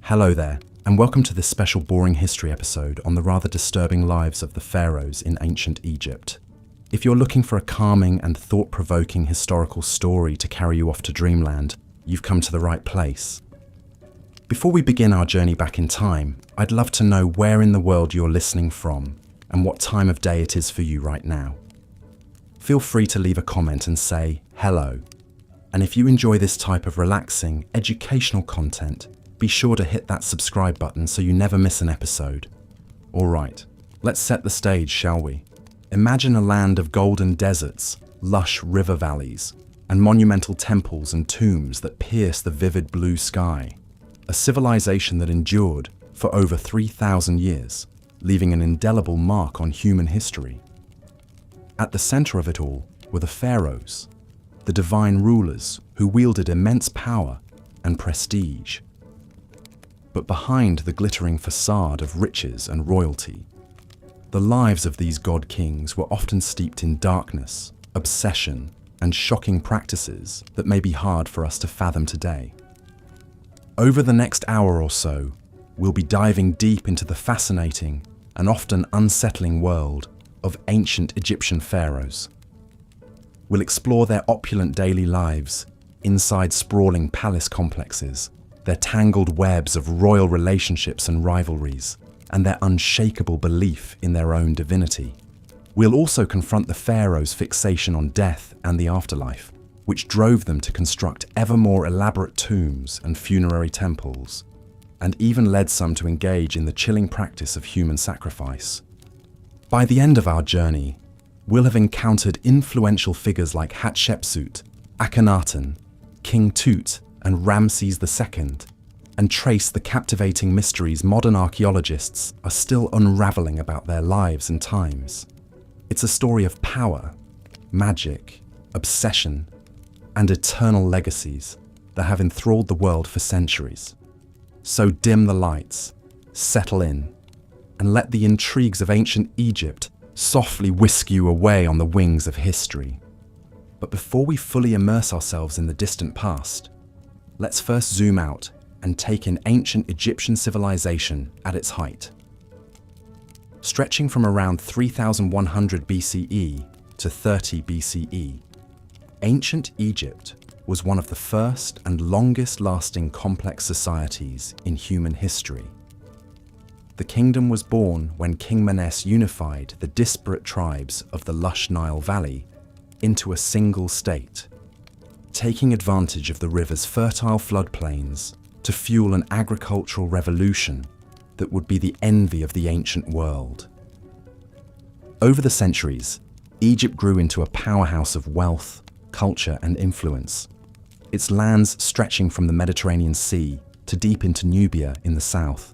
Hello there, and welcome to this special Boring History episode on the rather disturbing lives of the pharaohs in ancient Egypt. If you're looking for a calming and thought-provoking historical story to carry you off to dreamland, you've come to the right place. Before we begin our journey back in time, I'd love to know where in the world you're listening from and what time of day it is for you right now. Feel free to leave a comment and say hello. And if you enjoy this type of relaxing, educational content, be sure to hit that subscribe button so you never miss an episode. Alright, let's set the stage, shall we? Imagine a land of golden deserts, lush river valleys, and monumental temples and tombs that pierce the vivid blue sky. A civilization that endured for over 3,000 years, leaving an indelible mark on human history. At the center of it all were the pharaohs, the divine rulers who wielded immense power and prestige. But behind the glittering facade of riches and royalty, the lives of these god kings were often steeped in darkness, obsession, and shocking practices that may be hard for us to fathom today. Over the next hour or so, we'll be diving deep into the fascinating and often unsettling world of ancient Egyptian pharaohs. We'll explore their opulent daily lives, inside sprawling palace complexes, their tangled webs of royal relationships and rivalries, and their unshakable belief in their own divinity. We'll also confront the pharaohs' fixation on death and the afterlife, which drove them to construct ever more elaborate tombs and funerary temples, and even led some to engage in the chilling practice of human sacrifice. By the end of our journey, we'll have encountered influential figures like Hatshepsut, Akhenaten, King Tut, and Ramses II, and trace the captivating mysteries modern archaeologists are still unraveling about their lives and times. It's a story of power, magic, obsession, and eternal legacies that have enthralled the world for centuries. So dim the lights, settle in, and let the intrigues of ancient Egypt softly whisk you away on the wings of history. But before we fully immerse ourselves in the distant past, let's first zoom out and take in ancient Egyptian civilization at its height. Stretching from around 3100 BCE to 30 BCE, ancient Egypt was one of the first and longest-lasting complex societies in human history. The kingdom was born when King Menes unified the disparate tribes of the lush Nile Valley into a single state, taking advantage of the river's fertile floodplains to fuel an agricultural revolution that would be the envy of the ancient world. Over the centuries, Egypt grew into a powerhouse of wealth, culture, and influence, its lands stretching from the Mediterranean Sea to deep into Nubia in the south.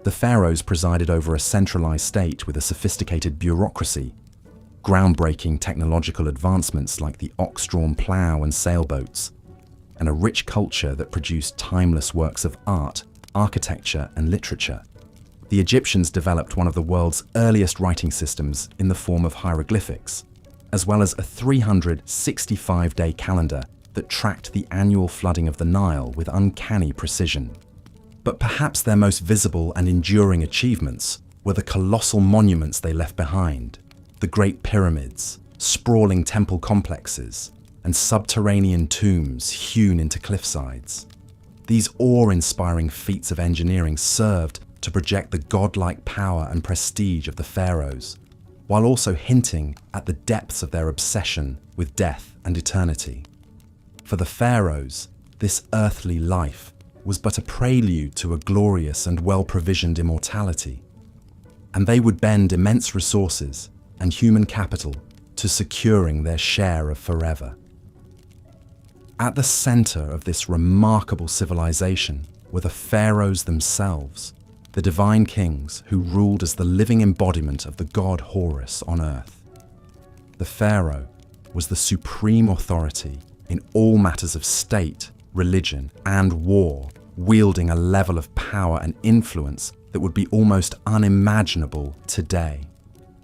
The pharaohs presided over a centralized state with a sophisticated bureaucracy, groundbreaking technological advancements like the ox-drawn plough and sailboats, and a rich culture that produced timeless works of art, architecture, and literature. The Egyptians developed one of the world's earliest writing systems in the form of hieroglyphics, as well as a 365-day calendar that tracked the annual flooding of the Nile with uncanny precision. But perhaps their most visible and enduring achievements were the colossal monuments they left behind: the Great Pyramids, sprawling temple complexes, and subterranean tombs hewn into cliffsides. These awe-inspiring feats of engineering served to project the godlike power and prestige of the pharaohs, while also hinting at the depths of their obsession with death and eternity. For the pharaohs, this earthly life was but a prelude to a glorious and well-provisioned immortality, and they would bend immense resources and human capital to securing their share of forever. At the center of this remarkable civilization were the pharaohs themselves, the divine kings who ruled as the living embodiment of the god Horus on earth. The pharaoh was the supreme authority in all matters of state, religion, and war, wielding a level of power and influence that would be almost unimaginable today.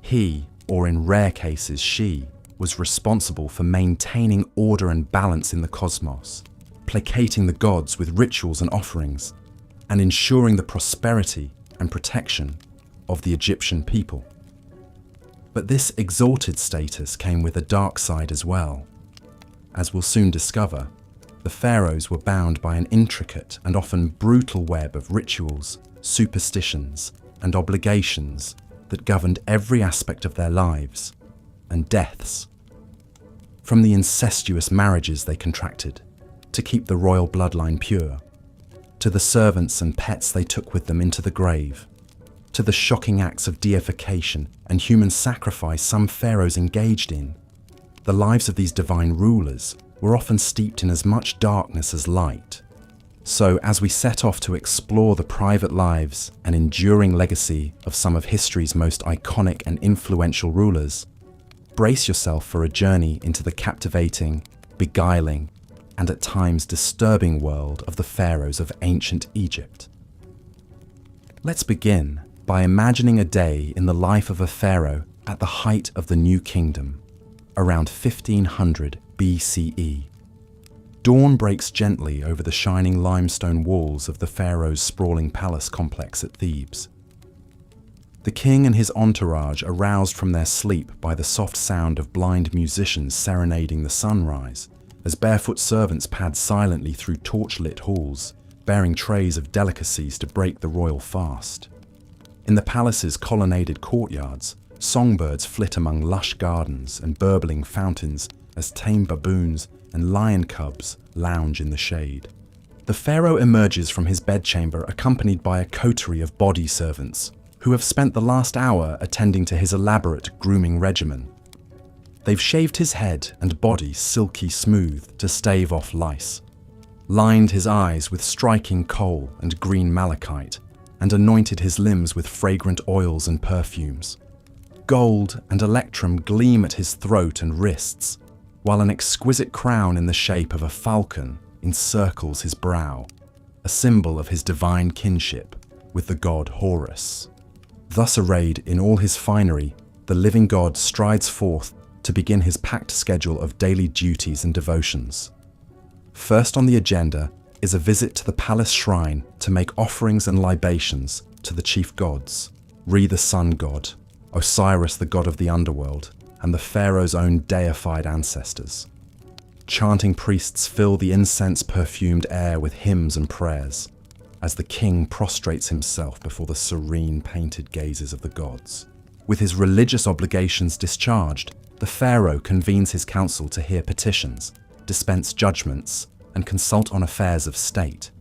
He, or in rare cases she, was responsible for maintaining order and balance in the cosmos, placating the gods with rituals and offerings, and ensuring the prosperity and protection of the Egyptian people. But this exalted status came with a dark side as well. As we'll soon discover, the pharaohs were bound by an intricate and often brutal web of rituals, superstitions, and obligations that governed every aspect of their lives and deaths. From the incestuous marriages they contracted to keep the royal bloodline pure, to the servants and pets they took with them into the grave, to the shocking acts of deification and human sacrifice some pharaohs engaged in, the lives of these divine rulers were often steeped in as much darkness as light. So, as we set off to explore the private lives and enduring legacy of some of history's most iconic and influential rulers, brace yourself for a journey into the captivating, beguiling, and at times disturbing world of the pharaohs of ancient Egypt. Let's begin by imagining a day in the life of a pharaoh at the height of the New Kingdom, around 1500 BCE. Dawn breaks gently over the shining limestone walls of the pharaoh's sprawling palace complex at Thebes. The king and his entourage are roused from their sleep by the soft sound of blind musicians serenading the sunrise, as barefoot servants pad silently through torch-lit halls, bearing trays of delicacies to break the royal fast. In the palace's colonnaded courtyards, songbirds flit among lush gardens and burbling fountains as tame baboons and lion cubs lounge in the shade. The pharaoh emerges from his bedchamber accompanied by a coterie of body servants who have spent the last hour attending to his elaborate grooming regimen. They've shaved his head and body silky smooth to stave off lice, lined his eyes with striking kohl and green malachite, and anointed his limbs with fragrant oils and perfumes. Gold and electrum gleam at his throat and wrists, while an exquisite crown in the shape of a falcon encircles his brow, a symbol of his divine kinship with the god Horus. Thus arrayed in all his finery, the living god strides forth to begin his packed schedule of daily duties and devotions. First on the agenda is a visit to the palace shrine to make offerings and libations to the chief gods, Re the sun god, Osiris the god of the underworld, and the pharaoh's own deified ancestors. Chanting priests fill the incense-perfumed air with hymns and prayers, as the king prostrates himself before the serene painted gazes of the gods. With his religious obligations discharged, the pharaoh convenes his council to hear petitions, dispense judgments, and consult on affairs of state.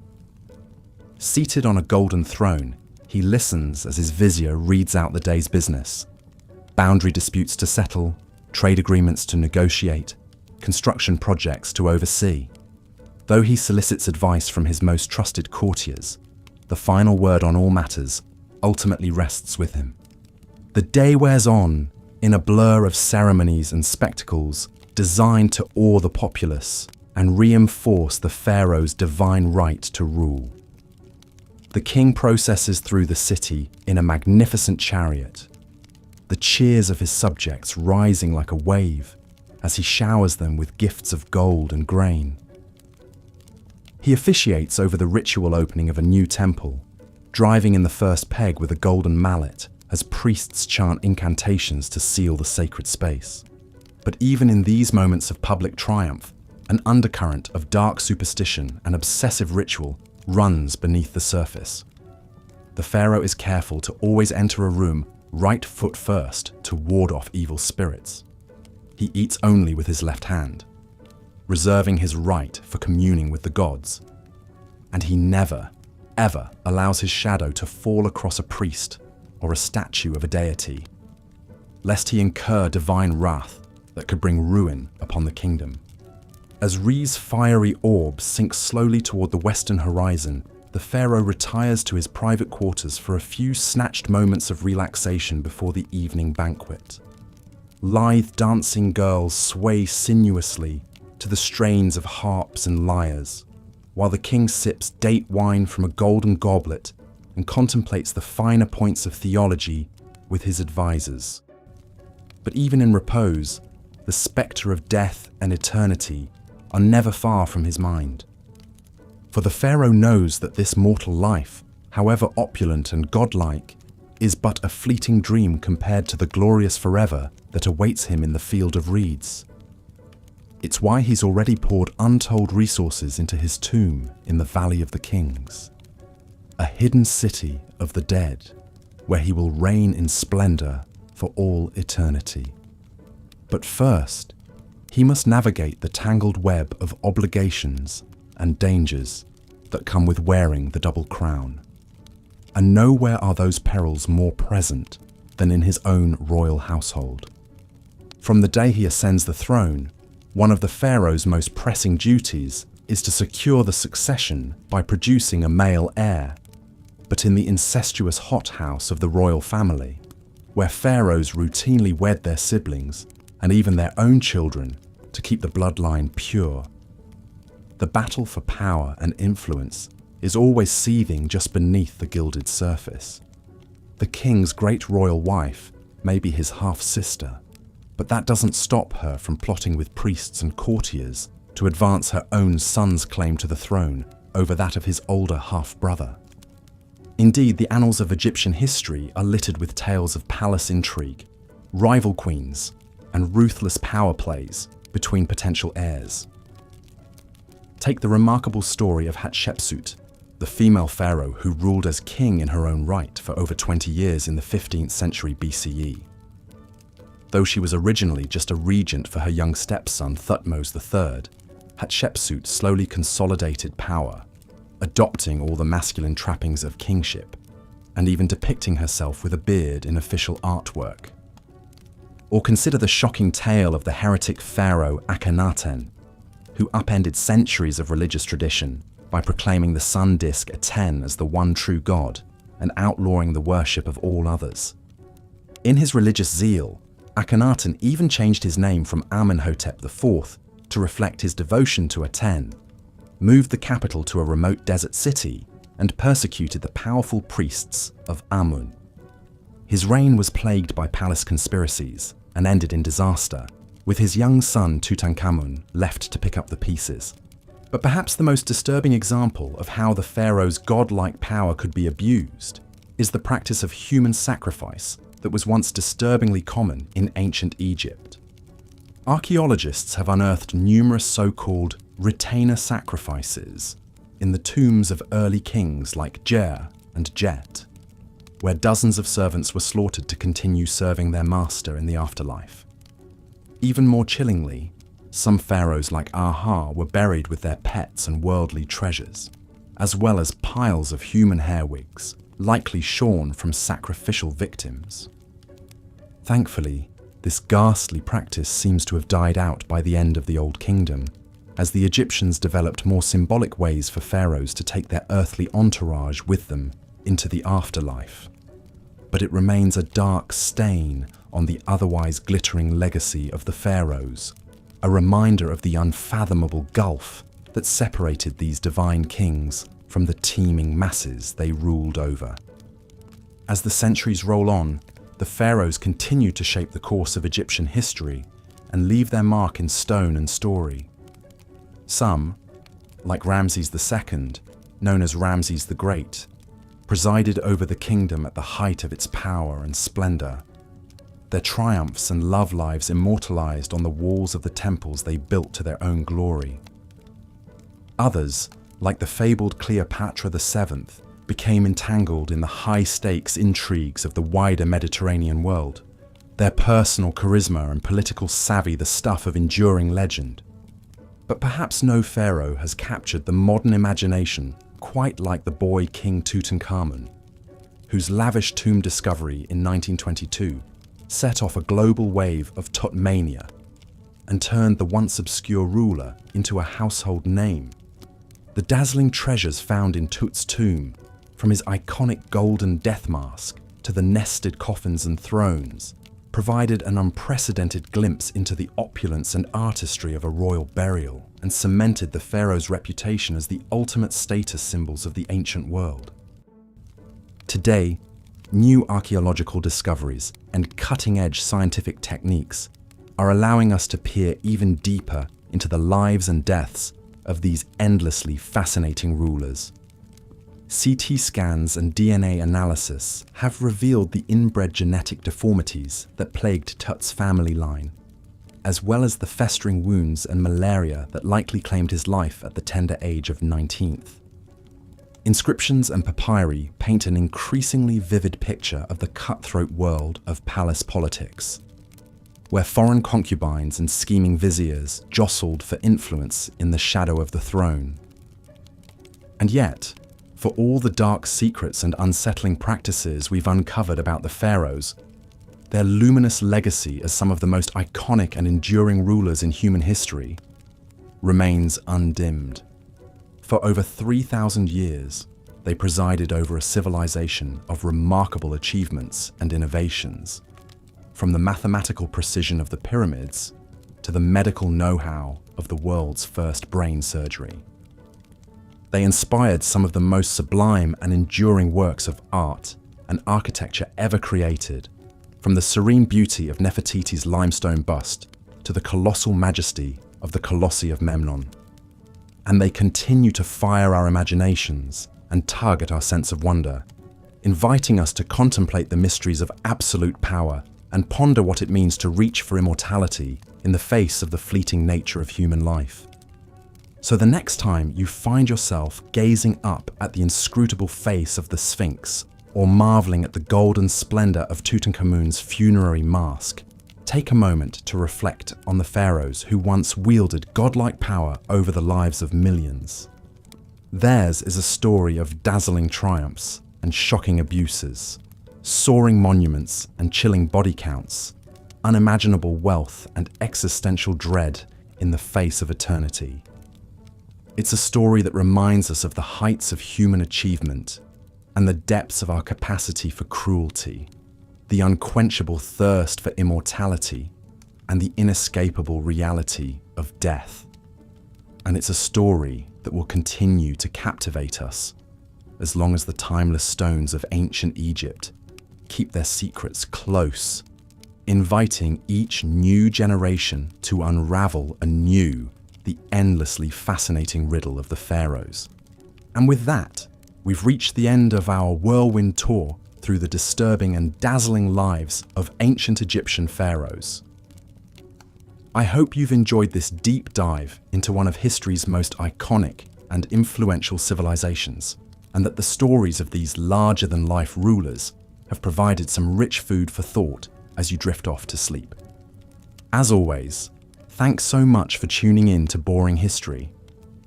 Seated on a golden throne, he listens as his vizier reads out the day's business. Boundary disputes to settle, trade agreements to negotiate, construction projects to oversee. Though he solicits advice from his most trusted courtiers, the final word on all matters ultimately rests with him. The day wears on in a blur of ceremonies and spectacles designed to awe the populace and reinforce the pharaoh's divine right to rule. The king processes through the city in a magnificent chariot, the cheers of his subjects rising like a wave as he showers them with gifts of gold and grain. He officiates over the ritual opening of a new temple, driving in the first peg with a golden mallet as priests chant incantations to seal the sacred space. But even in these moments of public triumph, an undercurrent of dark superstition and obsessive ritual runs beneath the surface. The pharaoh is careful to always enter a room right foot first to ward off evil spirits. He eats only with his left hand, reserving his right for communing with the gods. And he never, ever allows his shadow to fall across a priest or a statue of a deity, lest he incur divine wrath that could bring ruin upon the kingdom. As Re's fiery orb sinks slowly toward the western horizon, the pharaoh retires to his private quarters for a few snatched moments of relaxation before the evening banquet. Lithe dancing girls sway sinuously to the strains of harps and lyres, while the king sips date wine from a golden goblet and contemplates the finer points of theology with his advisors. But even in repose, the spectre of death and eternity are never far from his mind. For the pharaoh knows that this mortal life, however opulent and godlike, is but a fleeting dream compared to the glorious forever that awaits him in the field of reeds. It's why he's already poured untold resources into his tomb in the Valley of the Kings, a hidden city of the dead, where he will reign in splendor for all eternity. But first, he must navigate the tangled web of obligations and dangers that come with wearing the double crown. And nowhere are those perils more present than in his own royal household. From the day he ascends the throne, one of the pharaoh's most pressing duties is to secure the succession by producing a male heir. But in the incestuous hothouse of the royal family, where pharaohs routinely wed their siblings and even their own children to keep the bloodline pure, the battle for power and influence is always seething just beneath the gilded surface. The king's great royal wife may be his half-sister, but that doesn't stop her from plotting with priests and courtiers to advance her own son's claim to the throne over that of his older half-brother. Indeed, the annals of Egyptian history are littered with tales of palace intrigue, rival queens, and ruthless power plays between potential heirs. Take the remarkable story of Hatshepsut, the female pharaoh who ruled as king in her own right for over 20 years in the 15th century BCE. Though she was originally just a regent for her young stepson Thutmose III, Hatshepsut slowly consolidated power, adopting all the masculine trappings of kingship, and even depicting herself with a beard in official artwork. Or consider the shocking tale of the heretic pharaoh Akhenaten, who upended centuries of religious tradition by proclaiming the sun disk Aten as the one true god and outlawing the worship of all others. In his religious zeal, Akhenaten even changed his name from Amenhotep IV to reflect his devotion to Aten, moved the capital to a remote desert city, and persecuted the powerful priests of Amun. His reign was plagued by palace conspiracies and ended in disaster, with his young son Tutankhamun left to pick up the pieces. But perhaps the most disturbing example of how the pharaoh's godlike power could be abused is the practice of human sacrifice that was once disturbingly common in ancient Egypt. Archaeologists have unearthed numerous so-called retainer sacrifices in the tombs of early kings like Jer and Jet, where dozens of servants were slaughtered to continue serving their master in the afterlife. Even more chillingly, some pharaohs like Aha were buried with their pets and worldly treasures, as well as piles of human hair wigs, likely shorn from sacrificial victims. Thankfully, this ghastly practice seems to have died out by the end of the Old Kingdom, as the Egyptians developed more symbolic ways for pharaohs to take their earthly entourage with them into the afterlife. But it remains a dark stain on the otherwise glittering legacy of the pharaohs, a reminder of the unfathomable gulf that separated these divine kings from the teeming masses they ruled over. As the centuries roll on, the pharaohs continue to shape the course of Egyptian history and leave their mark in stone and story. Some, like Ramses II, known as Ramses the Great, presided over the kingdom at the height of its power and splendor, their triumphs and love lives immortalized on the walls of the temples they built to their own glory. Others, like the fabled Cleopatra VII, became entangled in the high-stakes intrigues of the wider Mediterranean world, their personal charisma and political savvy the stuff of enduring legend. But perhaps no pharaoh has captured the modern imagination quite like the boy King Tutankhamun, whose lavish tomb discovery in 1922 set off a global wave of Tutmania and turned the once obscure ruler into a household name. The dazzling treasures found in Tut's tomb, from his iconic golden death mask to the nested coffins and thrones, provided an unprecedented glimpse into the opulence and artistry of a royal burial and cemented the pharaoh's reputation as the ultimate status symbols of the ancient world. Today, new archaeological discoveries and cutting-edge scientific techniques are allowing us to peer even deeper into the lives and deaths of these endlessly fascinating rulers. CT scans and DNA analysis have revealed the inbred genetic deformities that plagued Tut's family line, as well as the festering wounds and malaria that likely claimed his life at the tender age of 19th. Inscriptions and papyri paint an increasingly vivid picture of the cutthroat world of palace politics, where foreign concubines and scheming viziers jostled for influence in the shadow of the throne. And yet, for all the dark secrets and unsettling practices we've uncovered about the pharaohs, their luminous legacy as some of the most iconic and enduring rulers in human history remains undimmed. For over 3,000 years, they presided over a civilization of remarkable achievements and innovations, from the mathematical precision of the pyramids to the medical know-how of the world's first brain surgery. They inspired some of the most sublime and enduring works of art and architecture ever created, from the serene beauty of Nefertiti's limestone bust to the colossal majesty of the Colossi of Memnon. And they continue to fire our imaginations and tug at our sense of wonder, inviting us to contemplate the mysteries of absolute power and ponder what it means to reach for immortality in the face of the fleeting nature of human life. So the next time you find yourself gazing up at the inscrutable face of the Sphinx or marveling at the golden splendor of Tutankhamun's funerary mask, take a moment to reflect on the pharaohs who once wielded godlike power over the lives of millions. Theirs is a story of dazzling triumphs and shocking abuses, soaring monuments and chilling body counts, unimaginable wealth and existential dread in the face of eternity. It's a story that reminds us of the heights of human achievement and the depths of our capacity for cruelty, the unquenchable thirst for immortality, and the inescapable reality of death. And it's a story that will continue to captivate us as long as the timeless stones of ancient Egypt keep their secrets close, inviting each new generation to unravel anew the endlessly fascinating riddle of the pharaohs. And with that, we've reached the end of our whirlwind tour through the disturbing and dazzling lives of ancient Egyptian pharaohs. I hope you've enjoyed this deep dive into one of history's most iconic and influential civilizations, and that the stories of these larger-than-life rulers have provided some rich food for thought as you drift off to sleep. As always, thanks so much for tuning in to Boring History,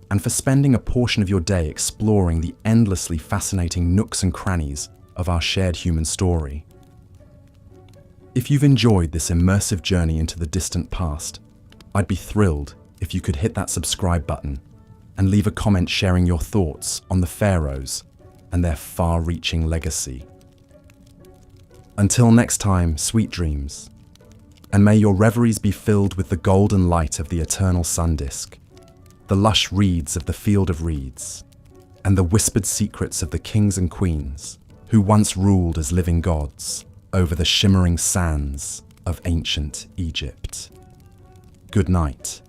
and for spending a portion of your day exploring the endlessly fascinating nooks and crannies of our shared human story. If you've enjoyed this immersive journey into the distant past, I'd be thrilled if you could hit that subscribe button and leave a comment sharing your thoughts on the pharaohs and their far-reaching legacy. Until next time, sweet dreams, and may your reveries be filled with the golden light of the eternal sun disk, the lush reeds of the field of reeds, and the whispered secrets of the kings and queens who once ruled as living gods over the shimmering sands of ancient Egypt. Good night.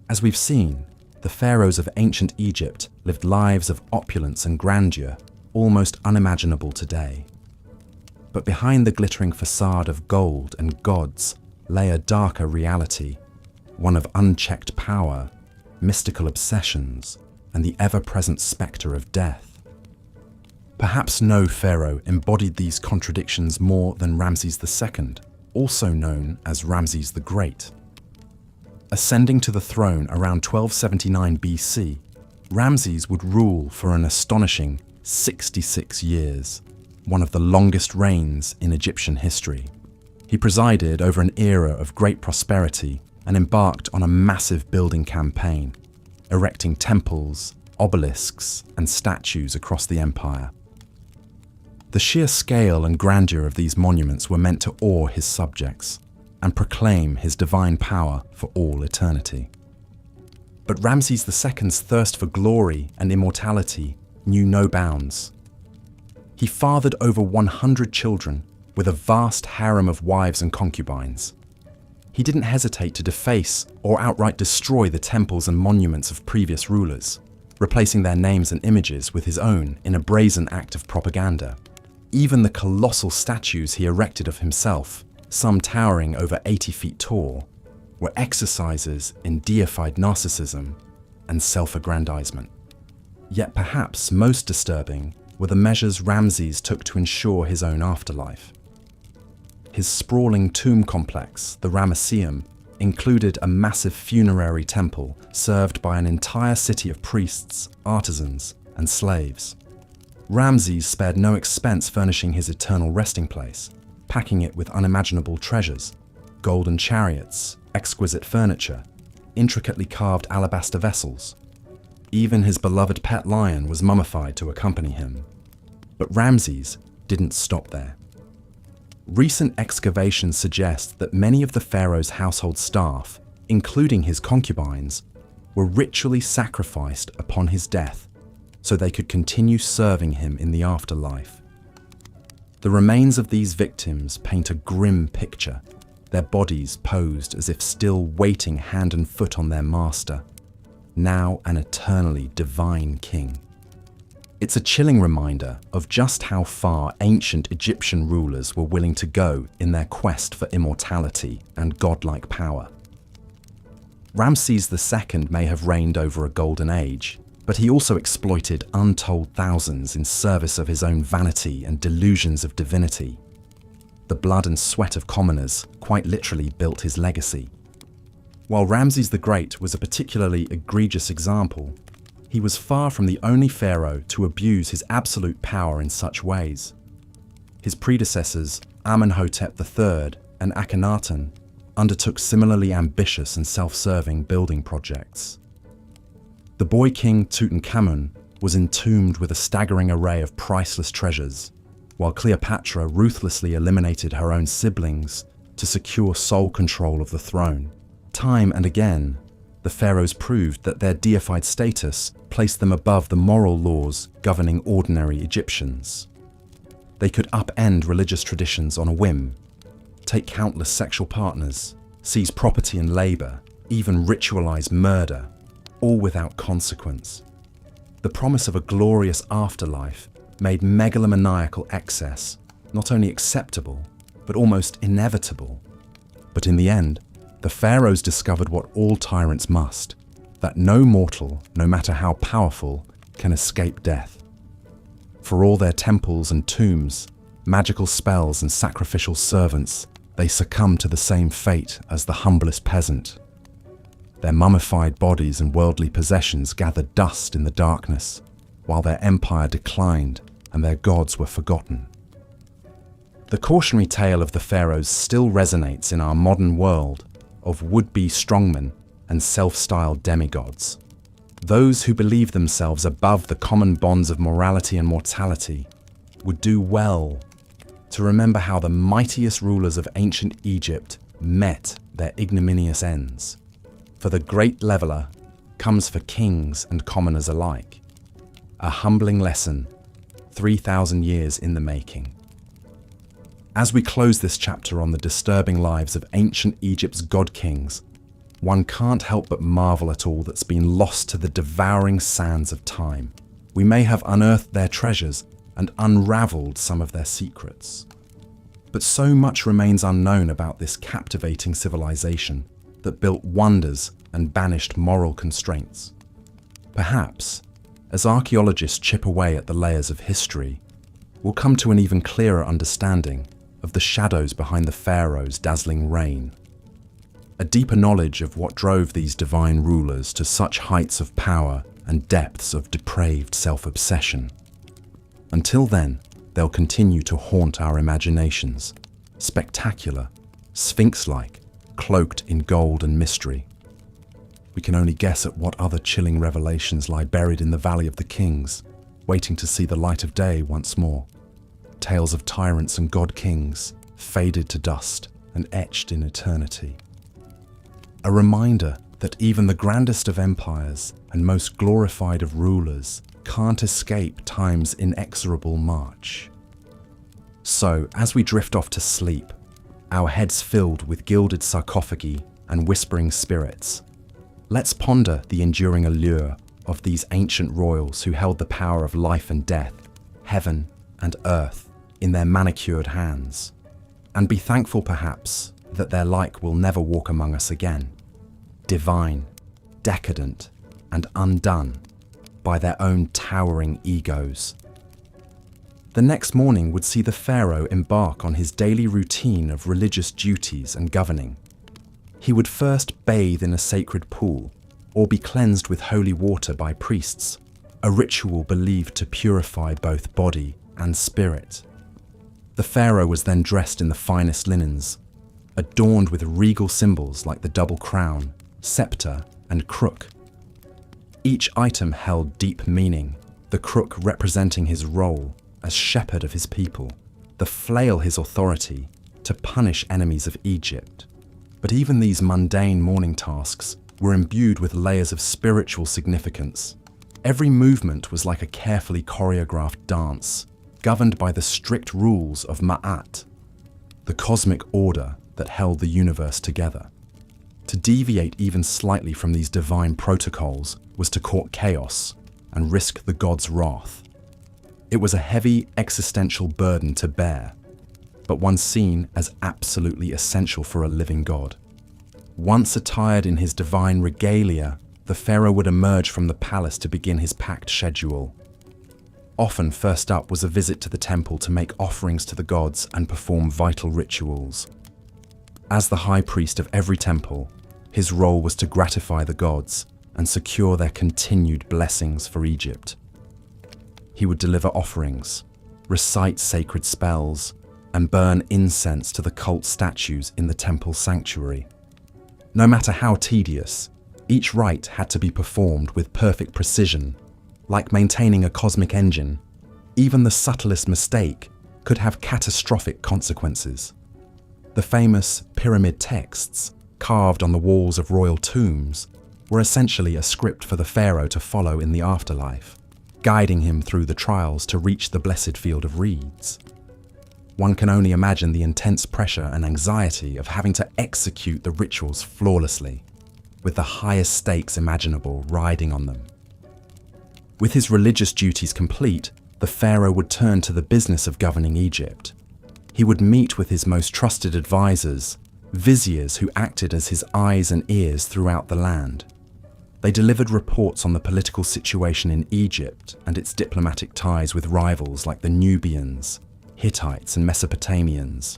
As we've seen, the pharaohs of ancient Egypt lived lives of opulence and grandeur almost unimaginable today. But behind the glittering facade of gold and gods lay a darker reality, one of unchecked power, mystical obsessions, and the ever-present spectre of death. Perhaps no pharaoh embodied these contradictions more than Ramses II, also known as Ramses the Great. Ascending to the throne around 1279 BC, Ramses would rule for an astonishing 66 years, one of the longest reigns in Egyptian history. He presided over an era of great prosperity and embarked on a massive building campaign, erecting temples, obelisks, and statues across the empire. The sheer scale and grandeur of these monuments were meant to awe his subjects and proclaim his divine power for all eternity. But Ramses II's thirst for glory and immortality knew no bounds. He fathered over 100 children with a vast harem of wives and concubines. He didn't hesitate to deface or outright destroy the temples and monuments of previous rulers, replacing their names and images with his own in a brazen act of propaganda. Even the colossal statues he erected of himself, some towering over 80 feet tall, were exercises in deified narcissism and self-aggrandizement. Yet perhaps most disturbing were the measures Ramses took to ensure his own afterlife. His sprawling tomb complex, the Ramesseum, included a massive funerary temple served by an entire city of priests, artisans, and slaves. Ramses spared no expense furnishing his eternal resting place, packing it with unimaginable treasures, golden chariots, exquisite furniture, intricately carved alabaster vessels. Even his beloved pet lion was mummified to accompany him. But Ramses didn't stop there. Recent excavations suggest that many of the pharaoh's household staff, including his concubines, were ritually sacrificed upon his death so they could continue serving him in the afterlife. The remains of these victims paint a grim picture, their bodies posed as if still waiting hand and foot on their master, now an eternally divine king. It's a chilling reminder of just how far ancient Egyptian rulers were willing to go in their quest for immortality and godlike power. Ramses II may have reigned over a golden age, but he also exploited untold thousands in service of his own vanity and delusions of divinity. The blood and sweat of commoners quite literally built his legacy. While Ramses the Great was a particularly egregious example, he was far from the only pharaoh to abuse his absolute power in such ways. His predecessors, Amenhotep III and Akhenaten, undertook similarly ambitious and self-serving building projects. The boy king Tutankhamun was entombed with a staggering array of priceless treasures, while Cleopatra ruthlessly eliminated her own siblings to secure sole control of the throne. Time and again, the pharaohs proved that their deified status placed them above the moral laws governing ordinary Egyptians. They could upend religious traditions on a whim, take countless sexual partners, seize property and labor, even ritualize murder, all without consequence. The promise of a glorious afterlife made megalomaniacal excess not only acceptable, but almost inevitable. But in the end, the pharaohs discovered what all tyrants must, that no mortal, no matter how powerful, can escape death. For all their temples and tombs, magical spells and sacrificial servants, they succumb to the same fate as the humblest peasant. Their mummified bodies and worldly possessions gathered dust in the darkness, while their empire declined and their gods were forgotten. The cautionary tale of the pharaohs still resonates in our modern world of would-be strongmen and self-styled demigods. Those who believe themselves above the common bonds of morality and mortality would do well to remember how the mightiest rulers of ancient Egypt met their ignominious ends. For the great leveler comes for kings and commoners alike. A humbling lesson, 3,000 years in the making. As we close this chapter on the disturbing lives of ancient Egypt's god-kings, one can't help but marvel at all that's been lost to the devouring sands of time. We may have unearthed their treasures and unraveled some of their secrets. But so much remains unknown about this captivating civilization that built wonders and banished moral constraints. Perhaps, as archaeologists chip away at the layers of history, we'll come to an even clearer understanding of the shadows behind the pharaoh's dazzling reign. A deeper knowledge of what drove these divine rulers to such heights of power and depths of depraved self-obsession. Until then, they'll continue to haunt our imaginations, spectacular, sphinx-like, cloaked in gold and mystery. We can only guess at what other chilling revelations lie buried in the Valley of the Kings, waiting to see the light of day once more. Tales of tyrants and god-kings, faded to dust and etched in eternity. A reminder that even the grandest of empires and most glorified of rulers can't escape time's inexorable march. So, as we drift off to sleep, our heads filled with gilded sarcophagi and whispering spirits. Let's ponder the enduring allure of these ancient royals who held the power of life and death, heaven and earth, in their manicured hands, and be thankful perhaps that their like will never walk among us again, divine, decadent, and undone by their own towering egos. The next morning would see the pharaoh embark on his daily routine of religious duties and governing. He would first bathe in a sacred pool or be cleansed with holy water by priests, a ritual believed to purify both body and spirit. The pharaoh was then dressed in the finest linens, adorned with regal symbols like the double crown, scepter, and crook. Each item held deep meaning, the crook representing his role as shepherd of his people, the flail his authority to punish enemies of Egypt. But even these mundane morning tasks were imbued with layers of spiritual significance. Every movement was like a carefully choreographed dance, governed by the strict rules of Ma'at, the cosmic order that held the universe together. To deviate even slightly from these divine protocols was to court chaos and risk the god's wrath. It was a heavy existential burden to bear, but one seen as absolutely essential for a living god. Once attired in his divine regalia, the pharaoh would emerge from the palace to begin his packed schedule. Often first up was a visit to the temple to make offerings to the gods and perform vital rituals. As the high priest of every temple, his role was to gratify the gods and secure their continued blessings for Egypt. He would deliver offerings, recite sacred spells, and burn incense to the cult statues in the temple sanctuary. No matter how tedious, each rite had to be performed with perfect precision, like maintaining a cosmic engine. Even the subtlest mistake could have catastrophic consequences. The famous pyramid texts, carved on the walls of royal tombs, were essentially a script for the pharaoh to follow in the afterlife, guiding him through the trials to reach the blessed field of reeds. One can only imagine the intense pressure and anxiety of having to execute the rituals flawlessly, with the highest stakes imaginable riding on them. With his religious duties complete, the pharaoh would turn to the business of governing Egypt. He would meet with his most trusted advisors, viziers who acted as his eyes and ears throughout the land. They delivered reports on the political situation in Egypt and its diplomatic ties with rivals like the Nubians, Hittites, and Mesopotamians.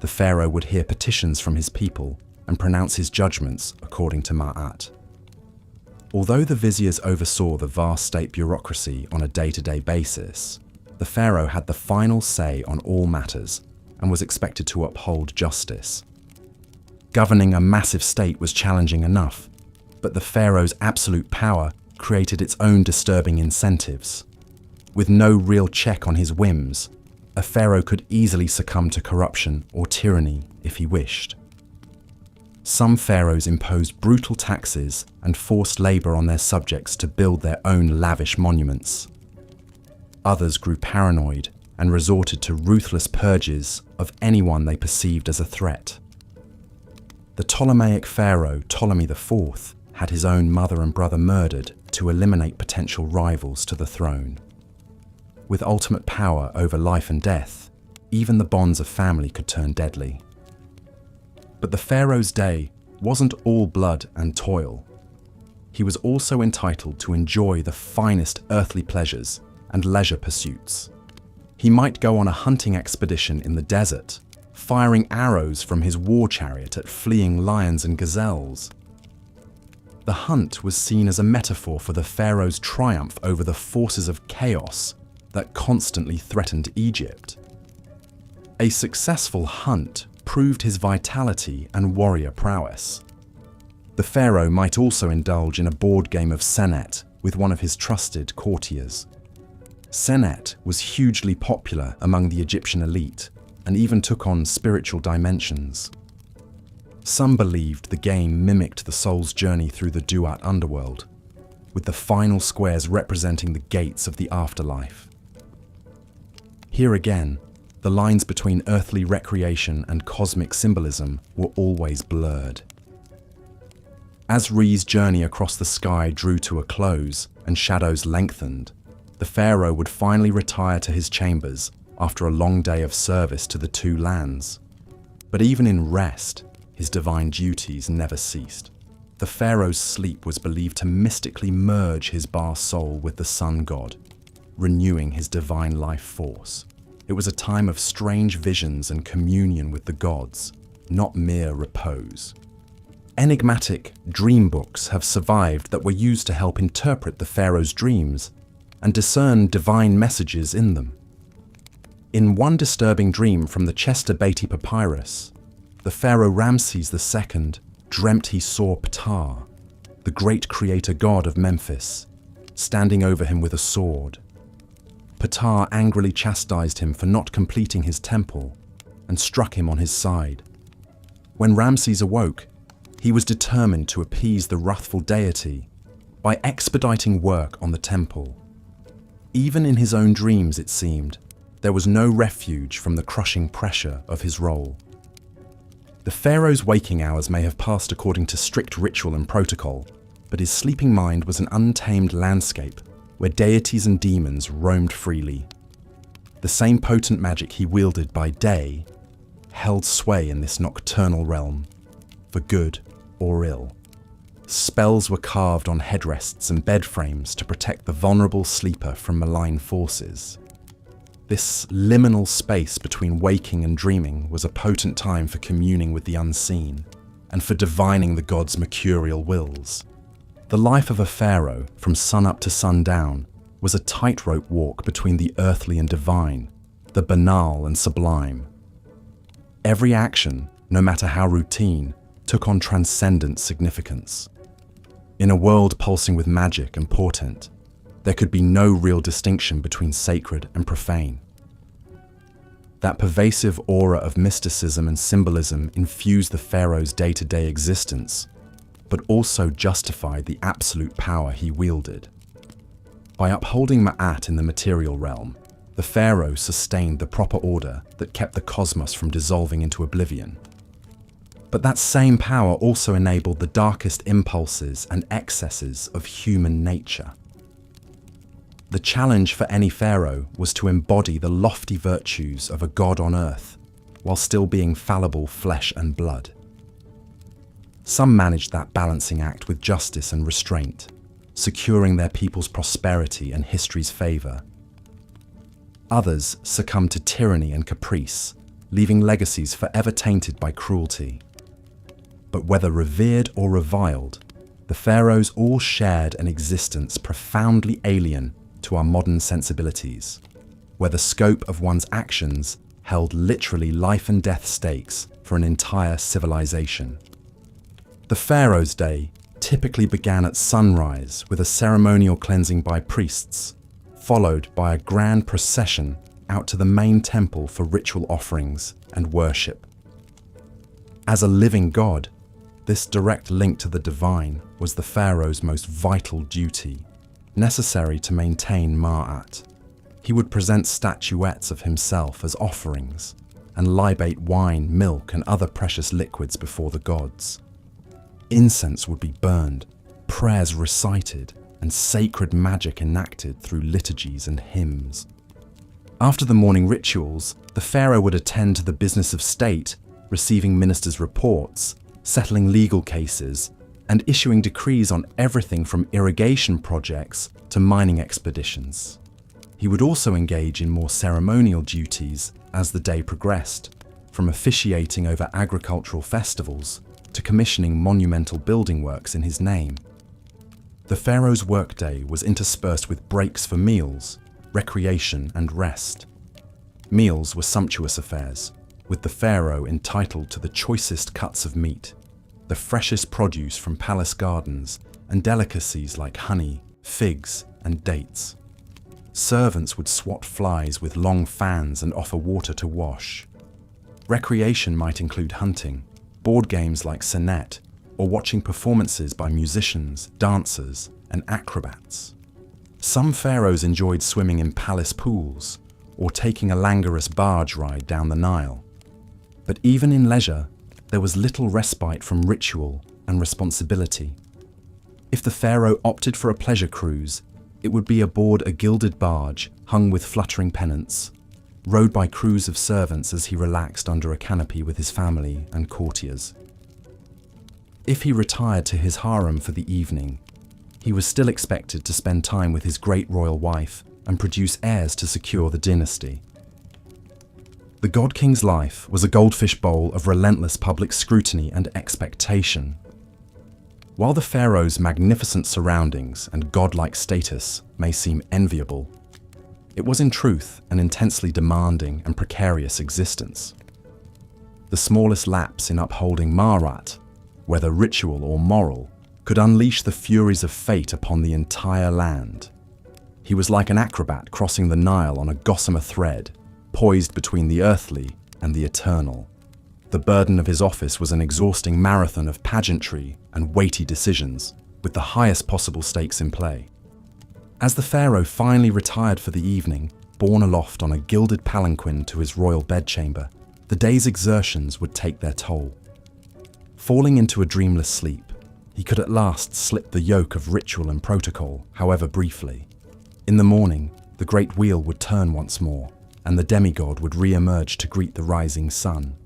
The pharaoh would hear petitions from his people and pronounce his judgments according to Ma'at. Although the viziers oversaw the vast state bureaucracy on a day-to-day basis, the pharaoh had the final say on all matters and was expected to uphold justice. Governing a massive state was challenging enough, but the pharaoh's absolute power created its own disturbing incentives. With no real check on his whims, a pharaoh could easily succumb to corruption or tyranny if he wished. Some pharaohs imposed brutal taxes and forced labor on their subjects to build their own lavish monuments. Others grew paranoid and resorted to ruthless purges of anyone they perceived as a threat. The Ptolemaic pharaoh Ptolemy IV had his own mother and brother murdered to eliminate potential rivals to the throne. With ultimate power over life and death, even the bonds of family could turn deadly. But the pharaoh's day wasn't all blood and toil. He was also entitled to enjoy the finest earthly pleasures and leisure pursuits. He might go on a hunting expedition in the desert, firing arrows from his war chariot at fleeing lions and gazelles. The hunt was seen as a metaphor for the pharaoh's triumph over the forces of chaos that constantly threatened Egypt. A successful hunt proved his vitality and warrior prowess. The pharaoh might also indulge in a board game of senet with one of his trusted courtiers. Senet was hugely popular among the Egyptian elite and even took on spiritual dimensions. Some believed the game mimicked the soul's journey through the Duat underworld, with the final squares representing the gates of the afterlife. Here again, the lines between earthly recreation and cosmic symbolism were always blurred. As Re's journey across the sky drew to a close and shadows lengthened, the pharaoh would finally retire to his chambers after a long day of service to the two lands. But even in rest, his divine duties never ceased. The pharaoh's sleep was believed to mystically merge his Ba soul with the sun god, renewing his divine life force. It was a time of strange visions and communion with the gods, not mere repose. Enigmatic dream books have survived that were used to help interpret the pharaoh's dreams and discern divine messages in them. In one disturbing dream from the Chester Beatty Papyrus, the pharaoh Ramses II dreamt he saw Ptah, the great creator god of Memphis, standing over him with a sword. Ptah angrily chastised him for not completing his temple and struck him on his side. When Ramses awoke, he was determined to appease the wrathful deity by expediting work on the temple. Even in his own dreams, it seemed, there was no refuge from the crushing pressure of his role. The pharaoh's waking hours may have passed according to strict ritual and protocol, but his sleeping mind was an untamed landscape where deities and demons roamed freely. The same potent magic he wielded by day held sway in this nocturnal realm, for good or ill. Spells were carved on headrests and bed frames to protect the vulnerable sleeper from malign forces. This liminal space between waking and dreaming was a potent time for communing with the unseen and for divining the gods' mercurial wills. The life of a pharaoh, from sunup to sundown, was a tightrope walk between the earthly and divine, the banal and sublime. Every action, no matter how routine, took on transcendent significance. In a world pulsing with magic and portent, there could be no real distinction between sacred and profane. That pervasive aura of mysticism and symbolism infused the pharaoh's day-to-day existence, but also justified the absolute power he wielded. By upholding Ma'at in the material realm, the pharaoh sustained the proper order that kept the cosmos from dissolving into oblivion. But that same power also enabled the darkest impulses and excesses of human nature. The challenge for any pharaoh was to embody the lofty virtues of a god on earth, while still being fallible flesh and blood. Some managed that balancing act with justice and restraint, securing their people's prosperity and history's favour. Others succumbed to tyranny and caprice, leaving legacies forever tainted by cruelty. But whether revered or reviled, the pharaohs all shared an existence profoundly alien to our modern sensibilities, where the scope of one's actions held literally life and death stakes for an entire civilization. The pharaoh's day typically began at sunrise with a ceremonial cleansing by priests, followed by a grand procession out to the main temple for ritual offerings and worship. As a living god, this direct link to the divine was the pharaoh's most vital duty, necessary to maintain Ma'at. He would present statuettes of himself as offerings and libate wine, milk, and other precious liquids before the gods. Incense would be burned, prayers recited, and sacred magic enacted through liturgies and hymns. After the morning rituals, the pharaoh would attend to the business of state, receiving ministers' reports, settling legal cases, and issuing decrees on everything from irrigation projects to mining expeditions. He would also engage in more ceremonial duties as the day progressed, from officiating over agricultural festivals to commissioning monumental building works in his name. The pharaoh's workday was interspersed with breaks for meals, recreation, and rest. Meals were sumptuous affairs, with the pharaoh entitled to the choicest cuts of meat, the freshest produce from palace gardens, and delicacies like honey, figs, and dates. Servants would swat flies with long fans and offer water to wash. Recreation might include hunting, board games like Senet, or watching performances by musicians, dancers, and acrobats. Some pharaohs enjoyed swimming in palace pools, or taking a languorous barge ride down the Nile. But even in leisure, there was little respite from ritual and responsibility. If the pharaoh opted for a pleasure cruise, it would be aboard a gilded barge hung with fluttering pennants, rowed by crews of servants as he relaxed under a canopy with his family and courtiers. If he retired to his harem for the evening, he was still expected to spend time with his great royal wife and produce heirs to secure the dynasty. The God King's life was a goldfish bowl of relentless public scrutiny and expectation. While the pharaoh's magnificent surroundings and godlike status may seem enviable, it was in truth an intensely demanding and precarious existence. The smallest lapse in upholding Marat, whether ritual or moral, could unleash the furies of fate upon the entire land. He was like an acrobat crossing the Nile on a gossamer thread, poised between the earthly and the eternal. The burden of his office was an exhausting marathon of pageantry and weighty decisions, with the highest possible stakes in play. As the pharaoh finally retired for the evening, borne aloft on a gilded palanquin to his royal bedchamber, the day's exertions would take their toll. Falling into a dreamless sleep, he could at last slip the yoke of ritual and protocol, however briefly. In the morning, the great wheel would turn once more, and the demigod would re-emerge to greet the rising sun.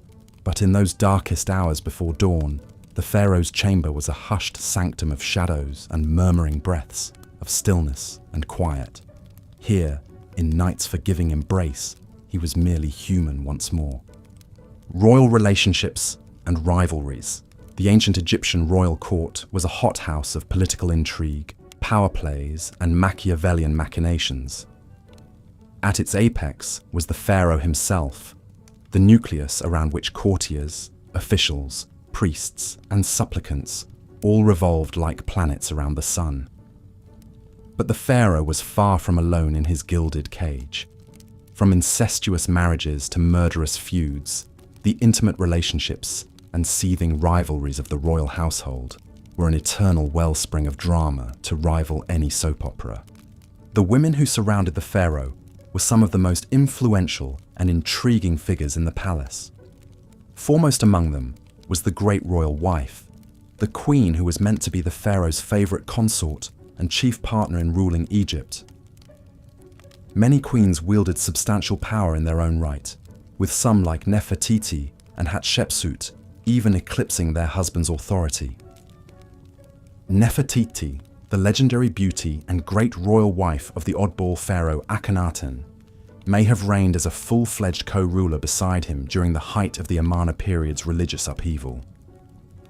But in those darkest hours before dawn, the pharaoh's chamber was a hushed sanctum of shadows and murmuring breaths, of stillness and quiet. Here, in night's forgiving embrace, he was merely human once more. Royal relationships and rivalries. The ancient Egyptian royal court was a hothouse of political intrigue, power plays, and Machiavellian machinations. At its apex was the pharaoh himself, the nucleus around which courtiers, officials, priests, and supplicants all revolved like planets around the sun. But the pharaoh was far from alone in his gilded cage. From incestuous marriages to murderous feuds, the intimate relationships and seething rivalries of the royal household were an eternal wellspring of drama to rival any soap opera. The women who surrounded the pharaoh were some of the most influential and intriguing figures in the palace. Foremost among them was the great royal wife, the queen who was meant to be the pharaoh's favorite consort and chief partner in ruling Egypt. Many queens wielded substantial power in their own right, with some like Nefertiti and Hatshepsut even eclipsing their husband's authority. Nefertiti, the legendary beauty and great royal wife of the oddball pharaoh Akhenaten, may have reigned as a full-fledged co-ruler beside him during the height of the Amarna period's religious upheaval.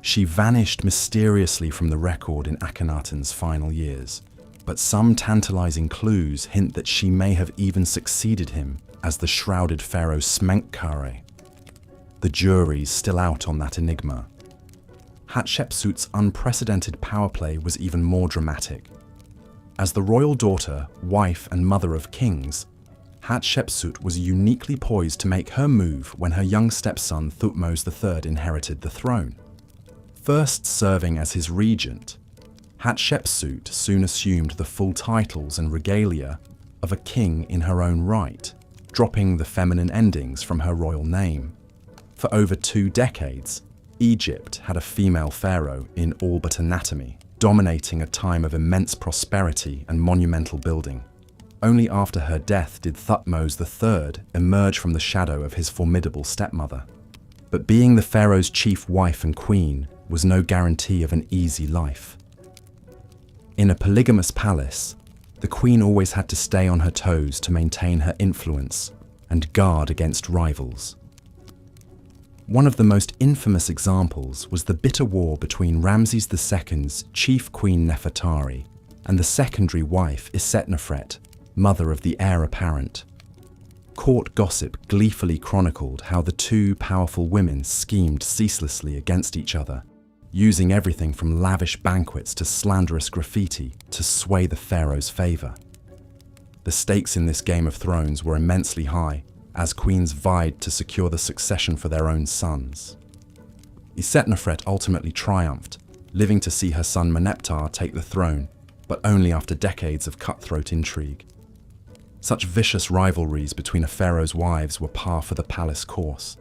She vanished mysteriously from the record in Akhenaten's final years, but some tantalizing clues hint that she may have even succeeded him as the shrouded pharaoh Smenkhkare. The jury's still out on that enigma. Hatshepsut's unprecedented power play was even more dramatic. As the royal daughter, wife, and mother of kings, Hatshepsut was uniquely poised to make her move when her young stepson Thutmose III inherited the throne. First serving as his regent, Hatshepsut soon assumed the full titles and regalia of a king in her own right, dropping the feminine endings from her royal name. For over 2 decades, Egypt had a female pharaoh in all but anatomy, dominating a time of immense prosperity and monumental building. Only after her death did Thutmose III emerge from the shadow of his formidable stepmother. But being the pharaoh's chief wife and queen was no guarantee of an easy life. In a polygamous palace, the queen always had to stay on her toes to maintain her influence and guard against rivals. One of the most infamous examples was the bitter war between Ramses II's chief queen Nefertari and the secondary wife Isetnofret, mother of the heir apparent. Court gossip gleefully chronicled how the two powerful women schemed ceaselessly against each other, using everything from lavish banquets to slanderous graffiti to sway the pharaoh's favor. The stakes in this Game of Thrones were immensely high, as queens vied to secure the succession for their own sons. Isetnofret ultimately triumphed, living to see her son Meneptah take the throne, but only after decades of cutthroat intrigue. Such vicious rivalries between a pharaoh's wives were par for the palace course.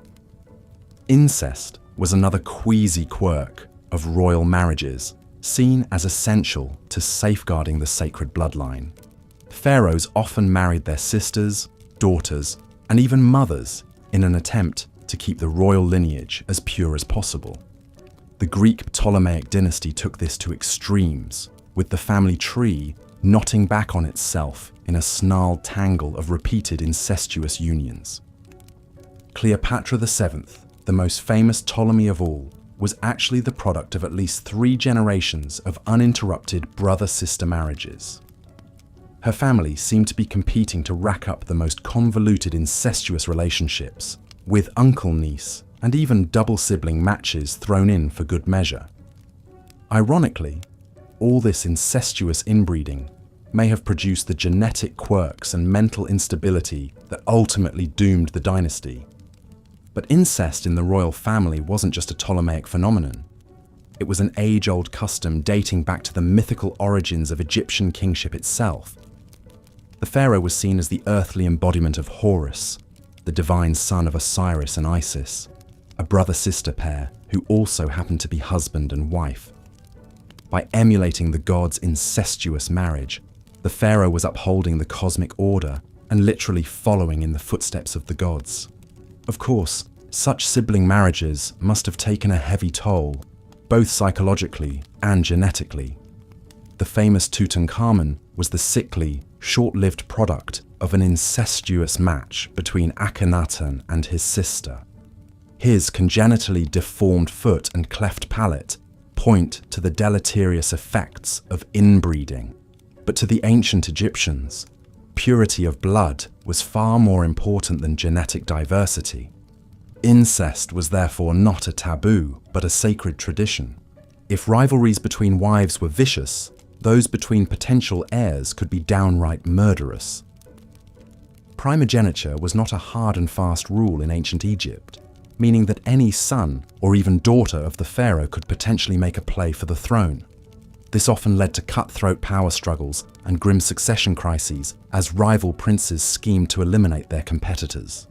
Incest was another queasy quirk of royal marriages, seen as essential to safeguarding the sacred bloodline. Pharaohs often married their sisters, daughters, and even mothers in an attempt to keep the royal lineage as pure as possible. The Greek Ptolemaic dynasty took this to extremes, with the family tree knotting back on itself in a snarled tangle of repeated incestuous unions. Cleopatra VII, the most famous Ptolemy of all, was actually the product of at least 3 generations of uninterrupted brother-sister marriages. Her family seemed to be competing to rack up the most convoluted incestuous relationships, with uncle-niece and even double-sibling matches thrown in for good measure. Ironically, all this incestuous inbreeding may have produced the genetic quirks and mental instability that ultimately doomed the dynasty. But incest in the royal family wasn't just a Ptolemaic phenomenon. It was an age-old custom dating back to the mythical origins of Egyptian kingship itself. The pharaoh was seen as the earthly embodiment of Horus, the divine son of Osiris and Isis, a brother-sister pair who also happened to be husband and wife. By emulating the gods' incestuous marriage, the pharaoh was upholding the cosmic order and literally following in the footsteps of the gods. Of course, such sibling marriages must have taken a heavy toll, both psychologically and genetically. The famous Tutankhamun was the sickly, short-lived product of an incestuous match between Akhenaten and his sister. His congenitally deformed foot and cleft palate point to the deleterious effects of inbreeding. But to the ancient Egyptians, purity of blood was far more important than genetic diversity. Incest was therefore not a taboo, but a sacred tradition. If rivalries between wives were vicious, those between potential heirs could be downright murderous. Primogeniture was not a hard and fast rule in ancient Egypt, meaning that any son or even daughter of the pharaoh could potentially make a play for the throne. This often led to cutthroat power struggles and grim succession crises as rival princes schemed to eliminate their competitors.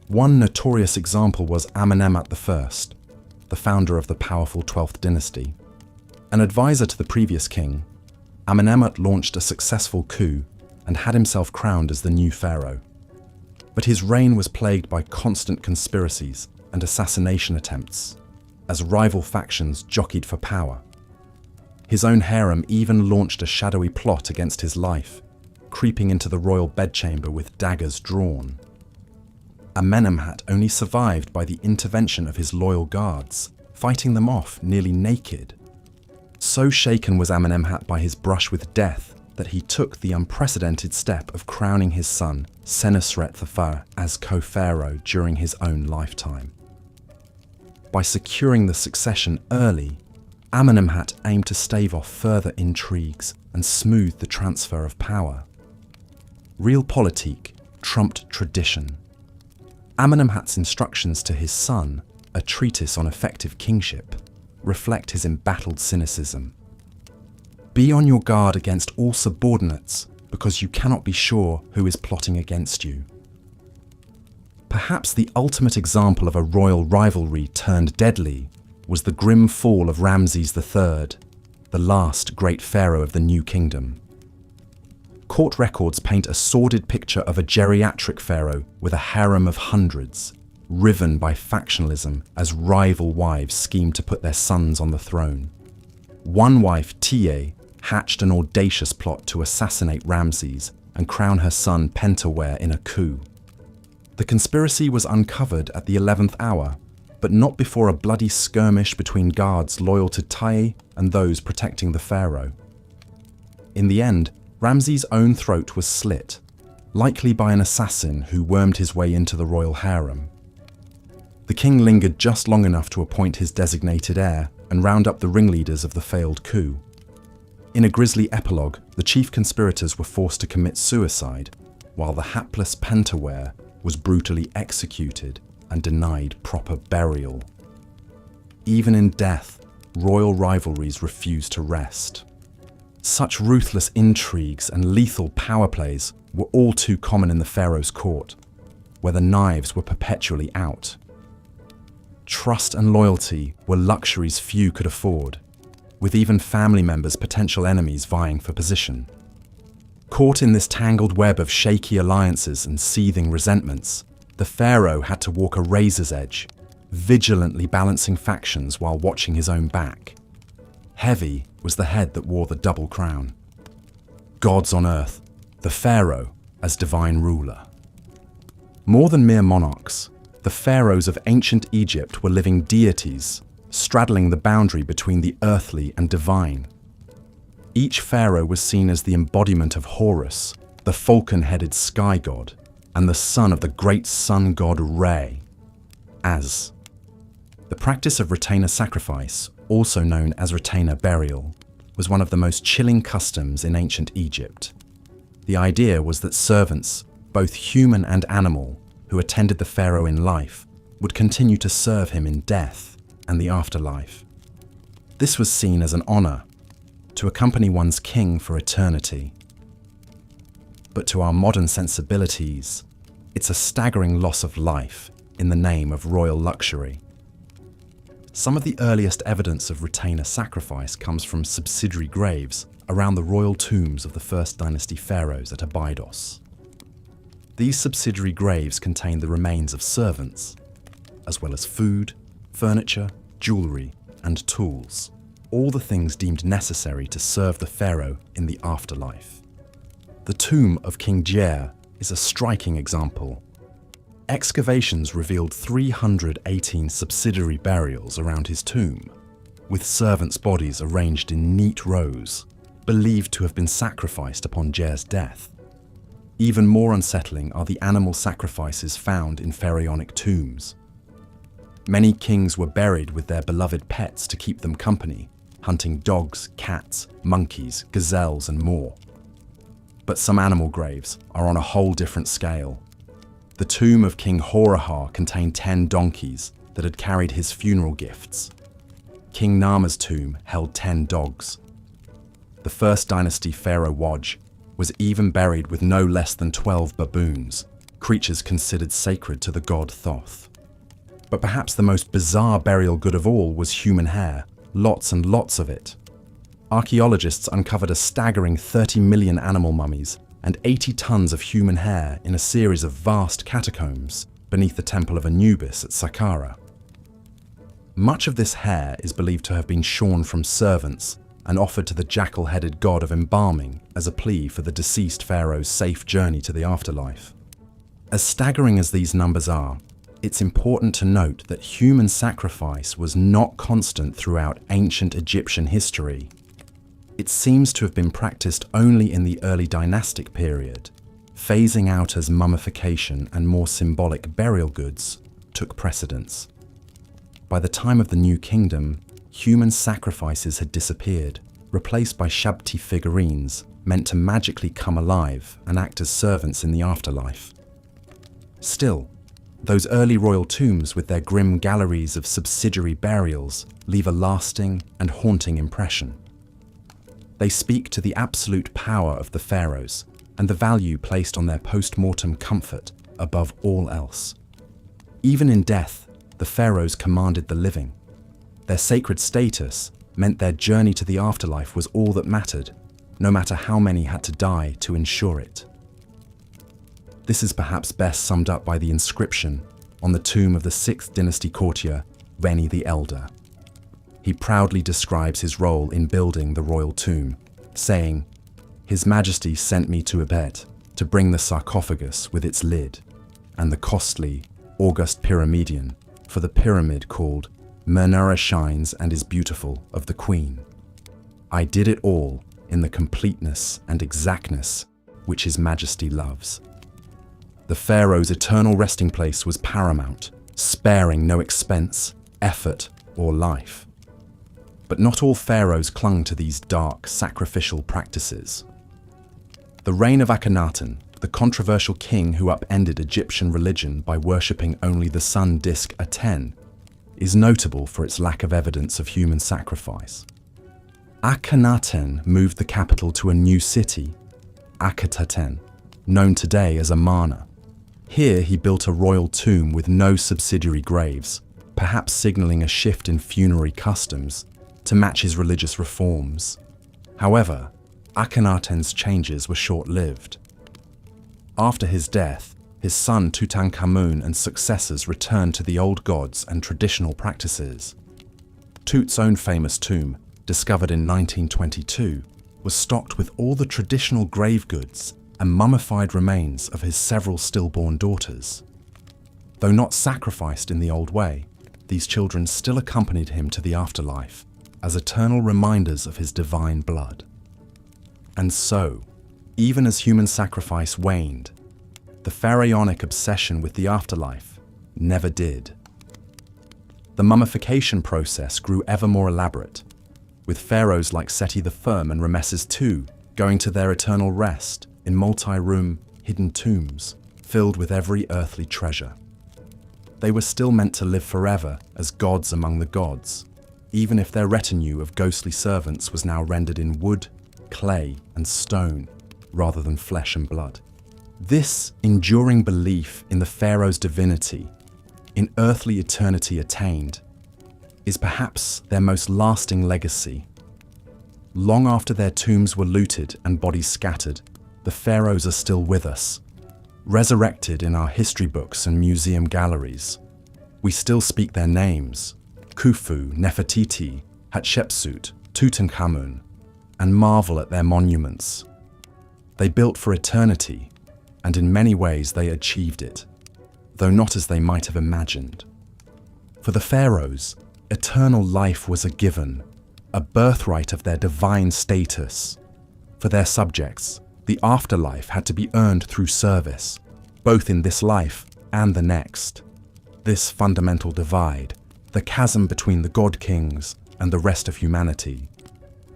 One notorious example was Amenemhat I, the founder of the powerful 12th dynasty. An advisor to the previous king, Amenemhat launched a successful coup and had himself crowned as the new pharaoh. But his reign was plagued by constant conspiracies and assassination attempts, as rival factions jockeyed for power. His own harem even launched a shadowy plot against his life, creeping into the royal bedchamber with daggers drawn. Amenemhat only survived by the intervention of his loyal guards, fighting them off nearly naked. So shaken was Amenemhat by his brush with death that he took the unprecedented step of crowning his son, Senusret III, as co-pharaoh during his own lifetime. By securing the succession early, Amenemhat aimed to stave off further intrigues and smooth the transfer of power. Realpolitik trumped tradition. Amenemhat's instructions to his son, a treatise on effective kingship, reflect his embattled cynicism. Be on your guard against all subordinates because you cannot be sure who is plotting against you. Perhaps the ultimate example of a royal rivalry turned deadly was the grim fall of Ramses III, the last great pharaoh of the New Kingdom. Court records paint a sordid picture of a geriatric pharaoh with a harem of hundreds, riven by factionalism as rival wives schemed to put their sons on the throne. One wife, Tiye, hatched an audacious plot to assassinate Ramses and crown her son Pentuer in a coup. The conspiracy was uncovered at the 11th hour, but not before a bloody skirmish between guards loyal to Tiye and those protecting the pharaoh. In the end, Ramses' own throat was slit, likely by an assassin who wormed his way into the royal harem. The king lingered just long enough to appoint his designated heir and round up the ringleaders of the failed coup. In a grisly epilogue, the chief conspirators were forced to commit suicide, while the hapless Pentuer was brutally executed and denied proper burial. Even in death, royal rivalries refused to rest. Such ruthless intrigues and lethal power plays were all too common in the pharaoh's court, where the knives were perpetually out. Trust and loyalty were luxuries few could afford, with even family members potential enemies vying for position. Caught in this tangled web of shaky alliances and seething resentments, the pharaoh had to walk a razor's edge, vigilantly balancing factions while watching his own back. Heavy was the head that wore the double crown. Gods on earth, the pharaoh as divine ruler. More than mere monarchs, the pharaohs of ancient Egypt were living deities, straddling the boundary between the earthly and divine. Each pharaoh was seen as the embodiment of Horus, the falcon-headed sky god, and the son of the great sun god Re, Az. The practice of retainer sacrifice, also known as retainer burial, was one of the most chilling customs in ancient Egypt. The idea was that servants, both human and animal, who attended the pharaoh in life, would continue to serve him in death and the afterlife. This was seen as an honor, to accompany one's king for eternity. But to our modern sensibilities, it's a staggering loss of life in the name of royal luxury. Some of the earliest evidence of retainer sacrifice comes from subsidiary graves around the royal tombs of the First Dynasty pharaohs at Abydos. These subsidiary graves contain the remains of servants, as well as food, furniture, jewelry, and tools, all the things deemed necessary to serve the pharaoh in the afterlife. The tomb of King Djer is a striking example. Excavations revealed 318 subsidiary burials around his tomb, with servants' bodies arranged in neat rows, believed to have been sacrificed upon Djer's death. Even more unsettling are the animal sacrifices found in pharaonic tombs. Many kings were buried with their beloved pets to keep them company, hunting dogs, cats, monkeys, gazelles, and more. But some animal graves are on a whole different scale. The tomb of King Horahar contained 10 donkeys that had carried his funeral gifts. King Nama's tomb held 10 dogs. The First Dynasty pharaoh Waj was even buried with no less than 12 baboons, creatures considered sacred to the god Thoth. But perhaps the most bizarre burial good of all was human hair, lots and lots of it. Archaeologists uncovered a staggering 30 million animal mummies and 80 tons of human hair in a series of vast catacombs beneath the Temple of Anubis at Saqqara. Much of this hair is believed to have been shorn from servants and offered to the jackal-headed god of embalming as a plea for the deceased pharaoh's safe journey to the afterlife. As staggering as these numbers are, it's important to note that human sacrifice was not constant throughout ancient Egyptian history. It seems to have been practiced only in the early dynastic period, phasing out as mummification and more symbolic burial goods took precedence. By the time of the New Kingdom, human sacrifices had disappeared, replaced by Shabti figurines meant to magically come alive and act as servants in the afterlife. Still, those early royal tombs with their grim galleries of subsidiary burials leave a lasting and haunting impression. They speak to the absolute power of the pharaohs and the value placed on their post-mortem comfort above all else. Even in death, the pharaohs commanded the living. Their sacred status meant their journey to the afterlife was all that mattered, no matter how many had to die to ensure it. This is perhaps best summed up by the inscription on the tomb of the 6th dynasty courtier, Reni the Elder. He proudly describes his role in building the royal tomb, saying, "His Majesty sent me to Ebet to bring the sarcophagus with its lid, and the costly, august pyramidion for the pyramid called Mernara Shines and is Beautiful of the Queen. I did it all in the completeness and exactness which His Majesty loves." The pharaoh's eternal resting place was paramount, sparing no expense, effort, or life. But not all pharaohs clung to these dark, sacrificial practices. The reign of Akhenaten, the controversial king who upended Egyptian religion by worshipping only the sun disk Aten, is notable for its lack of evidence of human sacrifice. Akhenaten moved the capital to a new city, Akhetaten, known today as Amarna. Here he built a royal tomb with no subsidiary graves, perhaps signaling a shift in funerary customs to match his religious reforms. However, Akhenaten's changes were short-lived. After his death, his son Tutankhamun and successors returned to the old gods and traditional practices. Tut's own famous tomb, discovered in 1922, was stocked with all the traditional grave goods and mummified remains of his several stillborn daughters. Though not sacrificed in the old way, these children still accompanied him to the afterlife as eternal reminders of his divine blood. And so, even as human sacrifice waned, the pharaonic obsession with the afterlife never did. The mummification process grew ever more elaborate, with pharaohs like Seti the Firm and Ramesses II going to their eternal rest in multi-room, hidden tombs filled with every earthly treasure. They were still meant to live forever as gods among the gods, even if their retinue of ghostly servants was now rendered in wood, clay, and stone, rather than flesh and blood. This enduring belief in the pharaoh's divinity, in earthly eternity attained, is perhaps their most lasting legacy. Long after their tombs were looted and bodies scattered, the pharaohs are still with us, resurrected in our history books and museum galleries. We still speak their names: Khufu, Nefertiti, Hatshepsut, Tutankhamun, and marvel at their monuments. They built for eternity, and in many ways they achieved it, though not as they might have imagined. For the pharaohs, eternal life was a given, a birthright of their divine status. For their subjects, the afterlife had to be earned through service, both in this life and the next. This fundamental divide, the chasm between the god-kings and the rest of humanity,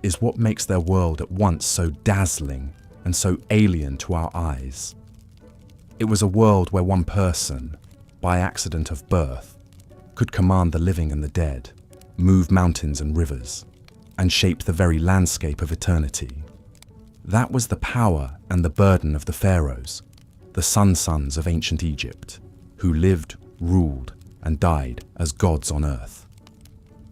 is what makes their world at once so dazzling and so alien to our eyes. It was a world where one person, by accident of birth, could command the living and the dead, move mountains and rivers, and shape the very landscape of eternity. That was the power and the burden of the pharaohs, the sun-sons of ancient Egypt, who lived, ruled, and died as gods on earth.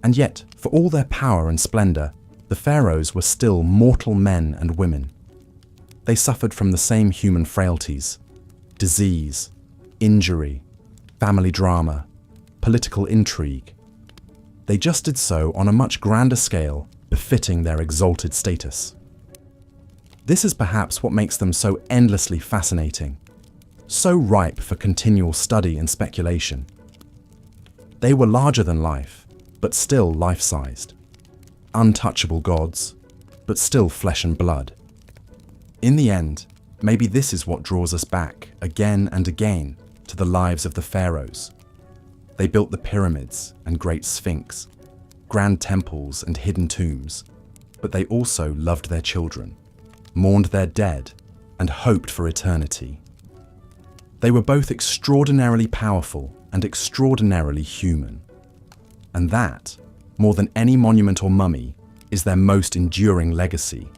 And yet, for all their power and splendor, the pharaohs were still mortal men and women. They suffered from the same human frailties: disease, injury, family drama, political intrigue. They just did so on a much grander scale, befitting their exalted status. This is perhaps what makes them so endlessly fascinating, so ripe for continual study and speculation. They were larger than life, but still life-sized. Untouchable gods, but still flesh and blood. In the end, maybe this is what draws us back again and again to the lives of the pharaohs. They built the pyramids and great sphinx, grand temples and hidden tombs, but they also loved their children, mourned their dead, and hoped for eternity. They were both extraordinarily powerful and extraordinarily human. And that, more than any monument or mummy, is their most enduring legacy.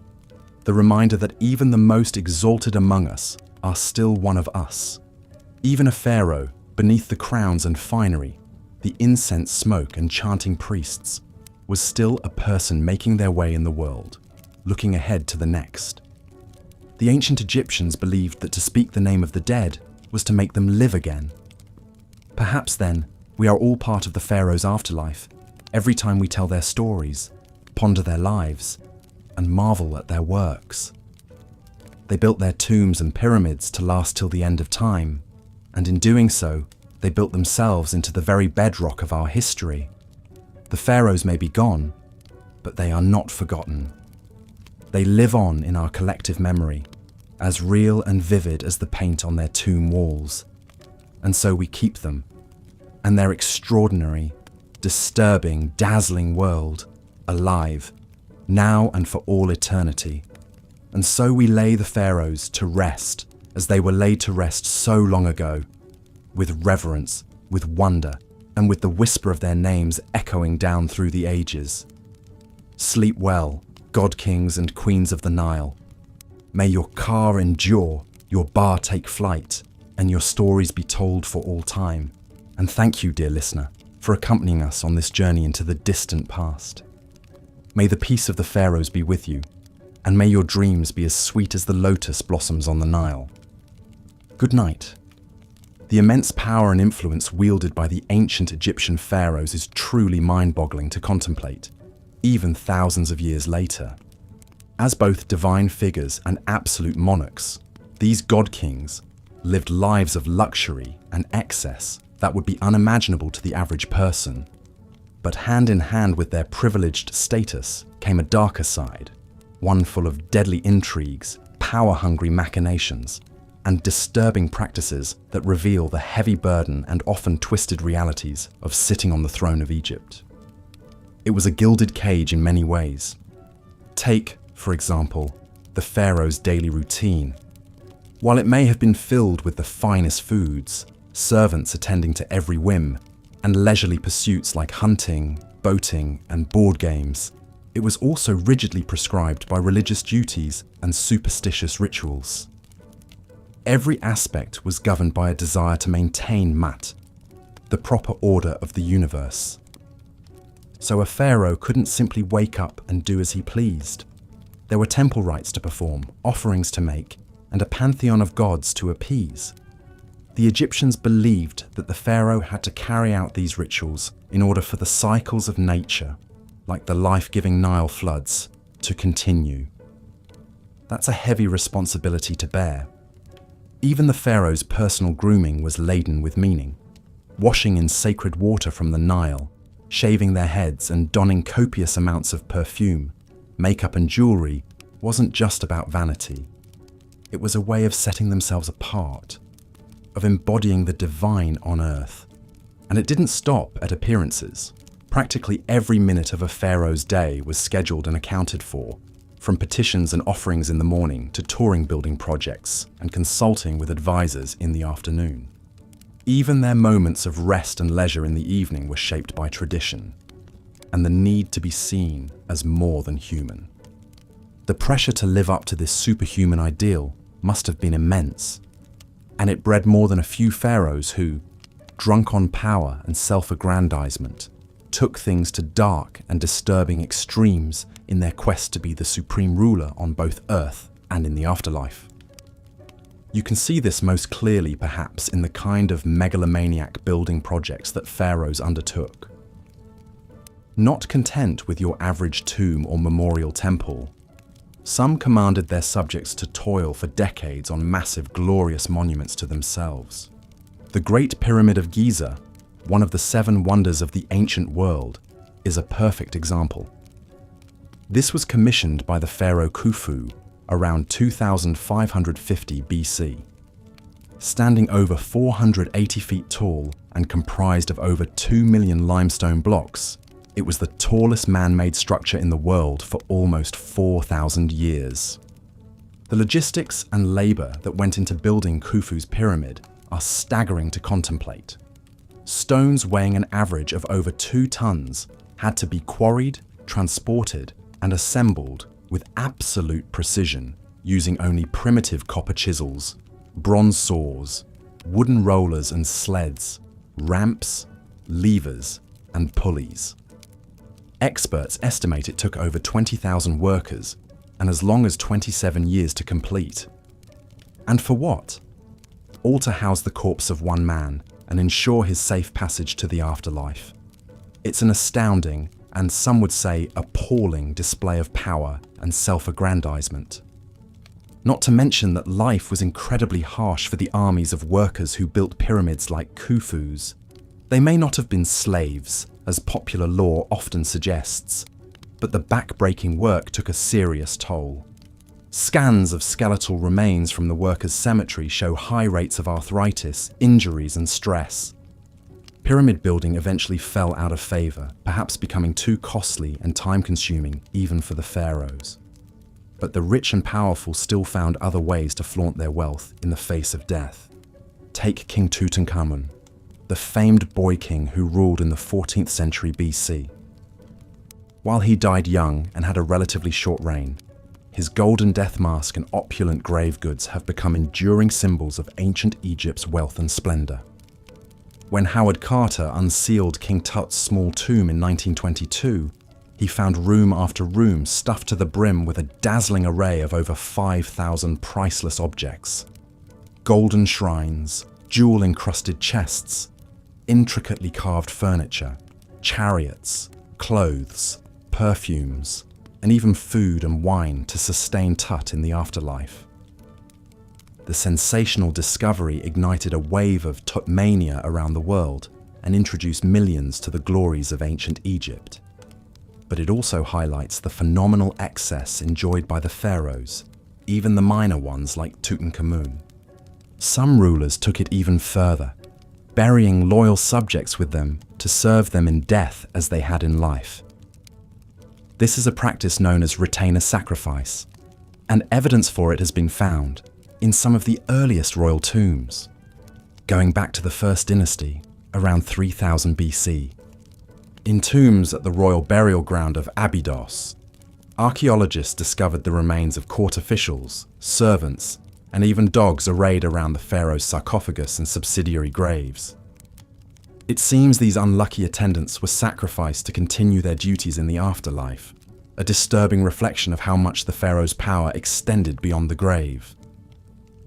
The reminder that even the most exalted among us are still one of us. Even a pharaoh, beneath the crowns and finery, the incense smoke and chanting priests, was still a person making their way in the world, looking ahead to the next. The ancient Egyptians believed that to speak the name of the dead was to make them live again. Perhaps then, we are all part of the pharaoh's afterlife, every time we tell their stories, ponder their lives, and marvel at their works. They built their tombs and pyramids to last till the end of time, and in doing so, they built themselves into the very bedrock of our history. The pharaohs may be gone, but they are not forgotten. They live on in our collective memory, as real and vivid as the paint on their tomb walls. And so we keep them, and their extraordinary, disturbing, dazzling world, alive, now and for all eternity. And so we lay the pharaohs to rest as they were laid to rest so long ago, with reverence, with wonder, and with the whisper of their names echoing down through the ages. Sleep well, god kings and queens of the Nile. May your car endure your bar take flight, and your stories be told for all time. And thank you, dear listener, for accompanying us on this journey into the distant past. May the peace of the Pharaohs be with you, and may your dreams be as sweet as the lotus blossoms on the Nile. Good night. The immense power and influence wielded by the ancient Egyptian pharaohs is truly mind-boggling to contemplate, even thousands of years later. As both divine figures and absolute monarchs, these god-kings lived lives of luxury and excess that would be unimaginable to the average person. But hand in hand with their privileged status came a darker side, one full of deadly intrigues, power-hungry machinations, and disturbing practices that reveal the heavy burden and often twisted realities of sitting on the throne of Egypt. It was a gilded cage in many ways. Take, for example, the pharaoh's daily routine. While it may have been filled with the finest foods, servants attending to every whim, and leisurely pursuits like hunting, boating, and board games, it was also rigidly prescribed by religious duties and superstitious rituals. Every aspect was governed by a desire to maintain Mat, the proper order of the universe. So a pharaoh couldn't simply wake up and do as he pleased. There were temple rites to perform, offerings to make, and a pantheon of gods to appease. The Egyptians believed that the pharaoh had to carry out these rituals in order for the cycles of nature, like the life-giving Nile floods, to continue. That's a heavy responsibility to bear. Even the pharaoh's personal grooming was laden with meaning. Washing in sacred water from the Nile, shaving their heads and donning copious amounts of perfume, makeup and jewelry wasn't just about vanity. It was a way of setting themselves apart, of embodying the divine on earth. And it didn't stop at appearances. Practically every minute of a pharaoh's day was scheduled and accounted for, from petitions and offerings in the morning to touring building projects and consulting with advisors in the afternoon. Even their moments of rest and leisure in the evening were shaped by tradition and the need to be seen as more than human. The pressure to live up to this superhuman ideal must have been immense, and it bred more than a few pharaohs who, drunk on power and self-aggrandizement, took things to dark and disturbing extremes in their quest to be the supreme ruler on both earth and in the afterlife. You can see this most clearly perhaps in the kind of megalomaniac building projects that pharaohs undertook. Not content with your average tomb or memorial temple, some commanded their subjects to toil for decades on massive, glorious monuments to themselves. The Great Pyramid of Giza, one of the 7 wonders of the ancient world, is a perfect example. This was commissioned by the pharaoh Khufu around 2550 BC. Standing over 480 feet tall and comprised of over 2 million limestone blocks, it was the tallest man-made structure in the world for almost 4,000 years. The logistics and labor that went into building Khufu's pyramid are staggering to contemplate. Stones weighing an average of over 2 tons had to be quarried, transported, and assembled with absolute precision using only primitive copper chisels, bronze saws, wooden rollers and sleds, ramps, levers, and pulleys. Experts estimate it took over 20,000 workers and as long as 27 years to complete. And for what? All to house the corpse of one man and ensure his safe passage to the afterlife. It's an astounding, and some would say appalling, display of power and self-aggrandizement. Not to mention that life was incredibly harsh for the armies of workers who built pyramids like Khufu's. They may not have been slaves, as popular lore often suggests, but the back-breaking work took a serious toll. Scans of skeletal remains from the workers' cemetery show high rates of arthritis, injuries, and stress. Pyramid building eventually fell out of favor, perhaps becoming too costly and time-consuming even for the pharaohs. But the rich and powerful still found other ways to flaunt their wealth in the face of death. Take King Tutankhamun, the famed boy king who ruled in the 14th century BC. While he died young and had a relatively short reign, his golden death mask and opulent grave goods have become enduring symbols of ancient Egypt's wealth and splendor. When Howard Carter unsealed King Tut's small tomb in 1922, he found room after room stuffed to the brim with a dazzling array of over 5,000 priceless objects. Golden shrines, jewel-encrusted chests, intricately carved furniture, chariots, clothes, perfumes, and even food and wine to sustain Tut in the afterlife. The sensational discovery ignited a wave of Tutmania around the world and introduced millions to the glories of ancient Egypt. But it also highlights the phenomenal excess enjoyed by the pharaohs, even the minor ones like Tutankhamun. Some rulers took it even further, burying loyal subjects with them to serve them in death as they had in life. This is a practice known as retainer sacrifice, and evidence for it has been found in some of the earliest royal tombs, going back to the First Dynasty, around 3000 BC. In tombs at the royal burial ground of Abydos, archaeologists discovered the remains of court officials, servants, and even dogs arrayed around the pharaoh's sarcophagus and subsidiary graves. It seems these unlucky attendants were sacrificed to continue their duties in the afterlife, a disturbing reflection of how much the pharaoh's power extended beyond the grave.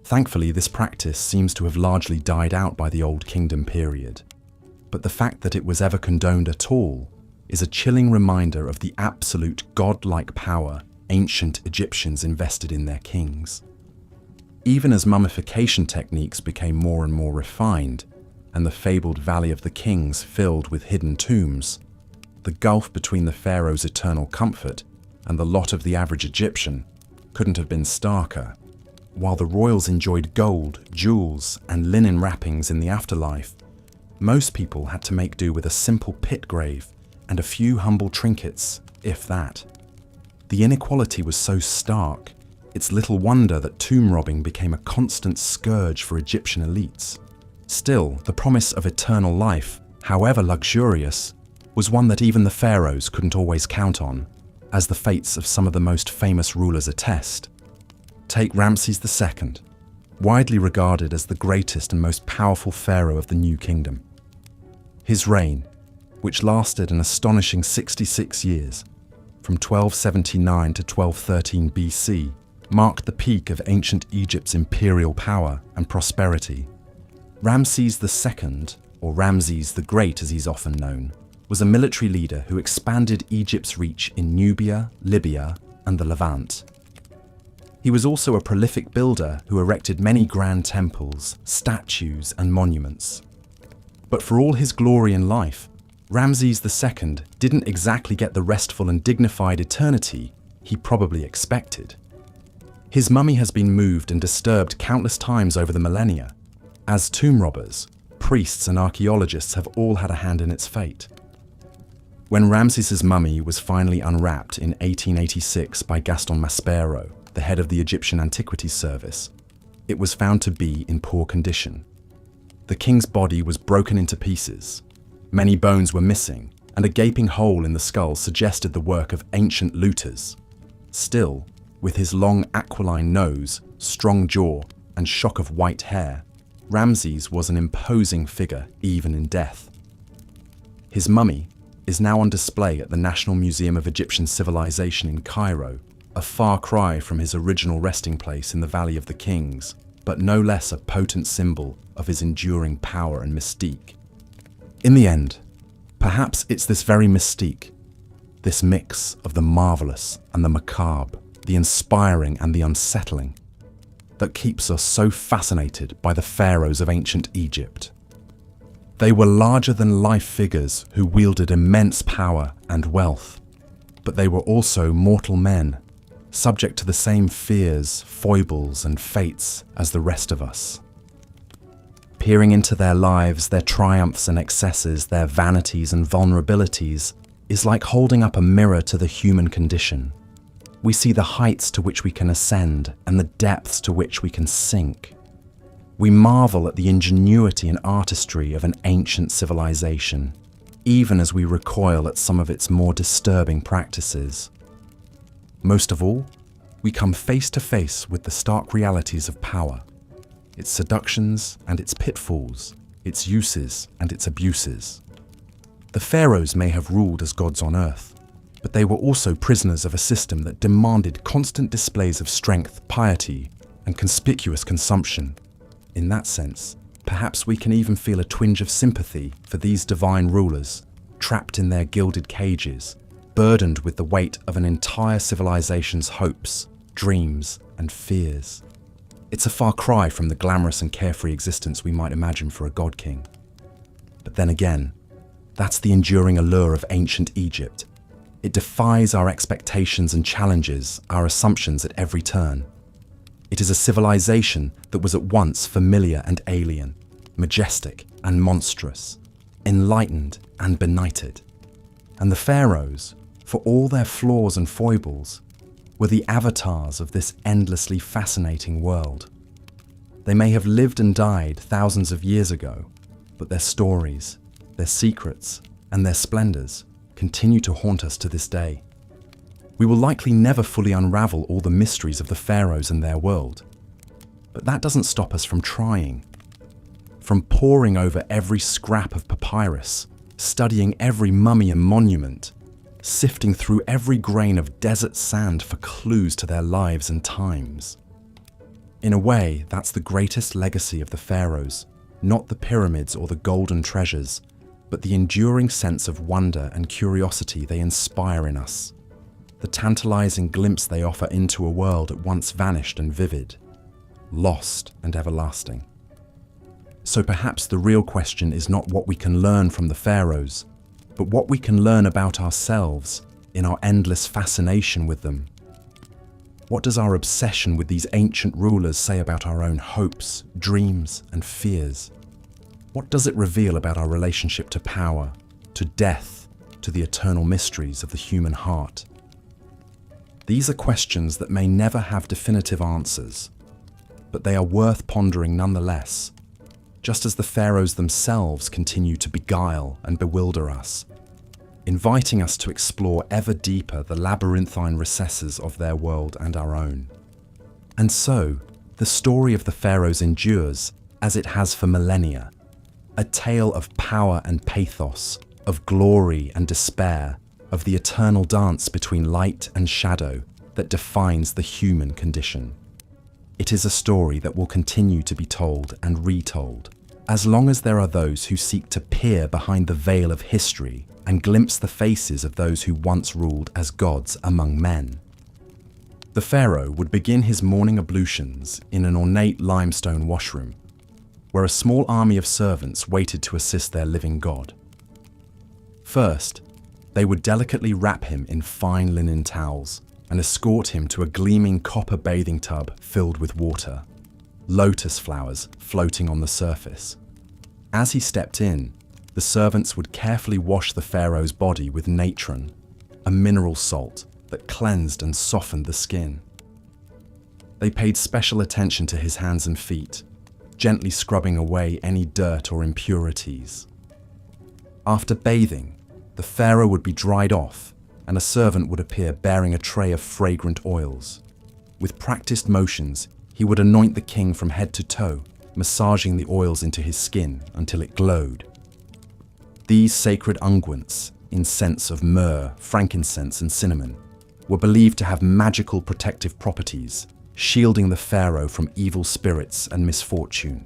Thankfully, this practice seems to have largely died out by the Old Kingdom period, but the fact that it was ever condoned at all is a chilling reminder of the absolute godlike power ancient Egyptians invested in their kings. Even as mummification techniques became more and more refined, and the fabled Valley of the Kings filled with hidden tombs, the gulf between the pharaoh's eternal comfort and the lot of the average Egyptian couldn't have been starker. While the royals enjoyed gold, jewels, and linen wrappings in the afterlife, most people had to make do with a simple pit grave and a few humble trinkets, if that. The inequality was so stark, it's little wonder that tomb robbing became a constant scourge for Egyptian elites. Still, the promise of eternal life, however luxurious, was one that even the pharaohs couldn't always count on, as the fates of some of the most famous rulers attest. Take Ramses II, widely regarded as the greatest and most powerful pharaoh of the New Kingdom. His reign, which lasted an astonishing 66 years, from 1279 to 1213 BC, marked the peak of ancient Egypt's imperial power and prosperity. Ramses II, or Ramses the Great as he's often known, was a military leader who expanded Egypt's reach in Nubia, Libya, and the Levant. He was also a prolific builder who erected many grand temples, statues, and monuments. But for all his glory in life, Ramses II didn't exactly get the restful and dignified eternity he probably expected. His mummy has been moved and disturbed countless times over the millennia, as tomb robbers, priests, and archaeologists have all had a hand in its fate. When Ramses's mummy was finally unwrapped in 1886 by Gaston Maspero, the head of the Egyptian Antiquities Service, it was found to be in poor condition. The king's body was broken into pieces, many bones were missing, and a gaping hole in the skull suggested the work of ancient looters. Still, with his long aquiline nose, strong jaw, and shock of white hair, Ramses was an imposing figure even in death. His mummy is now on display at the National Museum of Egyptian Civilization in Cairo, a far cry from his original resting place in the Valley of the Kings, but no less a potent symbol of his enduring power and mystique. In the end, perhaps it's this very mystique, this mix of the marvelous and the macabre, the inspiring and the unsettling, that keeps us so fascinated by the pharaohs of ancient Egypt. They were larger-than-life figures who wielded immense power and wealth, but they were also mortal men, subject to the same fears, foibles, and fates as the rest of us. Peering into their lives, their triumphs and excesses, their vanities and vulnerabilities, is like holding up a mirror to the human condition. We see the heights to which we can ascend and the depths to which we can sink. We marvel at the ingenuity and artistry of an ancient civilization, even as we recoil at some of its more disturbing practices. Most of all, we come face to face with the stark realities of power, its seductions and its pitfalls, its uses and its abuses. The pharaohs may have ruled as gods on earth, but they were also prisoners of a system that demanded constant displays of strength, piety, and conspicuous consumption. In that sense, perhaps we can even feel a twinge of sympathy for these divine rulers, trapped in their gilded cages, burdened with the weight of an entire civilization's hopes, dreams, and fears. It's a far cry from the glamorous and carefree existence we might imagine for a god king. But then again, that's the enduring allure of ancient Egypt. It defies our expectations and challenges our assumptions at every turn. It is a civilization that was at once familiar and alien, majestic and monstrous, enlightened and benighted. And the pharaohs, for all their flaws and foibles, were the avatars of this endlessly fascinating world. They may have lived and died thousands of years ago, but their stories, their secrets, and their splendors continue to haunt us to this day. We will likely never fully unravel all the mysteries of the pharaohs and their world, but that doesn't stop us from trying. From poring over every scrap of papyrus, studying every mummy and monument, sifting through every grain of desert sand for clues to their lives and times. In a way, that's the greatest legacy of the pharaohs, not the pyramids or the golden treasures, but the enduring sense of wonder and curiosity they inspire in us, the tantalizing glimpse they offer into a world at once vanished and vivid, lost and everlasting. So perhaps the real question is not what we can learn from the pharaohs, but what we can learn about ourselves in our endless fascination with them. What does our obsession with these ancient rulers say about our own hopes, dreams, and fears? What does it reveal about our relationship to power, to death, to the eternal mysteries of the human heart? These are questions that may never have definitive answers, but they are worth pondering nonetheless, just as the pharaohs themselves continue to beguile and bewilder us, inviting us to explore ever deeper the labyrinthine recesses of their world and our own. And so, the story of the pharaohs endures, as it has for millennia, a tale of power and pathos, of glory and despair, of the eternal dance between light and shadow that defines the human condition. It is a story that will continue to be told and retold, as long as there are those who seek to peer behind the veil of history and glimpse the faces of those who once ruled as gods among men. The pharaoh would begin his morning ablutions in an ornate limestone washroom, where a small army of servants waited to assist their living god. First, they would delicately wrap him in fine linen towels and escort him to a gleaming copper bathing tub filled with water, lotus flowers floating on the surface. As he stepped in, the servants would carefully wash the pharaoh's body with natron, a mineral salt that cleansed and softened the skin. They paid special attention to his hands and feet, gently scrubbing away any dirt or impurities. After bathing, the pharaoh would be dried off, and a servant would appear bearing a tray of fragrant oils. With practiced motions, he would anoint the king from head to toe, massaging the oils into his skin until it glowed. These sacred unguents, in scents of myrrh, frankincense, and cinnamon, were believed to have magical protective properties, shielding the pharaoh from evil spirits and misfortune.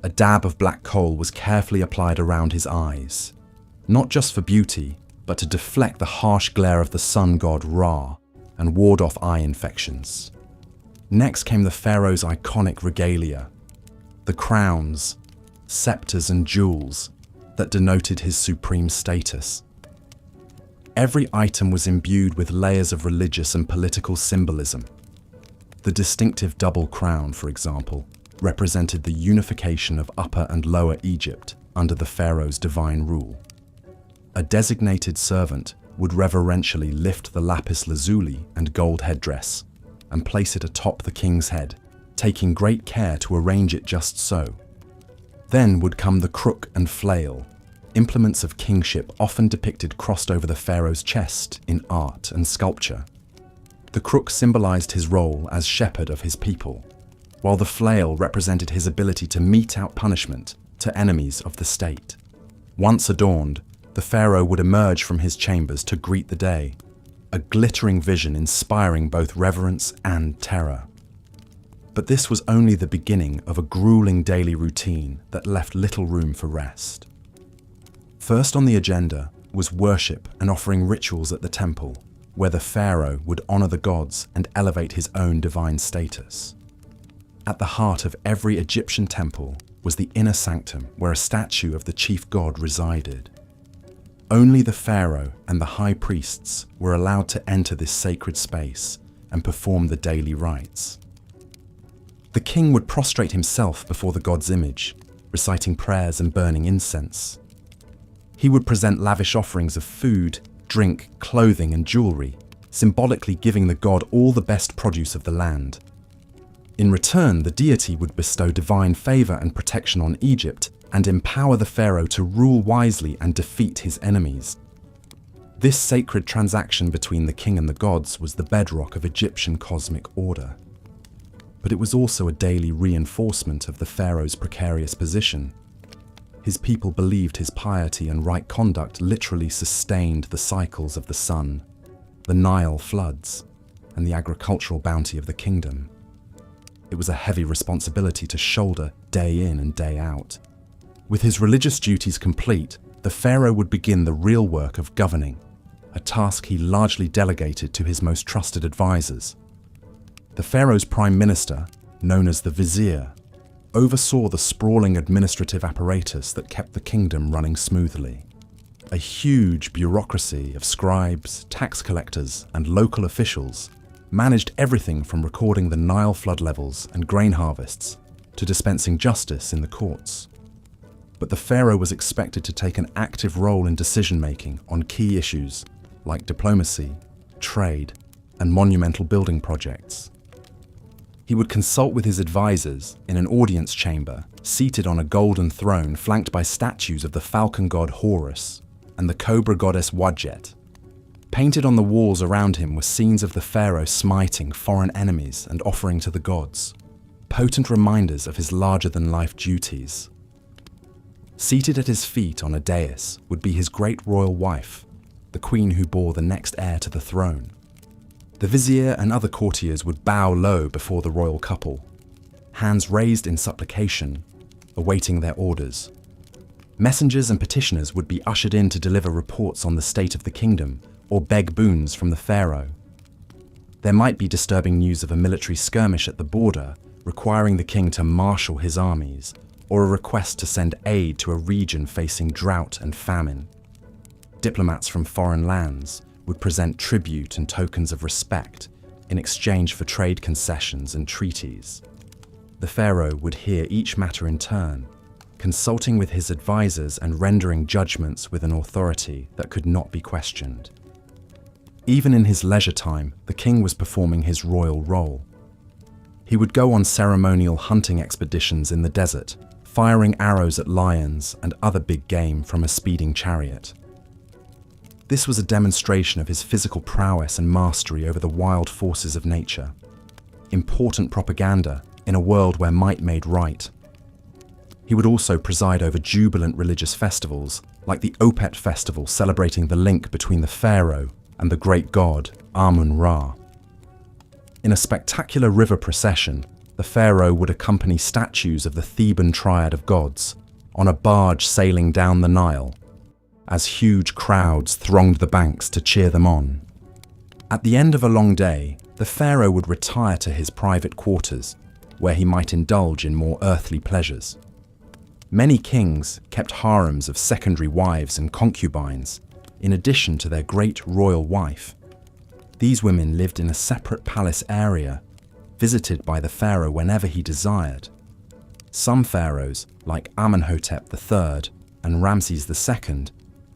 A dab of black coal was carefully applied around his eyes, not just for beauty, but to deflect the harsh glare of the sun god Ra and ward off eye infections. Next came the pharaoh's iconic regalia, the crowns, scepters, and jewels that denoted his supreme status. Every item was imbued with layers of religious and political symbolism. The distinctive double crown, for example, represented the unification of Upper and Lower Egypt under the pharaoh's divine rule. A designated servant would reverentially lift the lapis lazuli and gold headdress and place it atop the king's head, taking great care to arrange it just so. Then would come the crook and flail, implements of kingship often depicted crossed over the pharaoh's chest in art and sculpture. The crook symbolized his role as shepherd of his people, while the flail represented his ability to mete out punishment to enemies of the state. Once adorned, the pharaoh would emerge from his chambers to greet the day, a glittering vision inspiring both reverence and terror. But this was only the beginning of a grueling daily routine that left little room for rest. First on the agenda was worship and offering rituals at the temple, where the pharaoh would honor the gods and elevate his own divine status. At the heart of every Egyptian temple was the inner sanctum where a statue of the chief god resided. Only the pharaoh and the high priests were allowed to enter this sacred space and perform the daily rites. The king would prostrate himself before the god's image, reciting prayers and burning incense. He would present lavish offerings of food, drink, clothing, and jewelry, symbolically giving the god all the best produce of the land. In return, the deity would bestow divine favor and protection on Egypt and empower the pharaoh to rule wisely and defeat his enemies. This sacred transaction between the king and the gods was the bedrock of Egyptian cosmic order. But it was also a daily reinforcement of the pharaoh's precarious position. His people believed his piety and right conduct literally sustained the cycles of the sun, the Nile floods, and the agricultural bounty of the kingdom. It was a heavy responsibility to shoulder day in and day out. With his religious duties complete, the pharaoh would begin the real work of governing, a task he largely delegated to his most trusted advisors. The pharaoh's prime minister, known as the vizier, oversaw the sprawling administrative apparatus that kept the kingdom running smoothly. A huge bureaucracy of scribes, tax collectors, and local officials managed everything from recording the Nile flood levels and grain harvests to dispensing justice in the courts. But the pharaoh was expected to take an active role in decision-making on key issues like diplomacy, trade, and monumental building projects. He would consult with his advisors in an audience chamber, seated on a golden throne flanked by statues of the falcon god Horus and the cobra goddess Wadjet. Painted on the walls around him were scenes of the pharaoh smiting foreign enemies and offering to the gods, potent reminders of his larger-than-life duties. Seated at his feet on a dais would be his great royal wife, the queen who bore the next heir to the throne. The vizier and other courtiers would bow low before the royal couple, hands raised in supplication, awaiting their orders. Messengers and petitioners would be ushered in to deliver reports on the state of the kingdom or beg boons from the pharaoh. There might be disturbing news of a military skirmish at the border, requiring the king to marshal his armies, or a request to send aid to a region facing drought and famine. Diplomats from foreign lands would present tribute and tokens of respect in exchange for trade concessions and treaties. The pharaoh would hear each matter in turn, consulting with his advisors and rendering judgments with an authority that could not be questioned. Even in his leisure time, the king was performing his royal role. He would go on ceremonial hunting expeditions in the desert, firing arrows at lions and other big game from a speeding chariot. This was a demonstration of his physical prowess and mastery over the wild forces of nature. Important propaganda in a world where might made right. He would also preside over jubilant religious festivals, like the Opet festival celebrating the link between the pharaoh and the great god Amun-Ra. In a spectacular river procession, the pharaoh would accompany statues of the Theban triad of gods on a barge sailing down the Nile, as huge crowds thronged the banks to cheer them on. At the end of a long day, the pharaoh would retire to his private quarters, where he might indulge in more earthly pleasures. Many kings kept harems of secondary wives and concubines, in addition to their great royal wife. These women lived in a separate palace area, visited by the pharaoh whenever he desired. Some pharaohs, like Amenhotep III and Ramses II,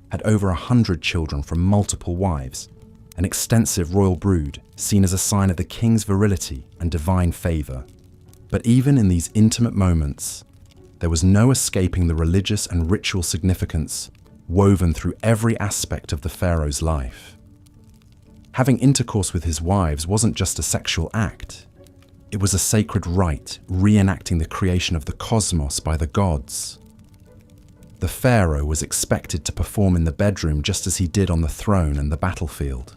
had over 100 children from multiple wives, an extensive royal brood seen as a sign of the king's virility and divine favor. But even in these intimate moments, there was no escaping the religious and ritual significance woven through every aspect of the pharaoh's life. Having intercourse with his wives wasn't just a sexual act. It was a sacred rite, reenacting the creation of the cosmos by the gods. The pharaoh was expected to perform in the bedroom just as he did on the throne and the battlefield.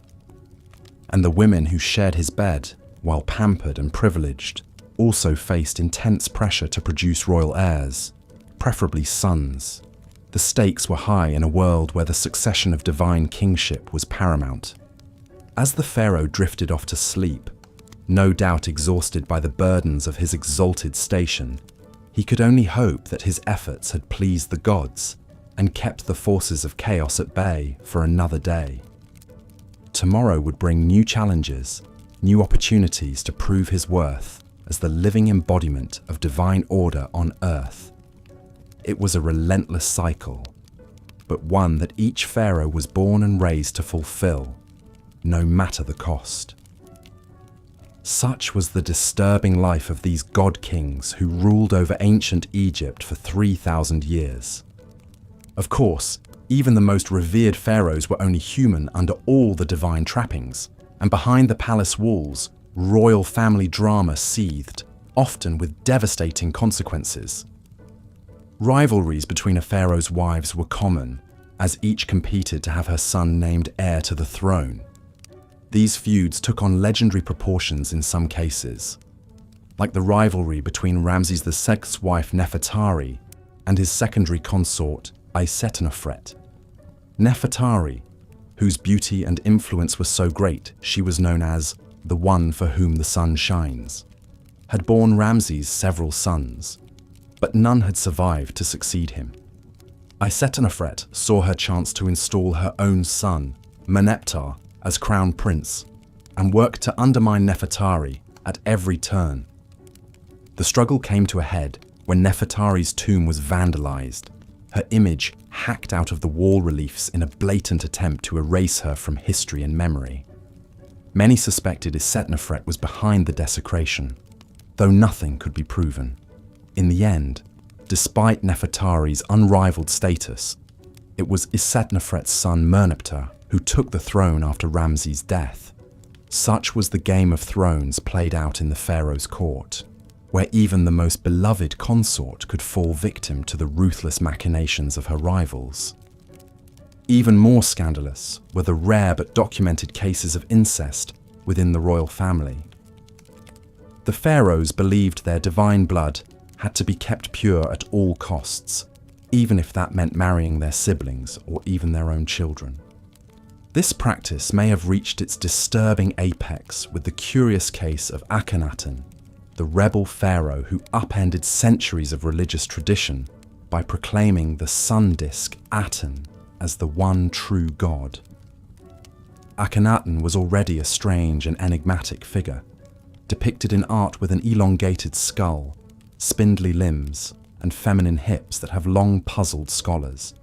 And the women who shared his bed, while pampered and privileged, also faced intense pressure to produce royal heirs, preferably sons. The stakes were high in a world where the succession of divine kingship was paramount. As the pharaoh drifted off to sleep, no doubt exhausted by the burdens of his exalted station, he could only hope that his efforts had pleased the gods and kept the forces of chaos at bay for another day. Tomorrow would bring new challenges, new opportunities to prove his worth as the living embodiment of divine order on earth. It was a relentless cycle, but one that each pharaoh was born and raised to fulfill, no matter the cost. Such was the disturbing life of these god kings who ruled over ancient Egypt for 3,000 years. Of course, even the most revered pharaohs were only human under all the divine trappings, and behind the palace walls, royal family drama seethed, often with devastating consequences. Rivalries between a pharaoh's wives were common, as each competed to have her son named heir to the throne. These feuds took on legendary proportions in some cases, like the rivalry between Ramses II's wife Nefertari and his secondary consort Isetanofret. Nefertari, whose beauty and influence were so great she was known as the one for whom the sun shines, had borne Ramses several sons, but none had survived to succeed him. Isetanofret saw her chance to install her own son, Meneptah, as crown prince, and worked to undermine Nefertari at every turn. The struggle came to a head when Nefertari's tomb was vandalized, her image hacked out of the wall reliefs in a blatant attempt to erase her from history and memory. Many suspected Isetanofret was behind the desecration, though nothing could be proven. In the end, despite Nefertari's unrivaled status, it was Isetanofret's son Merneptah who took the throne after Ramses' death. Such was the Game of Thrones played out in the pharaoh's court, where even the most beloved consort could fall victim to the ruthless machinations of her rivals. Even more scandalous were the rare but documented cases of incest within the royal family. The pharaohs believed their divine blood had to be kept pure at all costs, even if that meant marrying their siblings or even their own children. This practice may have reached its disturbing apex with the curious case of Akhenaten, the rebel pharaoh who upended centuries of religious tradition by proclaiming the sun disk Aten as the one true god. Akhenaten was already a strange and enigmatic figure, depicted in art with an elongated skull, spindly limbs, and feminine hips that have long puzzled scholars.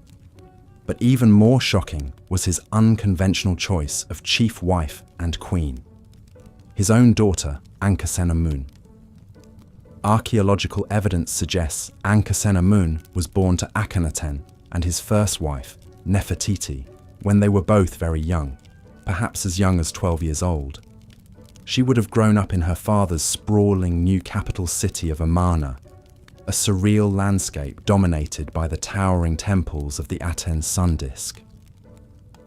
But even more shocking was his unconventional choice of chief wife and queen, his own daughter, Ankhesenamun. Archaeological evidence suggests Ankhesenamun was born to Akhenaten and his first wife, Nefertiti, when they were both very young, perhaps as young as 12 years old. She would have grown up in her father's sprawling new capital city of Amarna, a surreal landscape dominated by the towering temples of the Aten sun disk.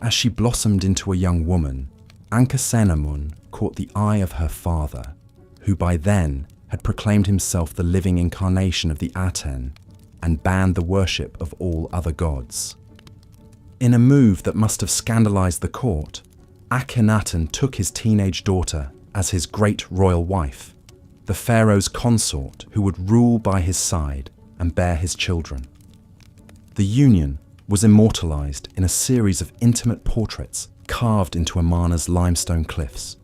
As she blossomed into a young woman, Ankhesenamun caught the eye of her father, who by then had proclaimed himself the living incarnation of the Aten and banned the worship of all other gods. In a move that must have scandalized the court, Akhenaten took his teenage daughter as his great royal wife, the pharaoh's consort who would rule by his side and bear his children. The union was immortalized in a series of intimate portraits carved into Amarna's limestone cliffs,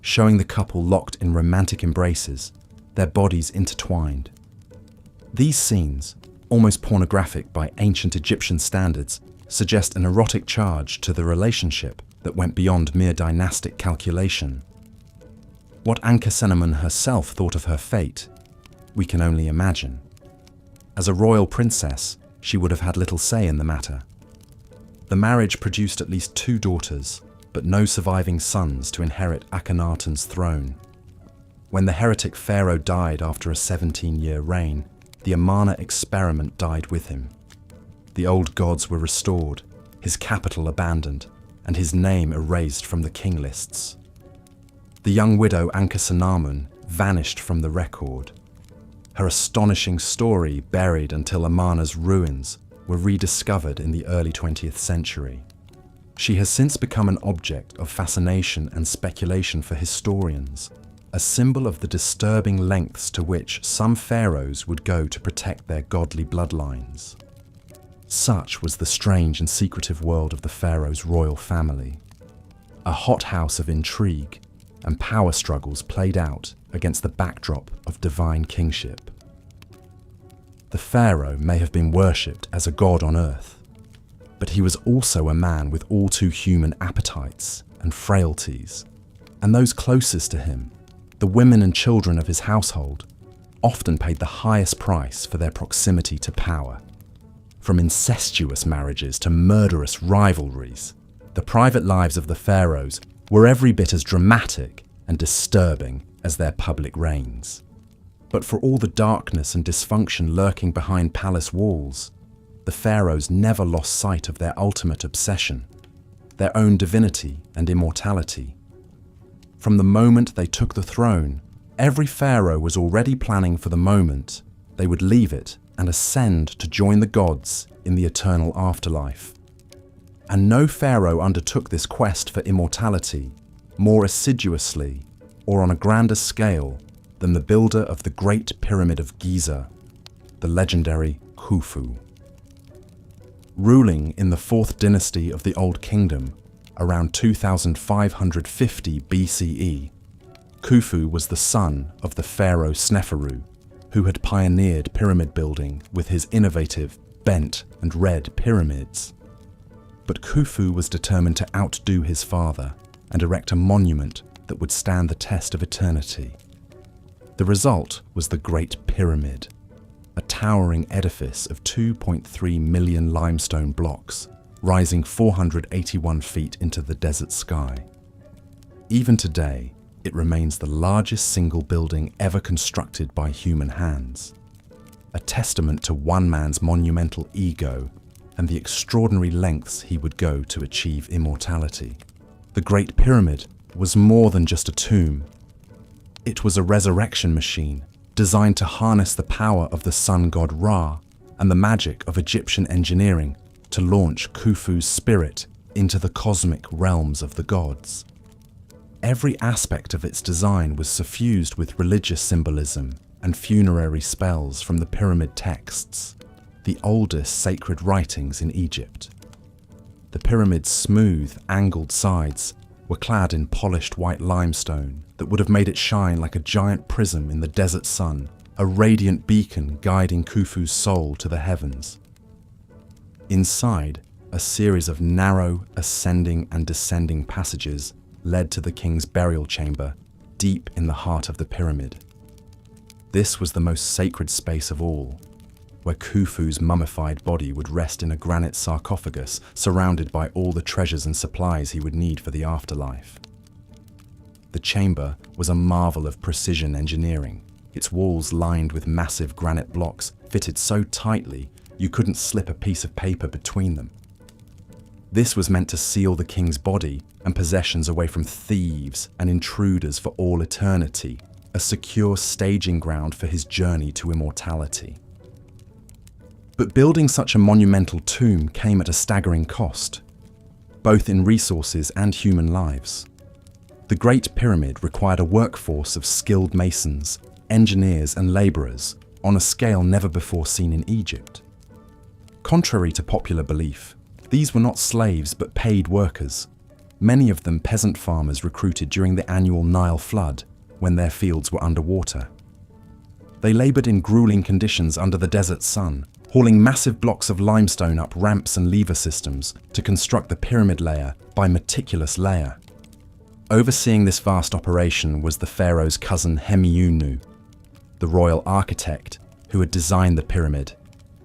showing the couple locked in romantic embraces, their bodies intertwined. These scenes, almost pornographic by ancient Egyptian standards, suggest an erotic charge to the relationship that went beyond mere dynastic calculation. What Ankhesenamun herself thought of her fate, we can only imagine. As a royal princess, she would have had little say in the matter. The marriage produced at least 2 daughters, but no surviving sons to inherit Akhenaten's throne. When the heretic pharaoh died after a 17-year reign, the Amarna experiment died with him. The old gods were restored, his capital abandoned, and his name erased from the king lists. The young widow Ankhesenamun vanished from the record. Her astonishing story buried until Amarna's ruins were rediscovered in the early 20th century. She has since become an object of fascination and speculation for historians, a symbol of the disturbing lengths to which some pharaohs would go to protect their godly bloodlines. Such was the strange and secretive world of the pharaoh's royal family, a hothouse of intrigue and power struggles played out against the backdrop of divine kingship. The pharaoh may have been worshipped as a god on earth, but he was also a man with all too human appetites and frailties, and those closest to him, the women and children of his household, often paid the highest price for their proximity to power. From incestuous marriages to murderous rivalries, the private lives of the pharaohs were every bit as dramatic and disturbing as their public reigns. But for all the darkness and dysfunction lurking behind palace walls, the pharaohs never lost sight of their ultimate obsession, their own divinity and immortality. From the moment they took the throne, every pharaoh was already planning for the moment they would leave it and ascend to join the gods in the eternal afterlife. And no pharaoh undertook this quest for immortality more assiduously or on a grander scale than the builder of the Great Pyramid of Giza, the legendary Khufu. Ruling in the 4th dynasty of the Old Kingdom around 2550 BCE, Khufu was the son of the pharaoh Sneferu, who had pioneered pyramid building with his innovative bent and red pyramids. But Khufu was determined to outdo his father and erect a monument that would stand the test of eternity. The result was the Great Pyramid, a towering edifice of 2.3 million limestone blocks, rising 481 feet into the desert sky. Even today, it remains the largest single building ever constructed by human hands, a testament to one man's monumental ego and the extraordinary lengths he would go to achieve immortality. The Great Pyramid was more than just a tomb. It was a resurrection machine designed to harness the power of the sun god Ra and the magic of Egyptian engineering to launch Khufu's spirit into the cosmic realms of the gods. Every aspect of its design was suffused with religious symbolism and funerary spells from the pyramid texts, the oldest sacred writings in Egypt. The pyramid's smooth, angled sides were clad in polished white limestone that would have made it shine like a giant prism in the desert sun, a radiant beacon guiding Khufu's soul to the heavens. Inside, a series of narrow, ascending and descending passages led to the king's burial chamber, deep in the heart of the pyramid. This was the most sacred space of all, where Khufu's mummified body would rest in a granite sarcophagus surrounded by all the treasures and supplies he would need for the afterlife. The chamber was a marvel of precision engineering, its walls lined with massive granite blocks fitted so tightly you couldn't slip a piece of paper between them. This was meant to seal the king's body and possessions away from thieves and intruders for all eternity, a secure staging ground for his journey to immortality. But building such a monumental tomb came at a staggering cost, both in resources and human lives. The Great Pyramid required a workforce of skilled masons, engineers and labourers on a scale never before seen in Egypt. Contrary to popular belief, these were not slaves but paid workers, many of them peasant farmers recruited during the annual Nile flood when their fields were underwater. They laboured in grueling conditions under the desert sun, hauling massive blocks of limestone up ramps and lever systems to construct the pyramid layer by meticulous layer. Overseeing this vast operation was the pharaoh's cousin Hemiunu, the royal architect who had designed the pyramid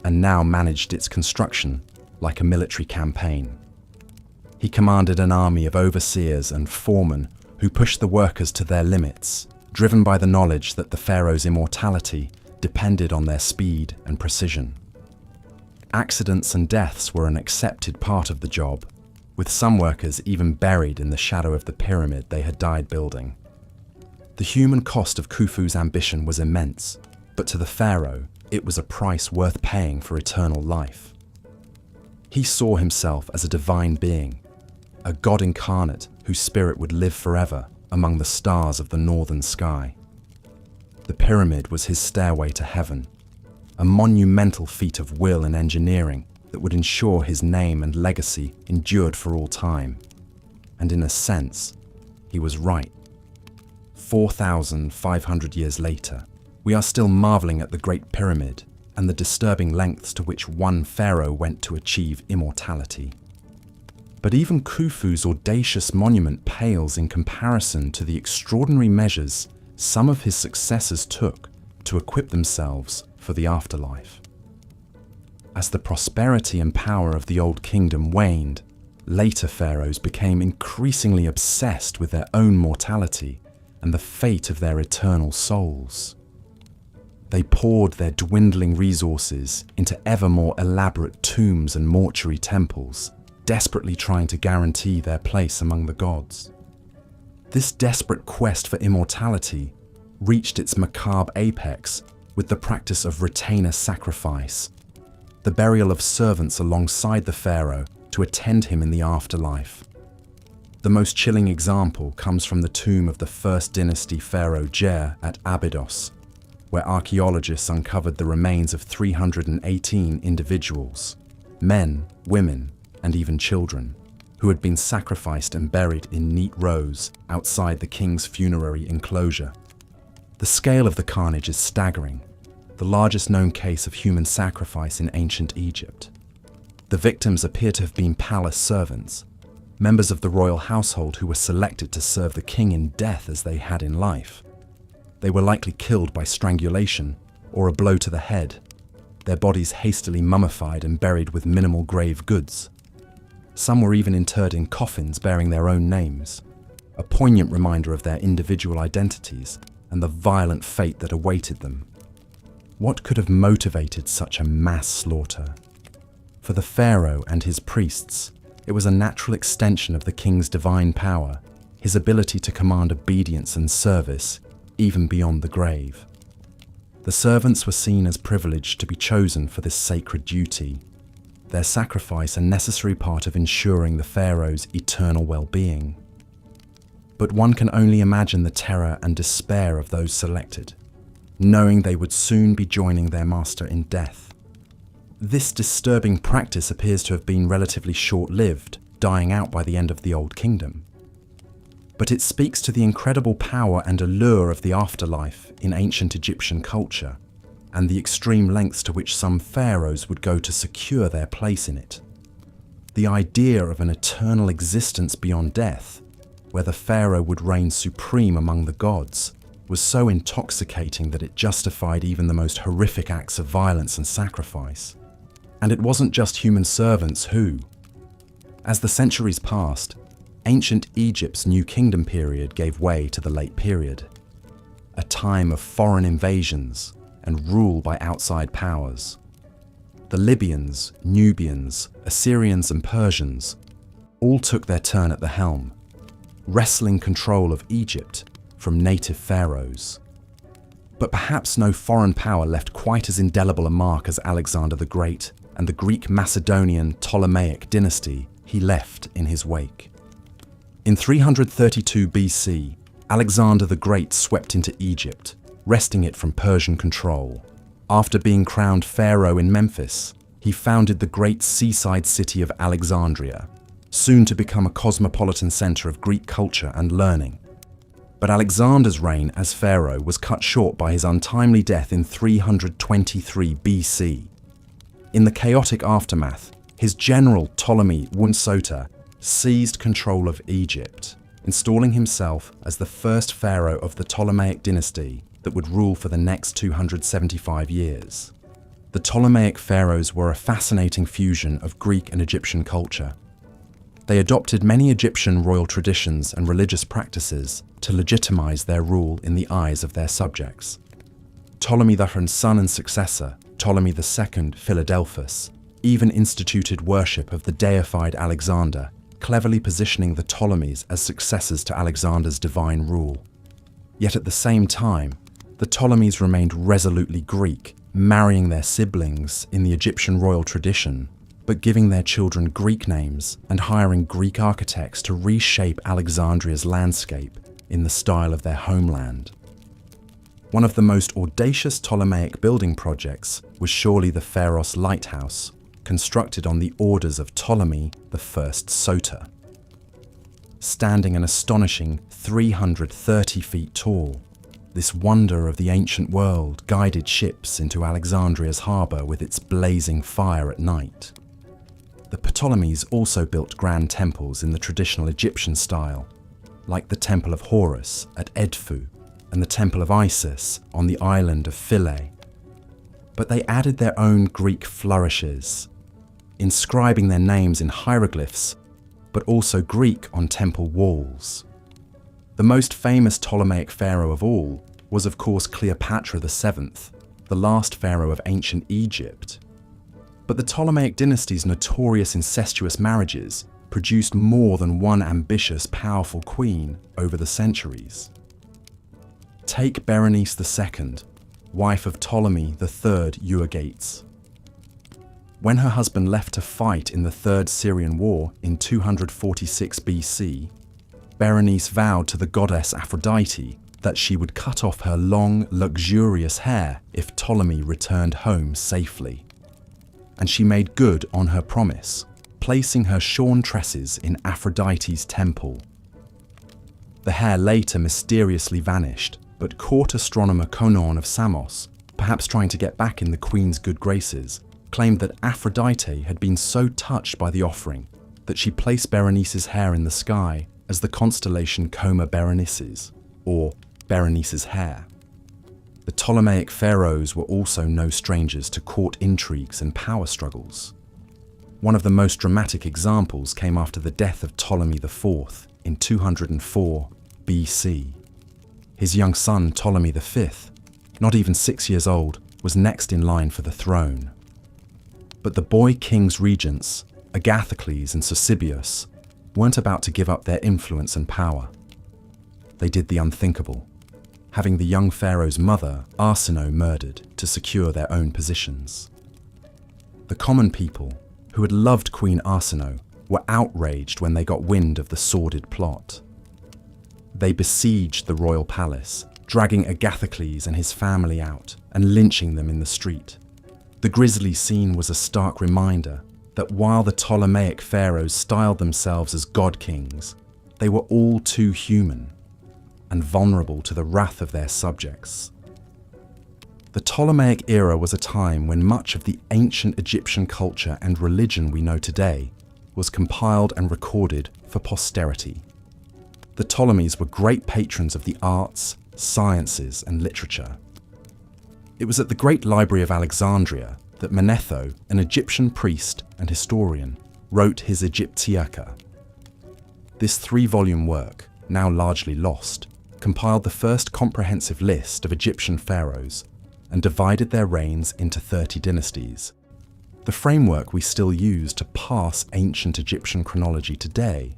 and now managed its construction like a military campaign. He commanded an army of overseers and foremen who pushed the workers to their limits, driven by the knowledge that the pharaoh's immortality depended on their speed and precision. Accidents and deaths were an accepted part of the job, with some workers even buried in the shadow of the pyramid they had died building. The human cost of Khufu's ambition was immense, but to the pharaoh, it was a price worth paying for eternal life. He saw himself as a divine being, a god incarnate whose spirit would live forever among the stars of the northern sky. The pyramid was his stairway to heaven, a monumental feat of will and engineering that would ensure his name and legacy endured for all time. And in a sense, he was right. 4,500 years later, we are still marveling at the Great Pyramid and the disturbing lengths to which one pharaoh went to achieve immortality. But even Khufu's audacious monument pales in comparison to the extraordinary measures some of his successors took to equip themselves for the afterlife. As the prosperity and power of the Old Kingdom waned, later pharaohs became increasingly obsessed with their own mortality and the fate of their eternal souls. They poured their dwindling resources into ever more elaborate tombs and mortuary temples, desperately trying to guarantee their place among the gods. This desperate quest for immortality reached its macabre apex with the practice of retainer sacrifice, the burial of servants alongside the pharaoh to attend him in the afterlife. The most chilling example comes from the tomb of the First Dynasty pharaoh Jer at Abydos, where archaeologists uncovered the remains of 318 individuals, men, women, and even children, who had been sacrificed and buried in neat rows outside the king's funerary enclosure. The scale of the carnage is staggering, the largest known case of human sacrifice in ancient Egypt. The victims appear to have been palace servants, members of the royal household who were selected to serve the king in death as they had in life. They were likely killed by strangulation or a blow to the head, their bodies hastily mummified and buried with minimal grave goods. Some were even interred in coffins bearing their own names, a poignant reminder of their individual identities and the violent fate that awaited them. What could have motivated such a mass slaughter? For the pharaoh and his priests, it was a natural extension of the king's divine power, his ability to command obedience and service even beyond the grave. The servants were seen as privileged to be chosen for this sacred duty, their sacrifice a necessary part of ensuring the pharaoh's eternal well-being. But one can only imagine the terror and despair of those selected, knowing they would soon be joining their master in death. This disturbing practice appears to have been relatively short-lived, dying out by the end of the Old Kingdom. But it speaks to the incredible power and allure of the afterlife in ancient Egyptian culture, and the extreme lengths to which some pharaohs would go to secure their place in it. The idea of an eternal existence beyond death, where the pharaoh would reign supreme among the gods, was so intoxicating that it justified even the most horrific acts of violence and sacrifice. And it wasn't just human servants who. As the centuries passed, ancient Egypt's New Kingdom period gave way to the Late Period, a time of foreign invasions and rule by outside powers. The Libyans, Nubians, Assyrians and Persians all took their turn at the helm, wresting control of Egypt from native pharaohs. But perhaps no foreign power left quite as indelible a mark as Alexander the Great and the Greek Macedonian Ptolemaic dynasty he left in his wake. In 332 BC, Alexander the Great swept into Egypt, wresting it from Persian control. After being crowned pharaoh in Memphis, he founded the great seaside city of Alexandria, soon to become a cosmopolitan center of Greek culture and learning. But Alexander's reign as pharaoh was cut short by his untimely death in 323 BC. In the chaotic aftermath, his general Ptolemy Wunsota seized control of Egypt, installing himself as the first pharaoh of the Ptolemaic dynasty that would rule for the next 275 years. The Ptolemaic pharaohs were a fascinating fusion of Greek and Egyptian culture. They adopted many Egyptian royal traditions and religious practices to legitimize their rule in the eyes of their subjects. Ptolemy III's son and successor, Ptolemy II Philadelphus, even instituted worship of the deified Alexander, cleverly positioning the Ptolemies as successors to Alexander's divine rule. Yet at the same time, the Ptolemies remained resolutely Greek, marrying their siblings in the Egyptian royal tradition, but giving their children Greek names and hiring Greek architects to reshape Alexandria's landscape in the style of their homeland. One of the most audacious Ptolemaic building projects was surely the Pharaohs lighthouse, constructed on the orders of Ptolemy I Soter. Standing an astonishing 330 feet tall, this wonder of the ancient world guided ships into Alexandria's harbour with its blazing fire at night. The Ptolemies also built grand temples in the traditional Egyptian style, like the Temple of Horus at Edfu and the Temple of Isis on the island of Philae. But they added their own Greek flourishes, inscribing their names in hieroglyphs, but also Greek on temple walls. The most famous Ptolemaic pharaoh of all was of course Cleopatra VII, the last pharaoh of ancient Egypt. But the Ptolemaic dynasty's notorious incestuous marriages produced more than one ambitious, powerful queen over the centuries. Take Berenice II, wife of Ptolemy III Euergetes. When her husband left to fight in the Third Syrian War in 246 BC, Berenice vowed to the goddess Aphrodite that she would cut off her long, luxurious hair if Ptolemy returned home safely. And she made good on her promise, placing her shorn tresses in Aphrodite's temple. The hair later mysteriously vanished, but court astronomer Conon of Samos, perhaps trying to get back in the queen's good graces, claimed that Aphrodite had been so touched by the offering that she placed Berenice's hair in the sky as the constellation Coma Berenices, or Berenice's hair. The Ptolemaic pharaohs were also no strangers to court intrigues and power struggles. One of the most dramatic examples came after the death of Ptolemy IV in 204 BC. His young son Ptolemy V, not even 6 years old, was next in line for the throne. But the boy king's regents, Agathocles and Sosibius, weren't about to give up their influence and power. They did the unthinkable, having the young pharaoh's mother, Arsinoe, murdered to secure their own positions. The common people, who had loved Queen Arsinoe, were outraged when they got wind of the sordid plot. They besieged the royal palace, dragging Agathocles and his family out and lynching them in the street. The grisly scene was a stark reminder that while the Ptolemaic pharaohs styled themselves as god kings, they were all too human and vulnerable to the wrath of their subjects. The Ptolemaic era was a time when much of the ancient Egyptian culture and religion we know today was compiled and recorded for posterity. The Ptolemies were great patrons of the arts, sciences, and literature. It was at the Great Library of Alexandria that Manetho, an Egyptian priest and historian, wrote his Egyptiaca. This 3-volume work, now largely lost, compiled the first comprehensive list of Egyptian pharaohs and divided their reigns into 30 dynasties. The framework we still use to parse ancient Egyptian chronology today,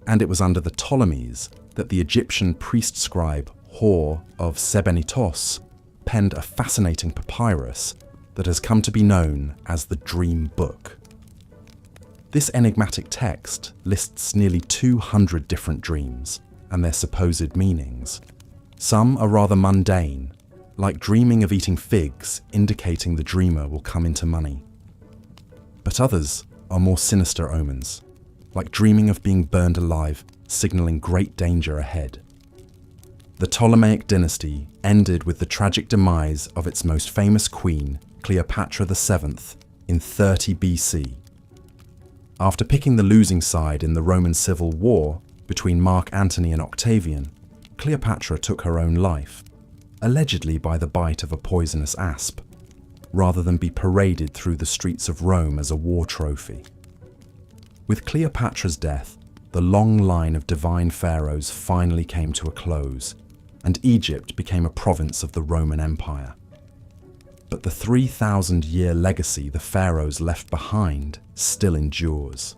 and it was under the Ptolemies that the Egyptian priest scribe Hor of Sebennytos penned a fascinating papyrus that has come to be known as the Dream Book. This enigmatic text lists nearly 200 different dreams and their supposed meanings. Some are rather mundane, like dreaming of eating figs, indicating the dreamer will come into money. But others are more sinister omens, like dreaming of being burned alive, signaling great danger ahead. The Ptolemaic dynasty ended with the tragic demise of its most famous queen, Cleopatra VII, in 30 BC. After picking the losing side in the Roman Civil War between Mark Antony and Octavian, Cleopatra took her own life, allegedly by the bite of a poisonous asp, rather than be paraded through the streets of Rome as a war trophy. With Cleopatra's death, the long line of divine pharaohs finally came to a close, and Egypt became a province of the Roman Empire. But the 3,000-year legacy the pharaohs left behind still endures.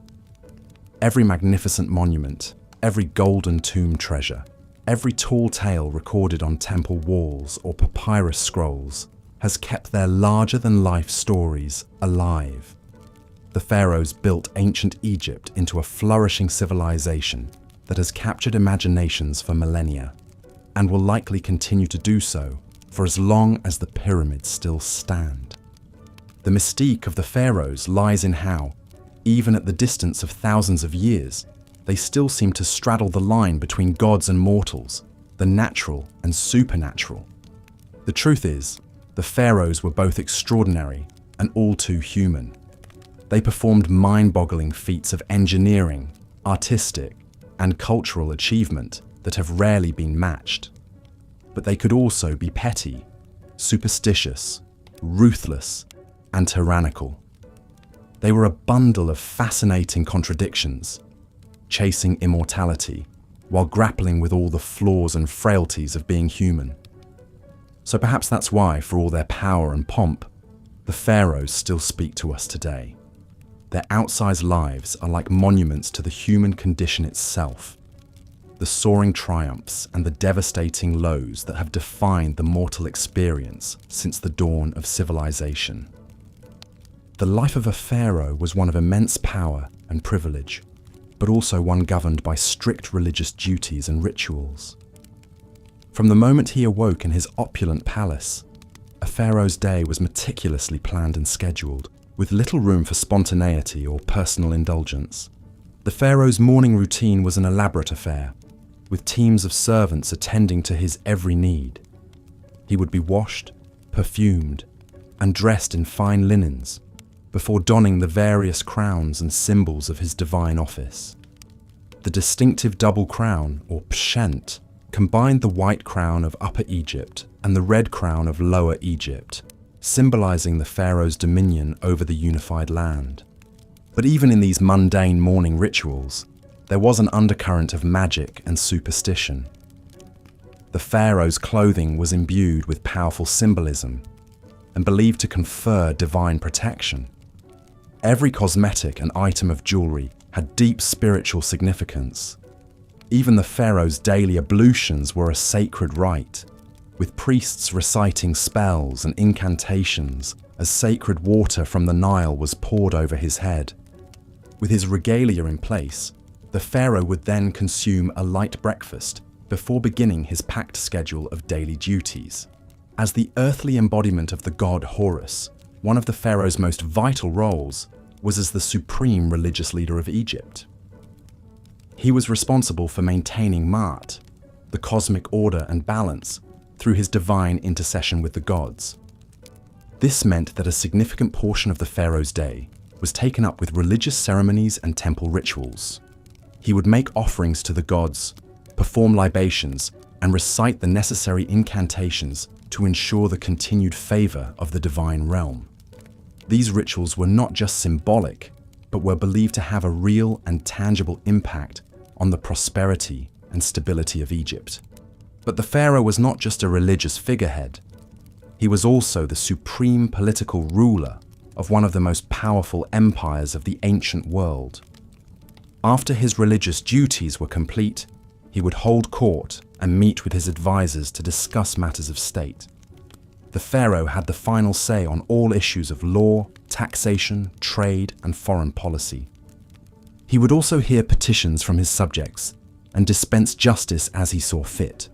Every magnificent monument, every golden tomb treasure, every tall tale recorded on temple walls or papyrus scrolls has kept their larger-than-life stories alive. The pharaohs built ancient Egypt into a flourishing civilization that has captured imaginations for millennia, and will likely continue to do so for as long as the pyramids still stand. The mystique of the pharaohs lies in how, even at the distance of thousands of years, they still seem to straddle the line between gods and mortals, the natural and supernatural. The truth is, the pharaohs were both extraordinary and all too human. They performed mind-boggling feats of engineering, artistic, and cultural achievement that have rarely been matched. But they could also be petty, superstitious, ruthless, and tyrannical. They were a bundle of fascinating contradictions, chasing immortality while grappling with all the flaws and frailties of being human. So perhaps that's why, for all their power and pomp, the pharaohs still speak to us today. Their outsized lives are like monuments to the human condition itself, the soaring triumphs and the devastating lows that have defined the mortal experience since the dawn of civilization. The life of a pharaoh was one of immense power and privilege, but also one governed by strict religious duties and rituals. From the moment he awoke in his opulent palace, a pharaoh's day was meticulously planned and scheduled, with little room for spontaneity or personal indulgence. The pharaoh's morning routine was an elaborate affair, with teams of servants attending to his every need. He would be washed, perfumed, and dressed in fine linens, before donning the various crowns and symbols of his divine office. The distinctive double crown, or pshent, combined the white crown of Upper Egypt and the red crown of Lower Egypt, symbolizing the pharaoh's dominion over the unified land. But even in these mundane morning rituals, there was an undercurrent of magic and superstition. The pharaoh's clothing was imbued with powerful symbolism and believed to confer divine protection. Every cosmetic and item of jewelry had deep spiritual significance. Even the pharaoh's daily ablutions were a sacred rite, with priests reciting spells and incantations as sacred water from the Nile was poured over his head. With his regalia in place, the pharaoh would then consume a light breakfast before beginning his packed schedule of daily duties. As the earthly embodiment of the god Horus, one of the pharaoh's most vital roles was as the supreme religious leader of Egypt. He was responsible for maintaining Ma'at, the cosmic order and balance, through his divine intercession with the gods. This meant that a significant portion of the pharaoh's day was taken up with religious ceremonies and temple rituals. He would make offerings to the gods, perform libations, and recite the necessary incantations to ensure the continued favor of the divine realm. These rituals were not just symbolic, but were believed to have a real and tangible impact on the prosperity and stability of Egypt. But the pharaoh was not just a religious figurehead. He was also the supreme political ruler of one of the most powerful empires of the ancient world. After his religious duties were complete, he would hold court and meet with his advisors to discuss matters of state. The pharaoh had the final say on all issues of law, taxation, trade, and foreign policy. He would also hear petitions from his subjects and dispense justice as he saw fit.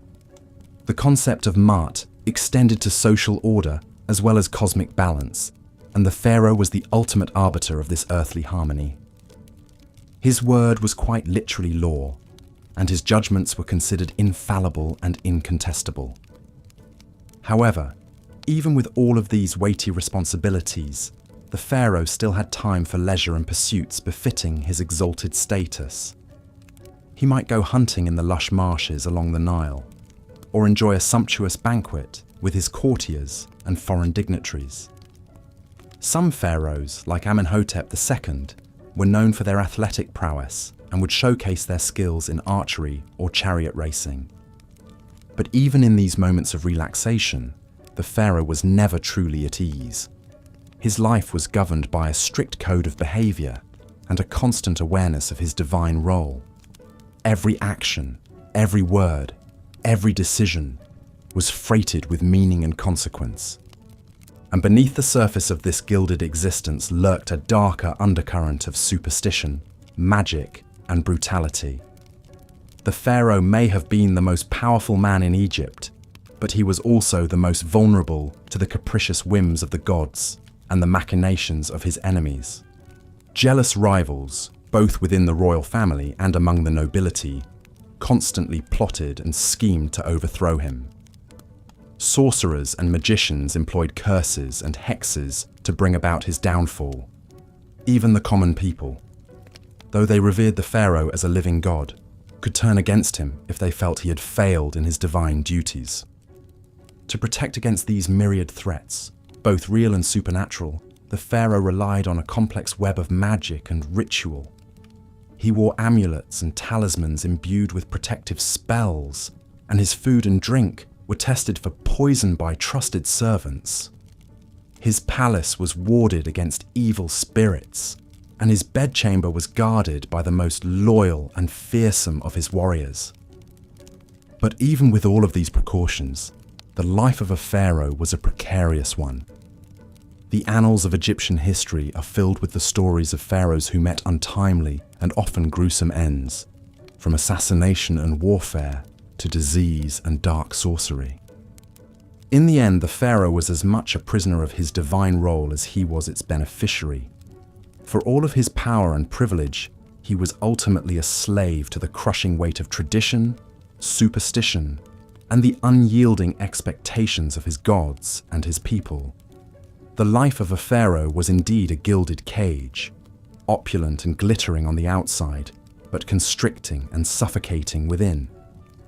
The concept of Ma'at extended to social order as well as cosmic balance, and the pharaoh was the ultimate arbiter of this earthly harmony. His word was quite literally law, and his judgments were considered infallible and incontestable. However, even with all of these weighty responsibilities, the pharaoh still had time for leisure and pursuits befitting his exalted status. He might go hunting in the lush marshes along the Nile, or enjoy a sumptuous banquet with his courtiers and foreign dignitaries. Some pharaohs, like Amenhotep II, were known for their athletic prowess and would showcase their skills in archery or chariot racing. But even in these moments of relaxation, the pharaoh was never truly at ease. His life was governed by a strict code of behavior and a constant awareness of his divine role. Every action, every word, every decision was freighted with meaning and consequence. And beneath the surface of this gilded existence lurked a darker undercurrent of superstition, magic, and brutality. The pharaoh may have been the most powerful man in Egypt, but he was also the most vulnerable to the capricious whims of the gods and the machinations of his enemies. Jealous rivals, both within the royal family and among the nobility, constantly plotted and schemed to overthrow him. Sorcerers and magicians employed curses and hexes to bring about his downfall. Even the common people, though they revered the pharaoh as a living god, could turn against him if they felt he had failed in his divine duties. To protect against these myriad threats, both real and supernatural, the pharaoh relied on a complex web of magic and ritual. He wore amulets and talismans imbued with protective spells, and his food and drink were tested for poison by trusted servants. His palace was warded against evil spirits, and his bedchamber was guarded by the most loyal and fearsome of his warriors. But even with all of these precautions, the life of a pharaoh was a precarious one. The annals of Egyptian history are filled with the stories of pharaohs who met untimely and often gruesome ends, from assassination and warfare to disease and dark sorcery. In the end, the pharaoh was as much a prisoner of his divine role as he was its beneficiary. For all of his power and privilege, he was ultimately a slave to the crushing weight of tradition, superstition, and the unyielding expectations of his gods and his people. The life of a pharaoh was indeed a gilded cage, opulent and glittering on the outside, but constricting and suffocating within.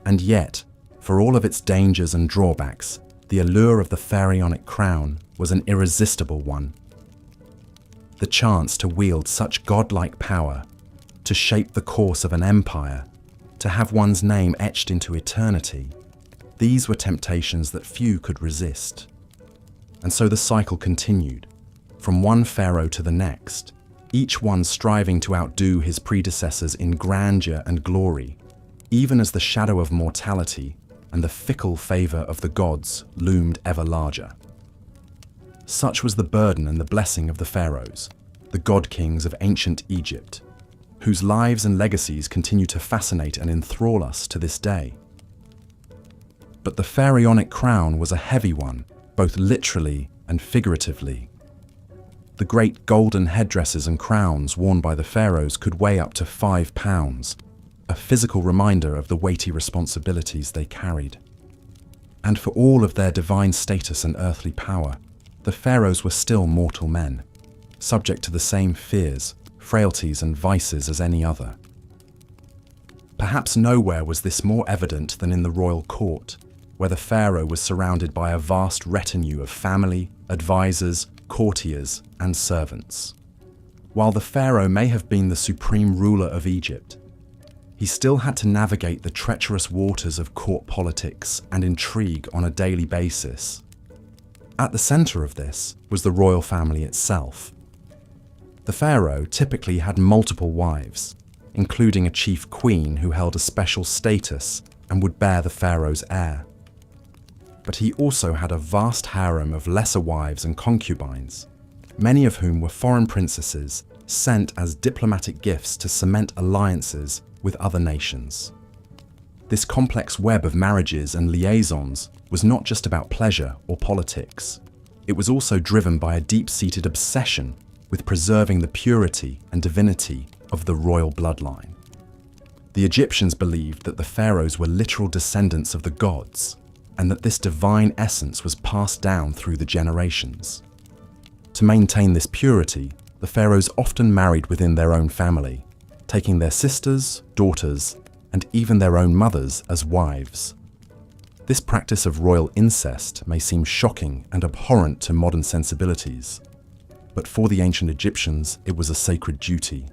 And yet, for all of its dangers and drawbacks, the allure of the pharaonic crown was an irresistible one. The chance to wield such godlike power, to shape the course of an empire, to have one's name etched into eternity, these were temptations that few could resist. And so the cycle continued, from one pharaoh to the next, each one striving to outdo his predecessors in grandeur and glory, even as the shadow of mortality and the fickle favor of the gods loomed ever larger. Such was the burden and the blessing of the pharaohs, the god-kings of ancient Egypt, whose lives and legacies continue to fascinate and enthrall us to this day. But the pharaonic crown was a heavy one, both literally and figuratively. The great golden headdresses and crowns worn by the pharaohs could weigh up to 5 pounds, a physical reminder of the weighty responsibilities they carried. And for all of their divine status and earthly power, the pharaohs were still mortal men, subject to the same fears, frailties, and vices as any other. Perhaps nowhere was this more evident than in the royal court, where the pharaoh was surrounded by a vast retinue of family, advisors, courtiers, and servants. While the pharaoh may have been the supreme ruler of Egypt, he still had to navigate the treacherous waters of court politics and intrigue on a daily basis. At the center of this was the royal family itself. The pharaoh typically had multiple wives, including a chief queen who held a special status and would bear the pharaoh's heir. But he also had a vast harem of lesser wives and concubines, many of whom were foreign princesses sent as diplomatic gifts to cement alliances with other nations. This complex web of marriages and liaisons was not just about pleasure or politics. It was also driven by a deep-seated obsession with preserving the purity and divinity of the royal bloodline. The Egyptians believed that the pharaohs were literal descendants of the gods, and that this divine essence was passed down through the generations. To maintain this purity, the pharaohs often married within their own family, taking their sisters, daughters, and even their own mothers as wives. This practice of royal incest may seem shocking and abhorrent to modern sensibilities, but for the ancient Egyptians, it was a sacred duty.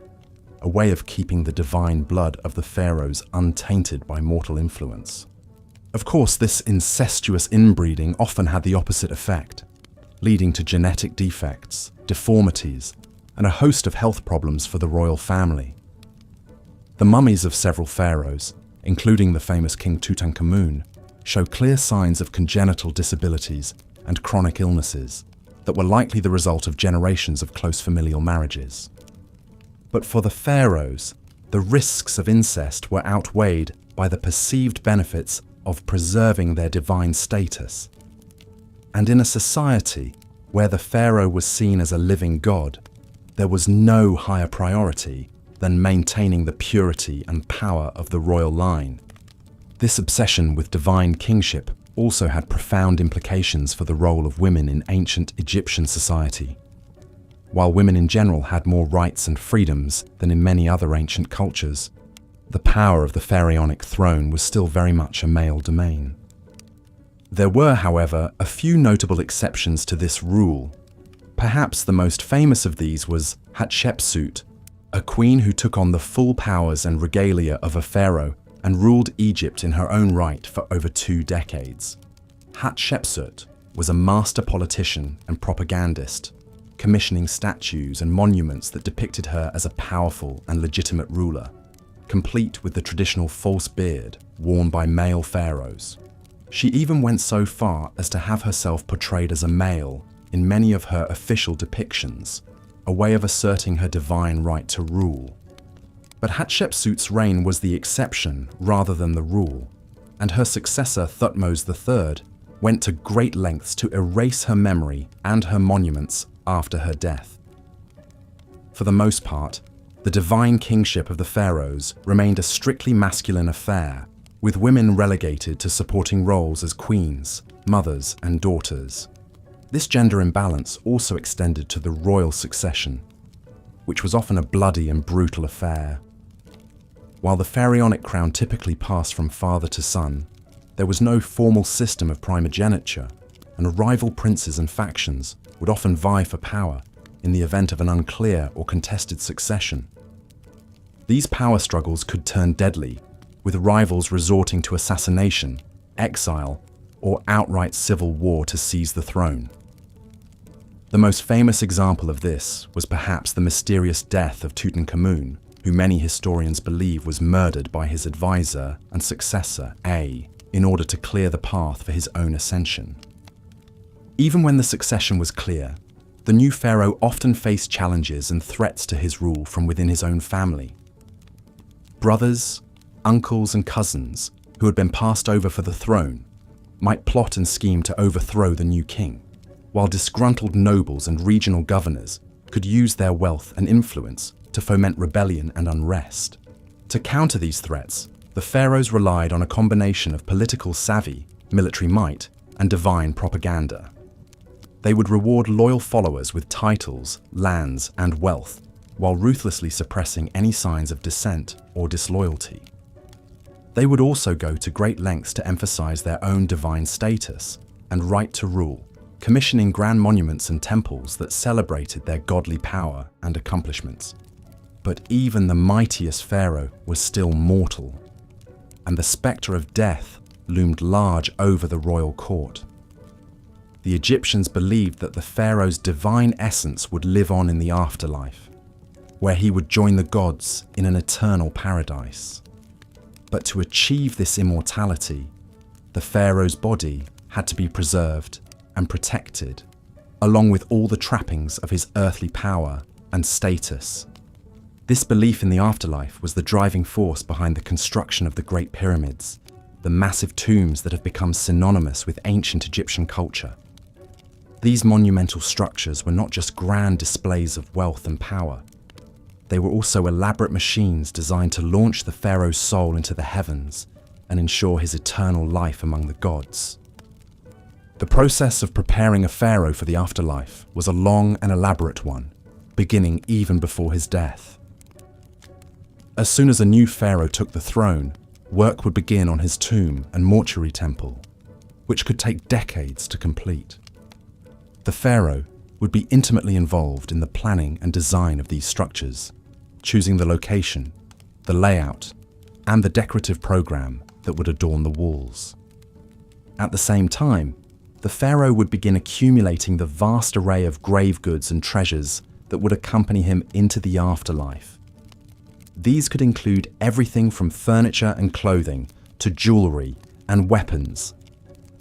a way of keeping the divine blood of the pharaohs untainted by mortal influence. Of course, this incestuous inbreeding often had the opposite effect, leading to genetic defects, deformities, and a host of health problems for the royal family. The mummies of several pharaohs, including the famous King Tutankhamun, show clear signs of congenital disabilities and chronic illnesses that were likely the result of generations of close familial marriages. But for the pharaohs, the risks of incest were outweighed by the perceived benefits of preserving their divine status. And in a society where the pharaoh was seen as a living god, there was no higher priority than maintaining the purity and power of the royal line. This obsession with divine kingship also had profound implications for the role of women in ancient Egyptian society. While women in general had more rights and freedoms than in many other ancient cultures, the power of the pharaonic throne was still very much a male domain. There were, however, a few notable exceptions to this rule. Perhaps the most famous of these was Hatshepsut, a queen who took on the full powers and regalia of a pharaoh and ruled Egypt in her own right for over 2 decades. Hatshepsut was a master politician and propagandist, commissioning statues and monuments that depicted her as a powerful and legitimate ruler, complete with the traditional false beard worn by male pharaohs. She even went so far as to have herself portrayed as a male in many of her official depictions, a way of asserting her divine right to rule. But Hatshepsut's reign was the exception rather than the rule, and her successor Thutmose III went to great lengths to erase her memory and her monuments after her death. For the most part, the divine kingship of the pharaohs remained a strictly masculine affair, with women relegated to supporting roles as queens, mothers, and daughters. This gender imbalance also extended to the royal succession, which was often a bloody and brutal affair. While the pharaonic crown typically passed from father to son, there was no formal system of primogeniture, and rival princes and factions would often vie for power in the event of an unclear or contested succession. These power struggles could turn deadly, with rivals resorting to assassination, exile, or outright civil war to seize the throne. The most famous example of this was perhaps the mysterious death of Tutankhamun, who many historians believe was murdered by his advisor and successor, A, in order to clear the path for his own ascension. Even when the succession was clear, the new pharaoh often faced challenges and threats to his rule from within his own family. Brothers, uncles, and cousins, who had been passed over for the throne, might plot and scheme to overthrow the new king, while disgruntled nobles and regional governors could use their wealth and influence to foment rebellion and unrest. To counter these threats, the pharaohs relied on a combination of political savvy, military might, and divine propaganda. They would reward loyal followers with titles, lands, and wealth, while ruthlessly suppressing any signs of dissent or disloyalty. They would also go to great lengths to emphasize their own divine status and right to rule, commissioning grand monuments and temples that celebrated their godly power and accomplishments. But even the mightiest pharaoh was still mortal, and the spectre of death loomed large over the royal court. The Egyptians believed that the pharaoh's divine essence would live on in the afterlife, where he would join the gods in an eternal paradise. But to achieve this immortality, the pharaoh's body had to be preserved and protected, along with all the trappings of his earthly power and status. This belief in the afterlife was the driving force behind the construction of the Great Pyramids, the massive tombs that have become synonymous with ancient Egyptian culture. These monumental structures were not just grand displays of wealth and power. They were also elaborate machines designed to launch the pharaoh's soul into the heavens and ensure his eternal life among the gods. The process of preparing a pharaoh for the afterlife was a long and elaborate one, beginning even before his death. As soon as a new pharaoh took the throne, work would begin on his tomb and mortuary temple, which could take decades to complete. The pharaoh would be intimately involved in the planning and design of these structures, choosing the location, the layout, and the decorative program that would adorn the walls. At the same time, the pharaoh would begin accumulating the vast array of grave goods and treasures that would accompany him into the afterlife. These could include everything from furniture and clothing to jewelry and weapons,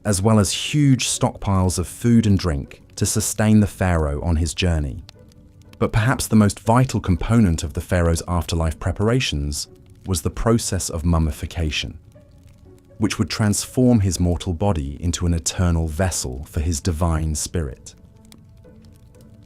as well as huge stockpiles of food and drink to sustain the pharaoh on his journey. But perhaps the most vital component of the pharaoh's afterlife preparations was the process of mummification, which would transform his mortal body into an eternal vessel for his divine spirit.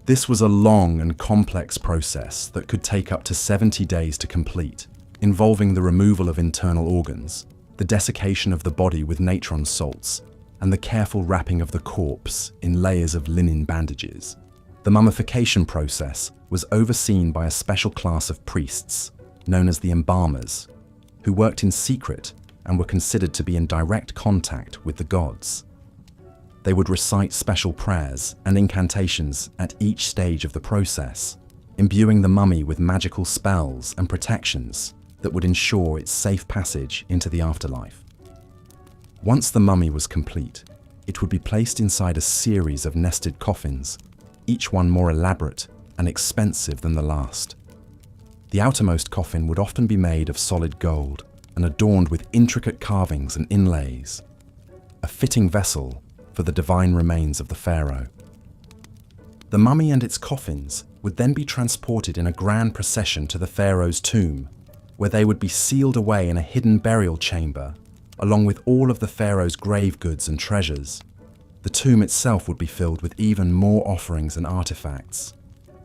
This was a long and complex process that could take up to 70 days to complete, involving the removal of internal organs, the desiccation of the body with natron salts, and the careful wrapping of the corpse in layers of linen bandages. The mummification process was overseen by a special class of priests, known as the embalmers, who worked in secret and were considered to be in direct contact with the gods. They would recite special prayers and incantations at each stage of the process, imbuing the mummy with magical spells and protections that would ensure its safe passage into the afterlife. Once the mummy was complete, it would be placed inside a series of nested coffins, each one more elaborate and expensive than the last. The outermost coffin would often be made of solid gold and adorned with intricate carvings and inlays, a fitting vessel for the divine remains of the pharaoh. The mummy and its coffins would then be transported in a grand procession to the pharaoh's tomb, where they would be sealed away in a hidden burial chamber, along with all of the pharaoh's grave goods and treasures. The tomb itself would be filled with even more offerings and artifacts,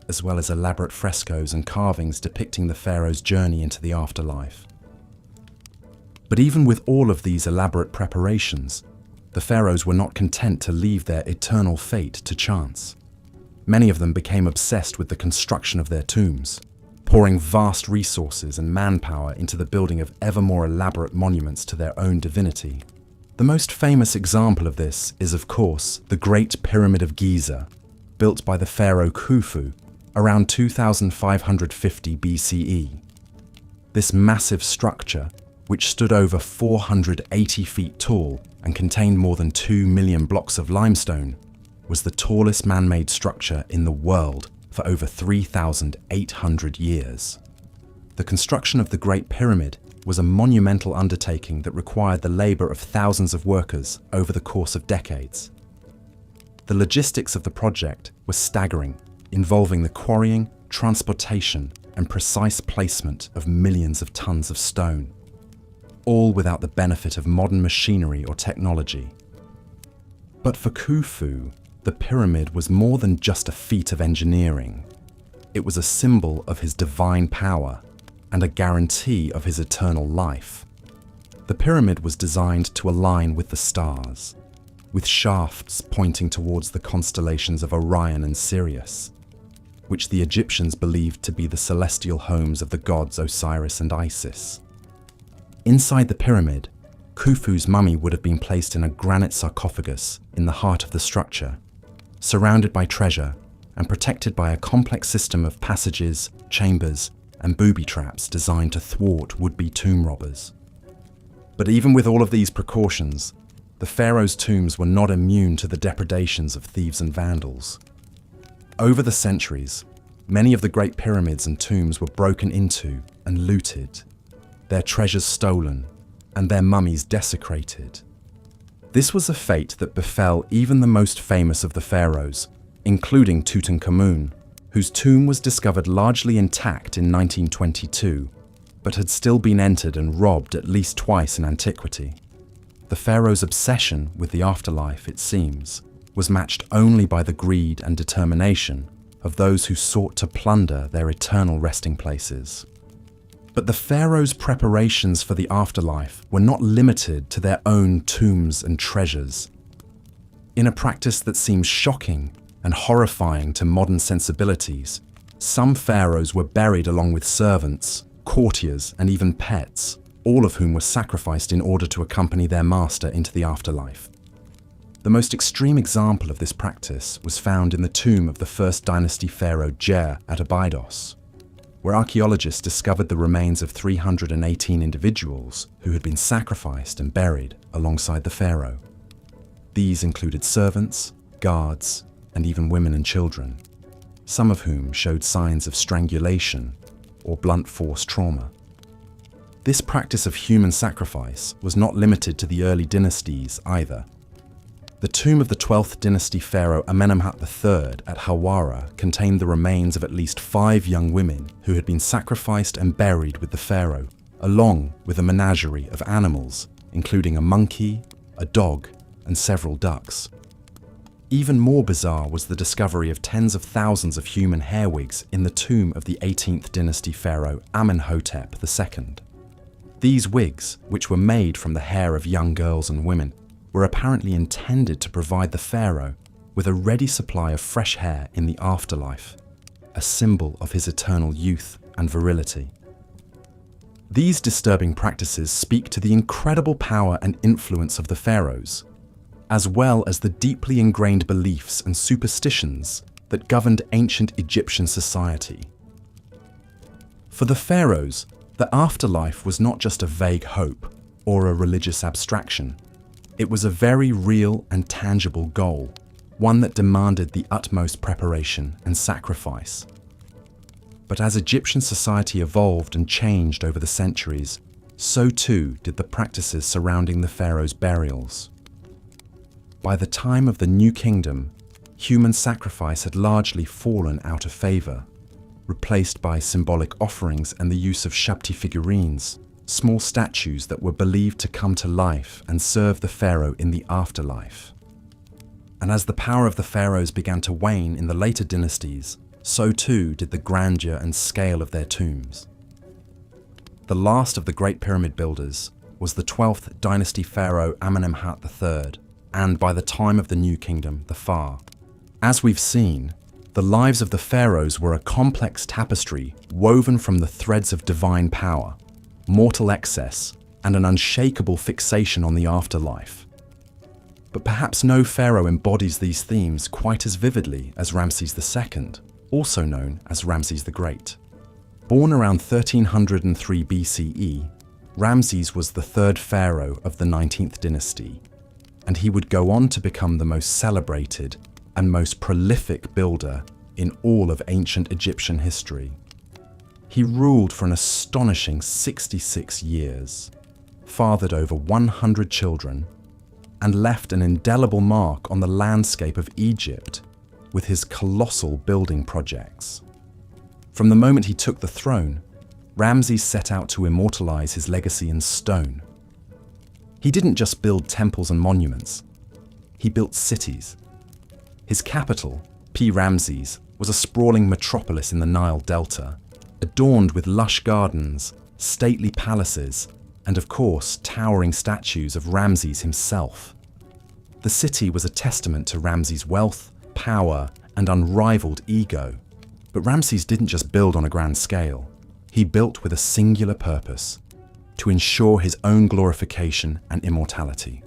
as well as elaborate frescoes and carvings depicting the pharaoh's journey into the afterlife. But even with all of these elaborate preparations, the pharaohs were not content to leave their eternal fate to chance. Many of them became obsessed with the construction of their tombs, pouring vast resources and manpower into the building of ever more elaborate monuments to their own divinity. The most famous example of this is, of course, the Great Pyramid of Giza, built by the pharaoh Khufu around 2550 BCE. This massive structure, which stood over 480 feet tall and contained more than 2 million blocks of limestone, was the tallest man-made structure in the world for over 3,800 years. The construction of the Great Pyramid was a monumental undertaking that required the labor of thousands of workers over the course of decades. The logistics of the project were staggering, involving the quarrying, transportation, and precise placement of millions of tons of stone, all without the benefit of modern machinery or technology. But for Khufu, the pyramid was more than just a feat of engineering. It was a symbol of his divine power and a guarantee of his eternal life. The pyramid was designed to align with the stars, with shafts pointing towards the constellations of Orion and Sirius, which the Egyptians believed to be the celestial homes of the gods Osiris and Isis. Inside the pyramid, Khufu's mummy would have been placed in a granite sarcophagus in the heart of the structure, surrounded by treasure and protected by a complex system of passages, chambers, and booby traps designed to thwart would-be tomb robbers. But even with all of these precautions, the pharaoh's tombs were not immune to the depredations of thieves and vandals. Over the centuries, many of the great pyramids and tombs were broken into and looted, their treasures stolen, and their mummies desecrated. This was a fate that befell even the most famous of the pharaohs, including Tutankhamun, whose tomb was discovered largely intact in 1922, but had still been entered and robbed at least twice in antiquity. The pharaoh's obsession with the afterlife, it seems, was matched only by the greed and determination of those who sought to plunder their eternal resting places. But the pharaoh's preparations for the afterlife were not limited to their own tombs and treasures. In a practice that seems shocking and horrifying to modern sensibilities, some pharaohs were buried along with servants, courtiers, and even pets, all of whom were sacrificed in order to accompany their master into the afterlife. The most extreme example of this practice was found in the tomb of the first dynasty pharaoh Jer at Abydos. where archaeologists discovered the remains of 318 individuals who had been sacrificed and buried alongside the pharaoh. These included servants, guards, and even women and children, some of whom showed signs of strangulation or blunt force trauma. This practice of human sacrifice was not limited to the early dynasties either. The tomb of the 12th dynasty pharaoh Amenemhat III at Hawara contained the remains of at least 5 young women who had been sacrificed and buried with the pharaoh, along with a menagerie of animals, including a monkey, a dog, and several ducks. Even more bizarre was the discovery of tens of thousands of human hair wigs in the tomb of the 18th dynasty pharaoh Amenhotep II. These wigs, which were made from the hair of young girls and women, were apparently intended to provide the pharaoh with a ready supply of fresh hair in the afterlife, a symbol of his eternal youth and virility. These disturbing practices speak to the incredible power and influence of the pharaohs, as well as the deeply ingrained beliefs and superstitions that governed ancient Egyptian society. For the pharaohs, the afterlife was not just a vague hope or a religious abstraction. It was a very real and tangible goal, one that demanded the utmost preparation and sacrifice. But as Egyptian society evolved and changed over the centuries, so too did the practices surrounding the pharaohs' burials. By the time of the New Kingdom, human sacrifice had largely fallen out of favor, replaced by symbolic offerings and the use of Shabti figurines, small statues that were believed to come to life and serve the pharaoh in the afterlife. And as the power of the pharaohs began to wane in the later dynasties, so too did the grandeur and scale of their tombs. The last of the Great Pyramid builders was the 12th dynasty pharaoh Amenemhat III, and by the time of the New Kingdom, the Pharaoh. As we've seen, the lives of the pharaohs were a complex tapestry woven from the threads of divine power, mortal excess, and an unshakable fixation on the afterlife. But perhaps no pharaoh embodies these themes quite as vividly as Ramses II, also known as Ramses the Great. Born around 1303 BCE, Ramses was the third pharaoh of the 19th dynasty, and he would go on to become the most celebrated and most prolific builder in all of ancient Egyptian history. He ruled for an astonishing 66 years, fathered over 100 children, and left an indelible mark on the landscape of Egypt with his colossal building projects. From the moment he took the throne, Ramses set out to immortalize his legacy in stone. He didn't just build temples and monuments, he built cities. His capital, Ramses, was a sprawling metropolis in the Nile Delta, adorned with lush gardens, stately palaces, and of course, towering statues of Ramses himself. The city was a testament to Ramses' wealth, power, and unrivaled ego. But Ramses didn't just build on a grand scale. He built with a singular purpose: to ensure his own glorification and immortality.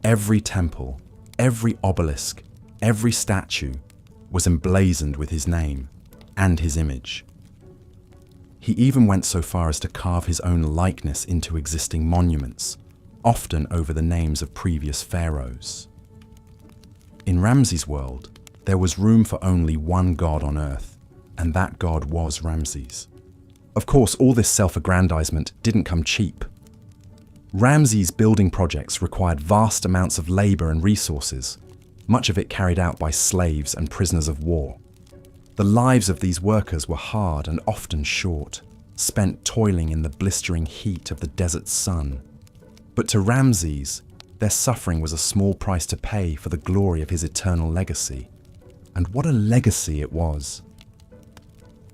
Every temple, every obelisk, every statue was emblazoned with his name and his image. He even went so far as to carve his own likeness into existing monuments, often over the names of previous pharaohs. In Ramses' world, there was room for only one god on earth, and that god was Ramses. Of course, all this self-aggrandizement didn't come cheap. Ramses' building projects required vast amounts of labor and resources, much of it carried out by slaves and prisoners of war. The lives of these workers were hard and often short, spent toiling in the blistering heat of the desert sun. But to Ramses, their suffering was a small price to pay for the glory of his eternal legacy. And what a legacy it was!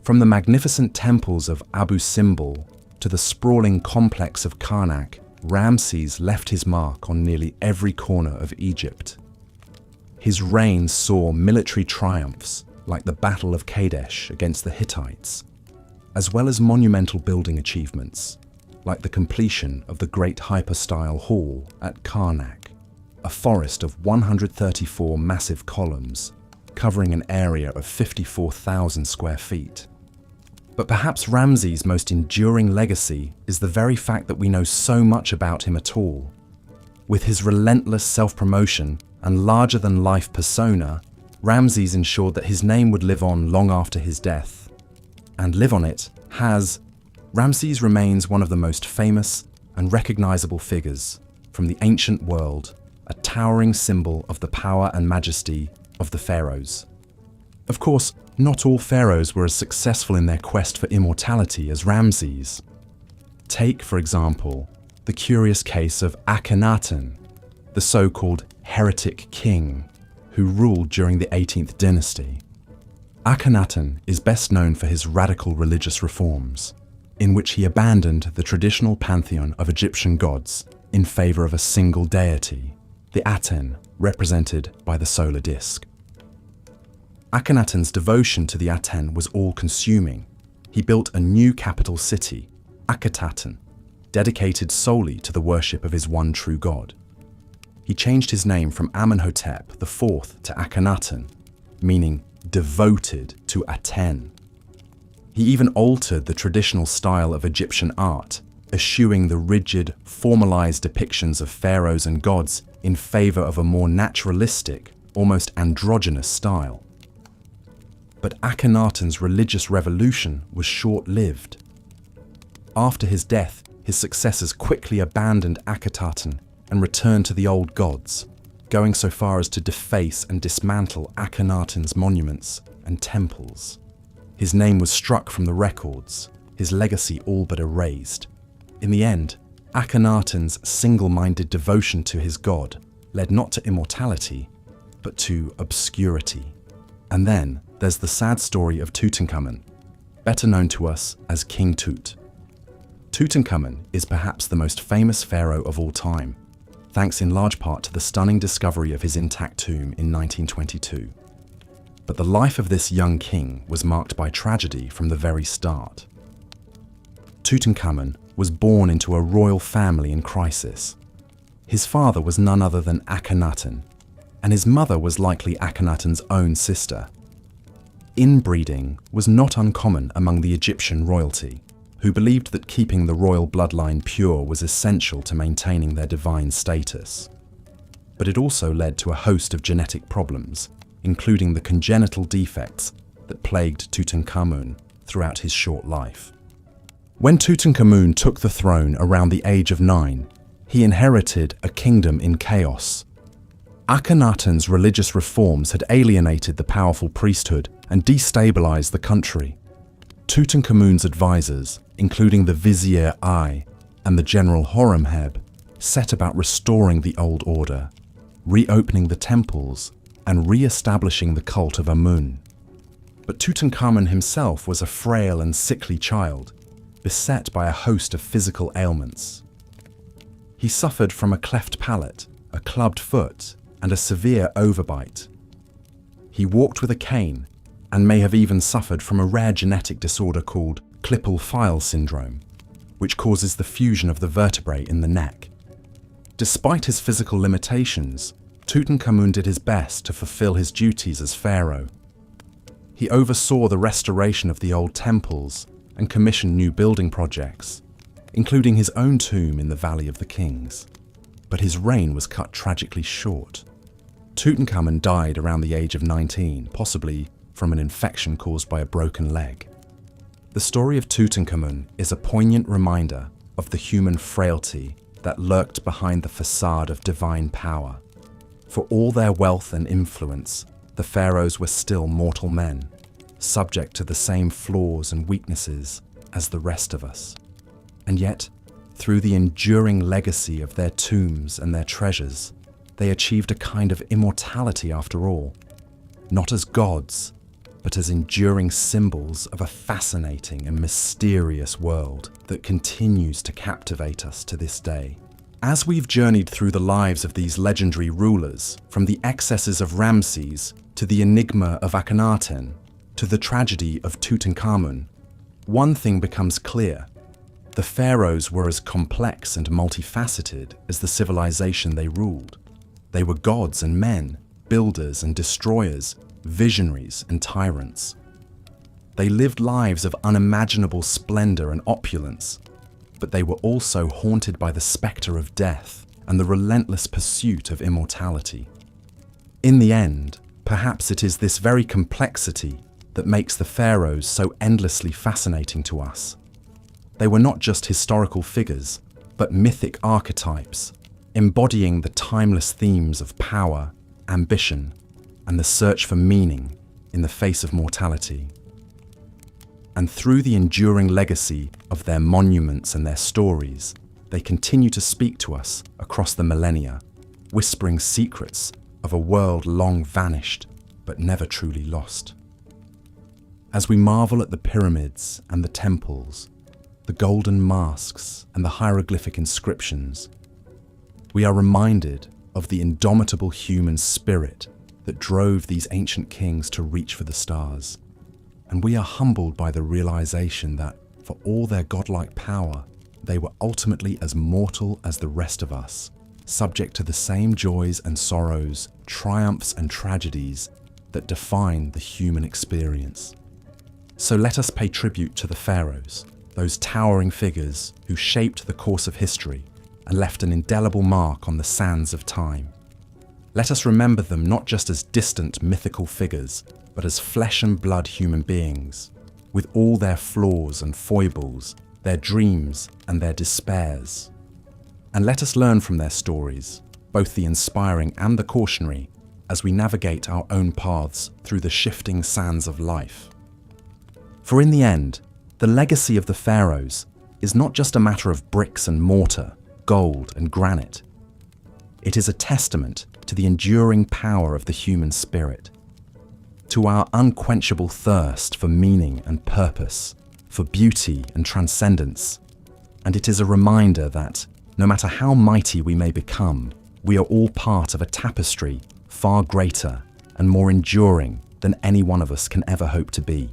From the magnificent temples of Abu Simbel to the sprawling complex of Karnak, Ramses left his mark on nearly every corner of Egypt. His reign saw military triumphs like the Battle of Kadesh against the Hittites, as well as monumental building achievements like the completion of the Great Hypostyle Hall at Karnak, a forest of 134 massive columns covering an area of 54,000 square feet. But perhaps Ramses' most enduring legacy is the very fact that we know so much about him at all. With his relentless self-promotion and larger-than-life persona, Ramses ensured that his name would live on long after his death. And live on it has. Ramses remains one of the most famous and recognizable figures from the ancient world, a towering symbol of the power and majesty of the pharaohs. Of course, not all pharaohs were as successful in their quest for immortality as Ramses. Take, for example, the curious case of Akhenaten, the so-called heretic king who ruled during the 18th dynasty. Akhenaten is best known for his radical religious reforms, in which he abandoned the traditional pantheon of Egyptian gods in favor of a single deity, the Aten, represented by the solar disk. Akhenaten's devotion to the Aten was all-consuming. He built a new capital city, Akhetaten, dedicated solely to the worship of his one true god. He changed his name from Amenhotep IV to Akhenaten, meaning devoted to Aten. He even altered the traditional style of Egyptian art, eschewing the rigid, formalized depictions of pharaohs and gods in favor of a more naturalistic, almost androgynous style. But Akhenaten's religious revolution was short-lived. After his death, his successors quickly abandoned Akhetaten and returned to the old gods, going so far as to deface and dismantle Akhenaten's monuments and temples. His name was struck from the records, his legacy all but erased. In the end, Akhenaten's single-minded devotion to his god led not to immortality, but to obscurity. And then there's the sad story of Tutankhamun, better known to us as King Tut. Tutankhamun is perhaps the most famous pharaoh of all time, thanks in large part to the stunning discovery of his intact tomb in 1922. But the life of this young king was marked by tragedy from the very start. Tutankhamun was born into a royal family in crisis. His father was none other than Akhenaten, and his mother was likely Akhenaten's own sister. Inbreeding was not uncommon among the Egyptian royalty, who believed that keeping the royal bloodline pure was essential to maintaining their divine status. But it also led to a host of genetic problems, including the congenital defects that plagued Tutankhamun throughout his short life. When Tutankhamun took the throne around the age of 9, he inherited a kingdom in chaos. Akhenaten's religious reforms had alienated the powerful priesthood and destabilized the country. Tutankhamun's advisors, including the Vizier I and the General Horemheb, set about restoring the old order, reopening the temples, and re-establishing the cult of Amun. But Tutankhamun himself was a frail and sickly child, beset by a host of physical ailments. He suffered from a cleft palate, a clubbed foot, and a severe overbite. He walked with a cane and may have even suffered from a rare genetic disorder called Klippel-Feil syndrome, which causes the fusion of the vertebrae in the neck. Despite his physical limitations, Tutankhamun did his best to fulfill his duties as pharaoh. He oversaw the restoration of the old temples and commissioned new building projects, including his own tomb in the Valley of the Kings. But his reign was cut tragically short. Tutankhamun died around the age of 19, possibly from an infection caused by a broken leg. The story of Tutankhamun is a poignant reminder of the human frailty that lurked behind the facade of divine power. For all their wealth and influence, the pharaohs were still mortal men, subject to the same flaws and weaknesses as the rest of us. And yet, through the enduring legacy of their tombs and their treasures, they achieved a kind of immortality after all, not as gods, but as enduring symbols of a fascinating and mysterious world that continues to captivate us to this day. As we've journeyed through the lives of these legendary rulers, from the excesses of Ramses to the enigma of Akhenaten to the tragedy of Tutankhamun, one thing becomes clear. The pharaohs were as complex and multifaceted as the civilization they ruled. They were gods and men, builders and destroyers, visionaries and tyrants. They lived lives of unimaginable splendor and opulence, but they were also haunted by the specter of death and the relentless pursuit of immortality. In the end, perhaps it is this very complexity that makes the pharaohs so endlessly fascinating to us. They were not just historical figures, but mythic archetypes, embodying the timeless themes of power, ambition, and the search for meaning in the face of mortality. And through the enduring legacy of their monuments and their stories, they continue to speak to us across the millennia, whispering secrets of a world long vanished but never truly lost. As we marvel at the pyramids and the temples, the golden masks and the hieroglyphic inscriptions, we are reminded of the indomitable human spirit that drove these ancient kings to reach for the stars. And we are humbled by the realization that, for all their godlike power, they were ultimately as mortal as the rest of us, subject to the same joys and sorrows, triumphs and tragedies that define the human experience. So let us pay tribute to the pharaohs, those towering figures who shaped the course of history and left an indelible mark on the sands of time. Let us remember them not just as distant mythical figures, but as flesh and blood human beings, with all their flaws and foibles, their dreams and their despairs. And let us learn from their stories, both the inspiring and the cautionary, as we navigate our own paths through the shifting sands of life. For in the end, the legacy of the pharaohs is not just a matter of bricks and mortar, gold and granite. It is a testament to the enduring power of the human spirit, to our unquenchable thirst for meaning and purpose, for beauty and transcendence. And it is a reminder that, no matter how mighty we may become, we are all part of a tapestry far greater and more enduring than any one of us can ever hope to be.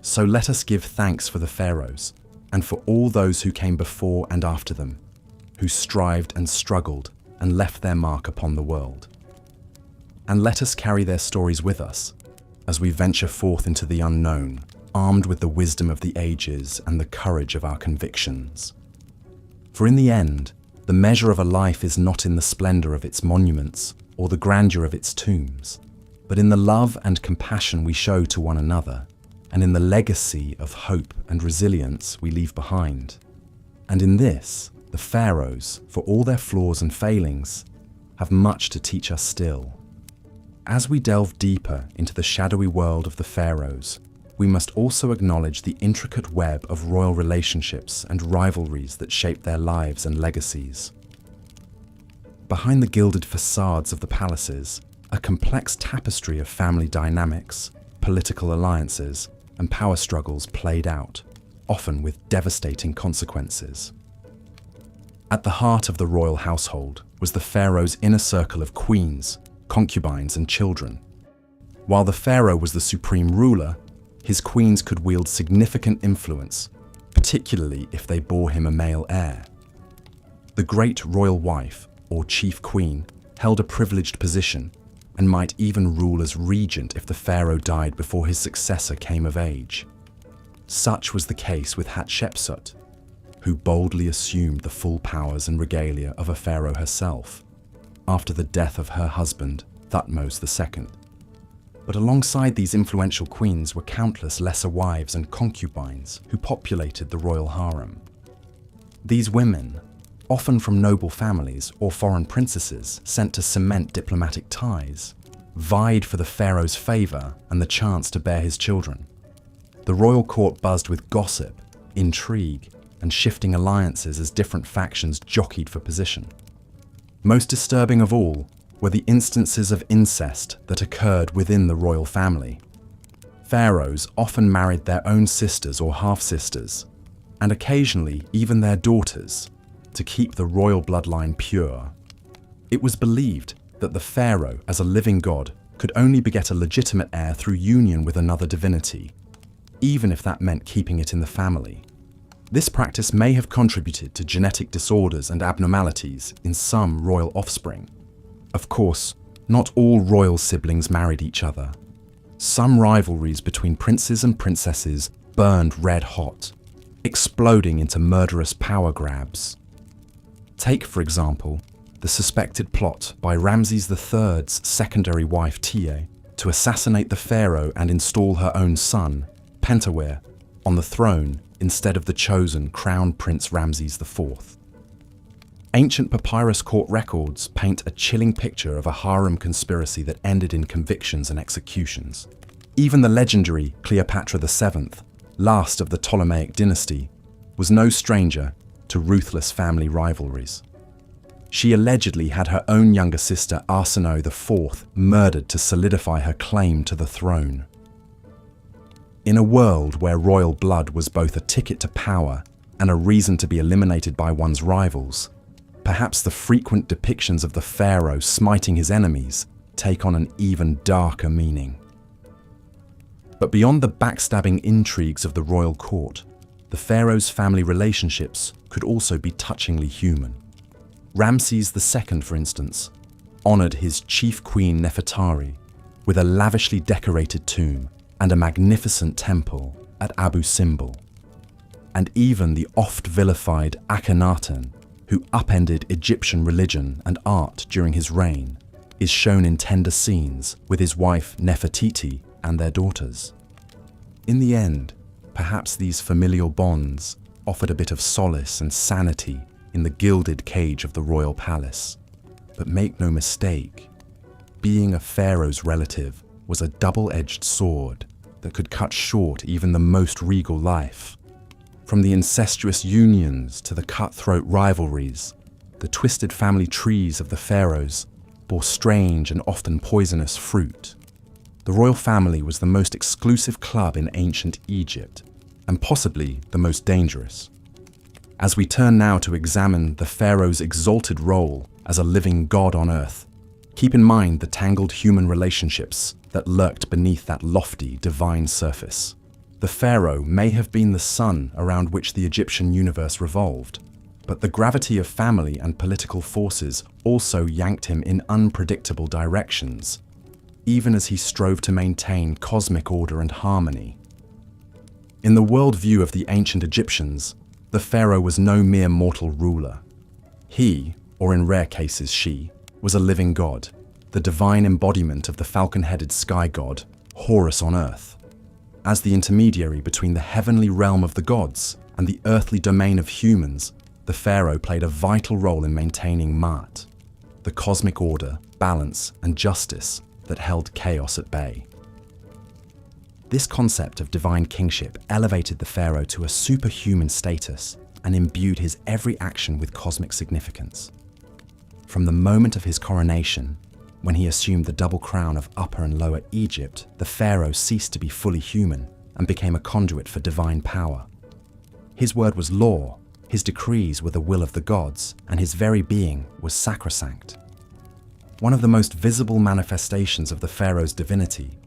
So let us give thanks for the pharaohs and for all those who came before and after them, who strived and struggled and left their mark upon the world. And let us carry their stories with us as we venture forth into the unknown, armed with the wisdom of the ages and the courage of our convictions. For in the end, the measure of a life is not in the splendor of its monuments or the grandeur of its tombs, but in the love and compassion we show to one another, and in the legacy of hope and resilience we leave behind. And in this, the pharaohs, for all their flaws and failings, have much to teach us still. As we delve deeper into the shadowy world of the pharaohs, we must also acknowledge the intricate web of royal relationships and rivalries that shape their lives and legacies. Behind the gilded facades of the palaces, a complex tapestry of family dynamics, political alliances, and power struggles played out, often with devastating consequences. At the heart of the royal household was the pharaoh's inner circle of queens, concubines, and children. While the pharaoh was the supreme ruler, his queens could wield significant influence, particularly if they bore him a male heir. The great royal wife, or chief queen, held a privileged position and might even rule as regent if the pharaoh died before his successor came of age. Such was the case with Hatshepsut, who boldly assumed the full powers and regalia of a pharaoh herself, after the death of her husband, Thutmose II. But alongside these influential queens were countless lesser wives and concubines who populated the royal harem. These women, often from noble families or foreign princesses sent to cement diplomatic ties, vied for the pharaoh's favor and the chance to bear his children. The royal court buzzed with gossip, intrigue, and shifting alliances as different factions jockeyed for position. Most disturbing of all were the instances of incest that occurred within the royal family. Pharaohs often married their own sisters or half-sisters, and occasionally even their daughters, to keep the royal bloodline pure. It was believed that the pharaoh, as a living god, could only beget a legitimate heir through union with another divinity, even if that meant keeping it in the family. This practice may have contributed to genetic disorders and abnormalities in some royal offspring. Of course, not all royal siblings married each other. Some rivalries between princes and princesses burned red hot, exploding into murderous power grabs. Take, for example, the suspected plot by Ramses III's secondary wife Tiye to assassinate the pharaoh and install her own son, Pentawere, on the throne instead of the chosen Crown Prince Ramses IV. Ancient papyrus court records paint a chilling picture of a harem conspiracy that ended in convictions and executions. Even the legendary Cleopatra VII, last of the Ptolemaic dynasty, was no stranger to ruthless family rivalries. She allegedly had her own younger sister Arsinoe IV murdered to solidify her claim to the throne. In a world where royal blood was both a ticket to power and a reason to be eliminated by one's rivals, perhaps the frequent depictions of the pharaoh smiting his enemies take on an even darker meaning. But beyond the backstabbing intrigues of the royal court, the pharaoh's family relationships could also be touchingly human. Ramses II, for instance, honored his chief queen Nefertari with a lavishly decorated tomb and a magnificent temple at Abu Simbel. And even the oft-vilified Akhenaten, who upended Egyptian religion and art during his reign, is shown in tender scenes with his wife Nefertiti and their daughters. In the end, perhaps these familial bonds offered a bit of solace and sanity in the gilded cage of the royal palace. But make no mistake, being a pharaoh's relative was a double-edged sword that could cut short even the most regal life. From the incestuous unions to the cutthroat rivalries, the twisted family trees of the pharaohs bore strange and often poisonous fruit. The royal family was the most exclusive club in ancient Egypt, and possibly the most dangerous. As we turn now to examine the pharaoh's exalted role as a living god on earth, keep in mind the tangled human relationships that lurked beneath that lofty, divine surface. The pharaoh may have been the sun around which the Egyptian universe revolved, but the gravity of family and political forces also yanked him in unpredictable directions, even as he strove to maintain cosmic order and harmony. In the worldview of the ancient Egyptians, the pharaoh was no mere mortal ruler. He, or in rare cases she, was a living god, the divine embodiment of the falcon-headed sky god, Horus on earth. As the intermediary between the heavenly realm of the gods and the earthly domain of humans, the pharaoh played a vital role in maintaining Ma'at, the cosmic order, balance, and justice that held chaos at bay. This concept of divine kingship elevated the pharaoh to a superhuman status and imbued his every action with cosmic significance. From the moment of his coronation, when he assumed the double crown of Upper and Lower Egypt, the pharaoh ceased to be fully human and became a conduit for divine power. His word was law, his decrees were the will of the gods, and his very being was sacrosanct. One of the most visible manifestations of the pharaoh's divinity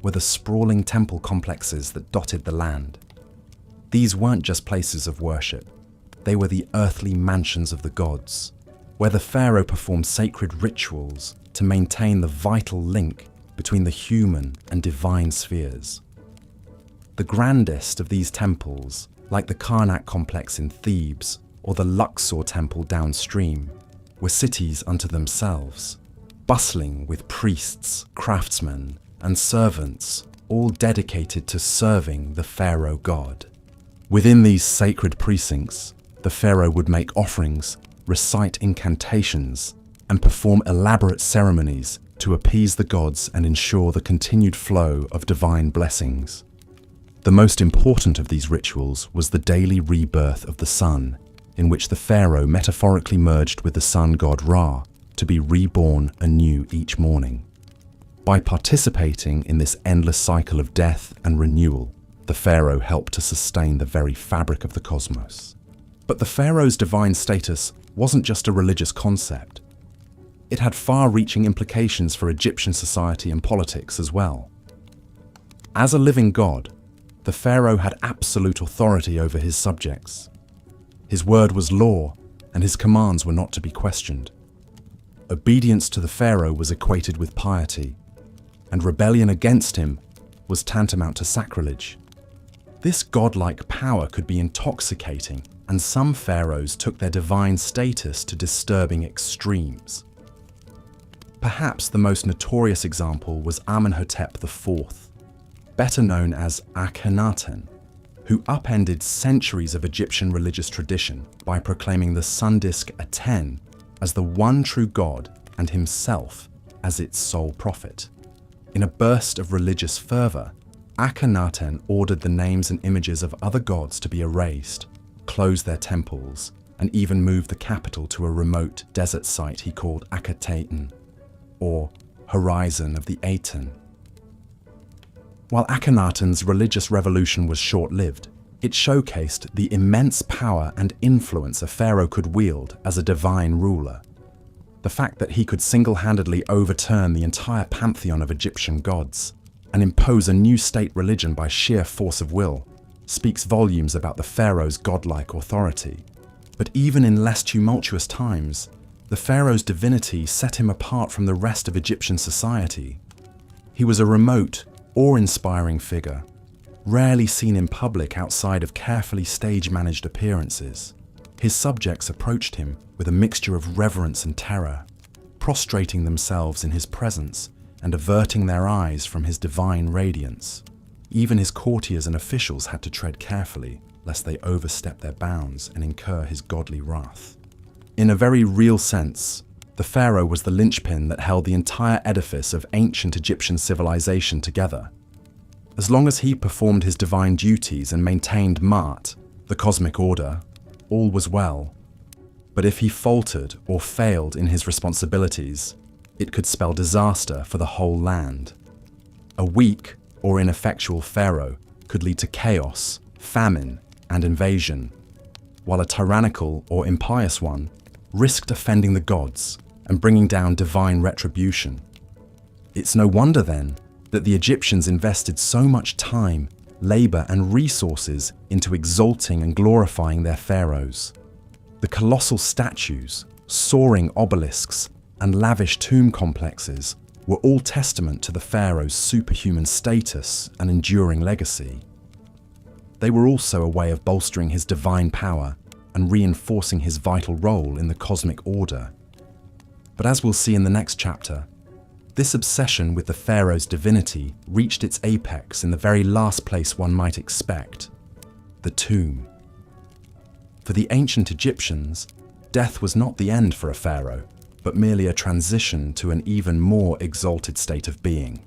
were the sprawling temple complexes that dotted the land. These weren't just places of worship, they were the earthly mansions of the gods, where the pharaoh performed sacred rituals to maintain the vital link between the human and divine spheres. The grandest of these temples, like the Karnak complex in Thebes or the Luxor temple downstream, were cities unto themselves, bustling with priests, craftsmen, and servants, all dedicated to serving the pharaoh god. Within these sacred precincts, the pharaoh would make offerings, recite incantations, and perform elaborate ceremonies to appease the gods and ensure the continued flow of divine blessings. The most important of these rituals was the daily rebirth of the sun, in which the pharaoh metaphorically merged with the sun god Ra to be reborn anew each morning. By participating in this endless cycle of death and renewal, the pharaoh helped to sustain the very fabric of the cosmos. But the pharaoh's divine status wasn't just a religious concept. It had far-reaching implications for Egyptian society and politics as well. As a living god, the pharaoh had absolute authority over his subjects. His word was law, and his commands were not to be questioned. Obedience to the pharaoh was equated with piety, and rebellion against him was tantamount to sacrilege. This godlike power could be intoxicating, and some pharaohs took their divine status to disturbing extremes. Perhaps the most notorious example was Amenhotep IV, better known as Akhenaten, who upended centuries of Egyptian religious tradition by proclaiming the sun disk Aten as the one true god and himself as its sole prophet. In a burst of religious fervor, Akhenaten ordered the names and images of other gods to be erased, closed their temples, and even moved the capital to a remote desert site he called Akhenaten, or Horizon of the Aten. While Akhenaten's religious revolution was short-lived, it showcased the immense power and influence a pharaoh could wield as a divine ruler. The fact that he could single-handedly overturn the entire pantheon of Egyptian gods and impose a new state religion by sheer force of will speaks volumes about the pharaoh's godlike authority. But even in less tumultuous times, the pharaoh's divinity set him apart from the rest of Egyptian society. He was a remote, awe-inspiring figure, rarely seen in public outside of carefully stage-managed appearances. His subjects approached him with a mixture of reverence and terror, prostrating themselves in his presence and averting their eyes from his divine radiance. Even his courtiers and officials had to tread carefully, lest they overstep their bounds and incur his godly wrath. In a very real sense, the pharaoh was the linchpin that held the entire edifice of ancient Egyptian civilization together. As long as he performed his divine duties and maintained Ma'at, the cosmic order, all was well. But if he faltered or failed in his responsibilities, it could spell disaster for the whole land. A weak or ineffectual pharaoh could lead to chaos, famine, and invasion, while a tyrannical or impious one risked offending the gods and bringing down divine retribution. It's no wonder then that the Egyptians invested so much time, labor, and resources into exalting and glorifying their pharaohs. The colossal statues, soaring obelisks, and lavish tomb complexes were all testament to the pharaoh's superhuman status and enduring legacy. They were also a way of bolstering his divine power and reinforcing his vital role in the cosmic order. But as we'll see in the next chapter, this obsession with the pharaoh's divinity reached its apex in the very last place one might expect, the tomb. For the ancient Egyptians, death was not the end for a pharaoh, but merely a transition to an even more exalted state of being.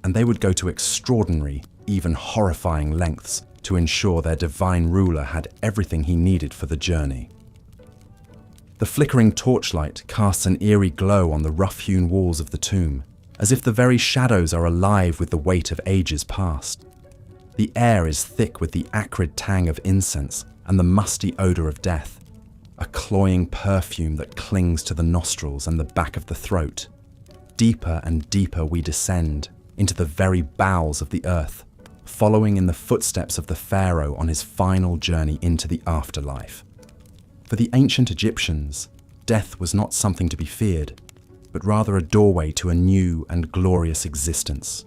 And they would go to extraordinary, even horrifying lengths to ensure their divine ruler had everything he needed for the journey. The flickering torchlight casts an eerie glow on the rough-hewn walls of the tomb, as if the very shadows are alive with the weight of ages past. The air is thick with the acrid tang of incense and the musty odor of death, a cloying perfume that clings to the nostrils and the back of the throat. Deeper and deeper we descend into the very bowels of the earth, following in the footsteps of the pharaoh on his final journey into the afterlife. For the ancient Egyptians, death was not something to be feared, but rather a doorway to a new and glorious existence.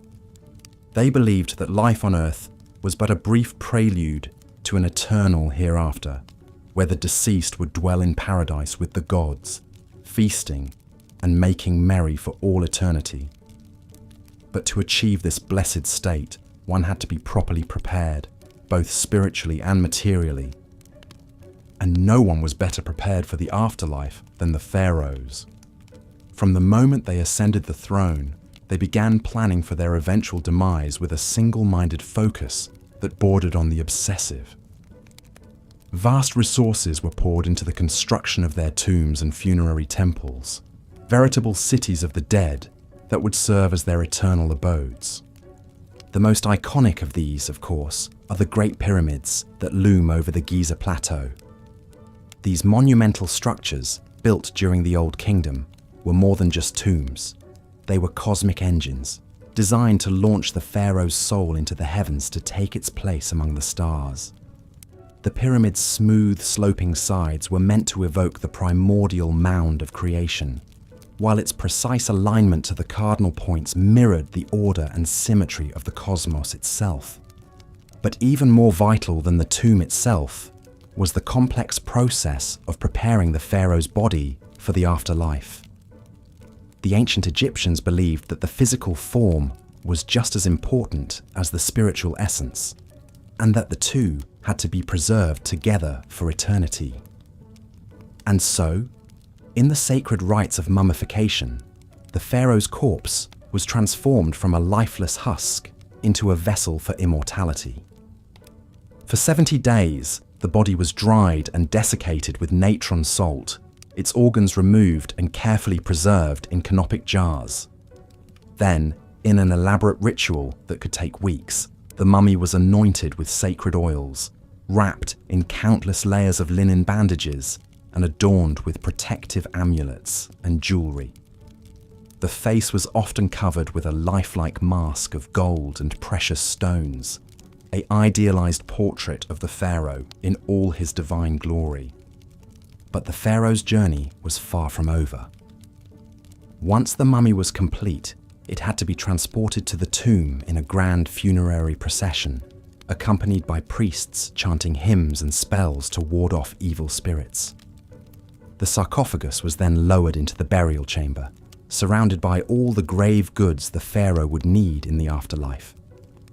They believed that life on earth was but a brief prelude to an eternal hereafter, where the deceased would dwell in paradise with the gods, feasting and making merry for all eternity. But to achieve this blessed state, one had to be properly prepared, both spiritually and materially. And no one was better prepared for the afterlife than the pharaohs. From the moment they ascended the throne, they began planning for their eventual demise with a single-minded focus that bordered on the obsessive. Vast resources were poured into the construction of their tombs and funerary temples, veritable cities of the dead that would serve as their eternal abodes. The most iconic of these, of course, are the Great Pyramids that loom over the Giza Plateau. These monumental structures, built during the Old Kingdom, were more than just tombs. They were cosmic engines, designed to launch the pharaoh's soul into the heavens to take its place among the stars. The pyramid's smooth, sloping sides were meant to evoke the primordial mound of creation, while its precise alignment to the cardinal points mirrored the order and symmetry of the cosmos itself. But even more vital than the tomb itself was the complex process of preparing the pharaoh's body for the afterlife. The ancient Egyptians believed that the physical form was just as important as the spiritual essence, and that the two had to be preserved together for eternity. And so, in the sacred rites of mummification, the pharaoh's corpse was transformed from a lifeless husk into a vessel for immortality. For 70 days, the body was dried and desiccated with natron salt, its organs removed and carefully preserved in canopic jars. Then, in an elaborate ritual that could take weeks, the mummy was anointed with sacred oils, wrapped in countless layers of linen bandages, and adorned with protective amulets and jewelry. The face was often covered with a lifelike mask of gold and precious stones, an idealized portrait of the pharaoh in all his divine glory. But the pharaoh's journey was far from over. Once the mummy was complete, it had to be transported to the tomb in a grand funerary procession, accompanied by priests chanting hymns and spells to ward off evil spirits. The sarcophagus was then lowered into the burial chamber, surrounded by all the grave goods the pharaoh would need in the afterlife: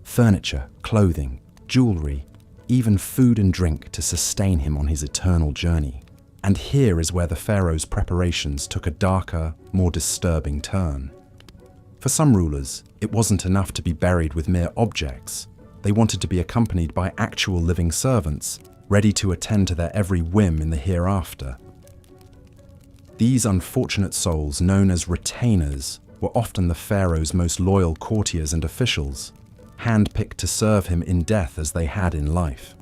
furniture, clothing, jewelry, even food and drink to sustain him on his eternal journey. And here is where the pharaoh's preparations took a darker, more disturbing turn. For some rulers, it wasn't enough to be buried with mere objects. They wanted to be accompanied by actual living servants, ready to attend to their every whim in the hereafter. These unfortunate souls, known as retainers, were often the pharaoh's most loyal courtiers and officials, handpicked to serve him in death as they had in life.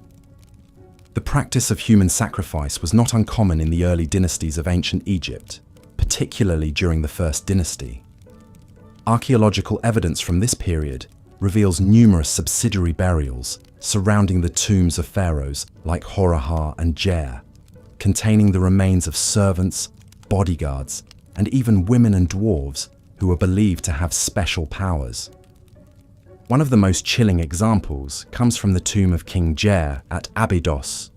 The practice of human sacrifice was not uncommon in the early dynasties of ancient Egypt, particularly during the First Dynasty. Archaeological evidence from this period reveals numerous subsidiary burials surrounding the tombs of pharaohs like Horahar and Jer, containing the remains of servants, bodyguards, and even women and dwarves who were believed to have special powers. One of the most chilling examples comes from the tomb of King Jer at Abydos,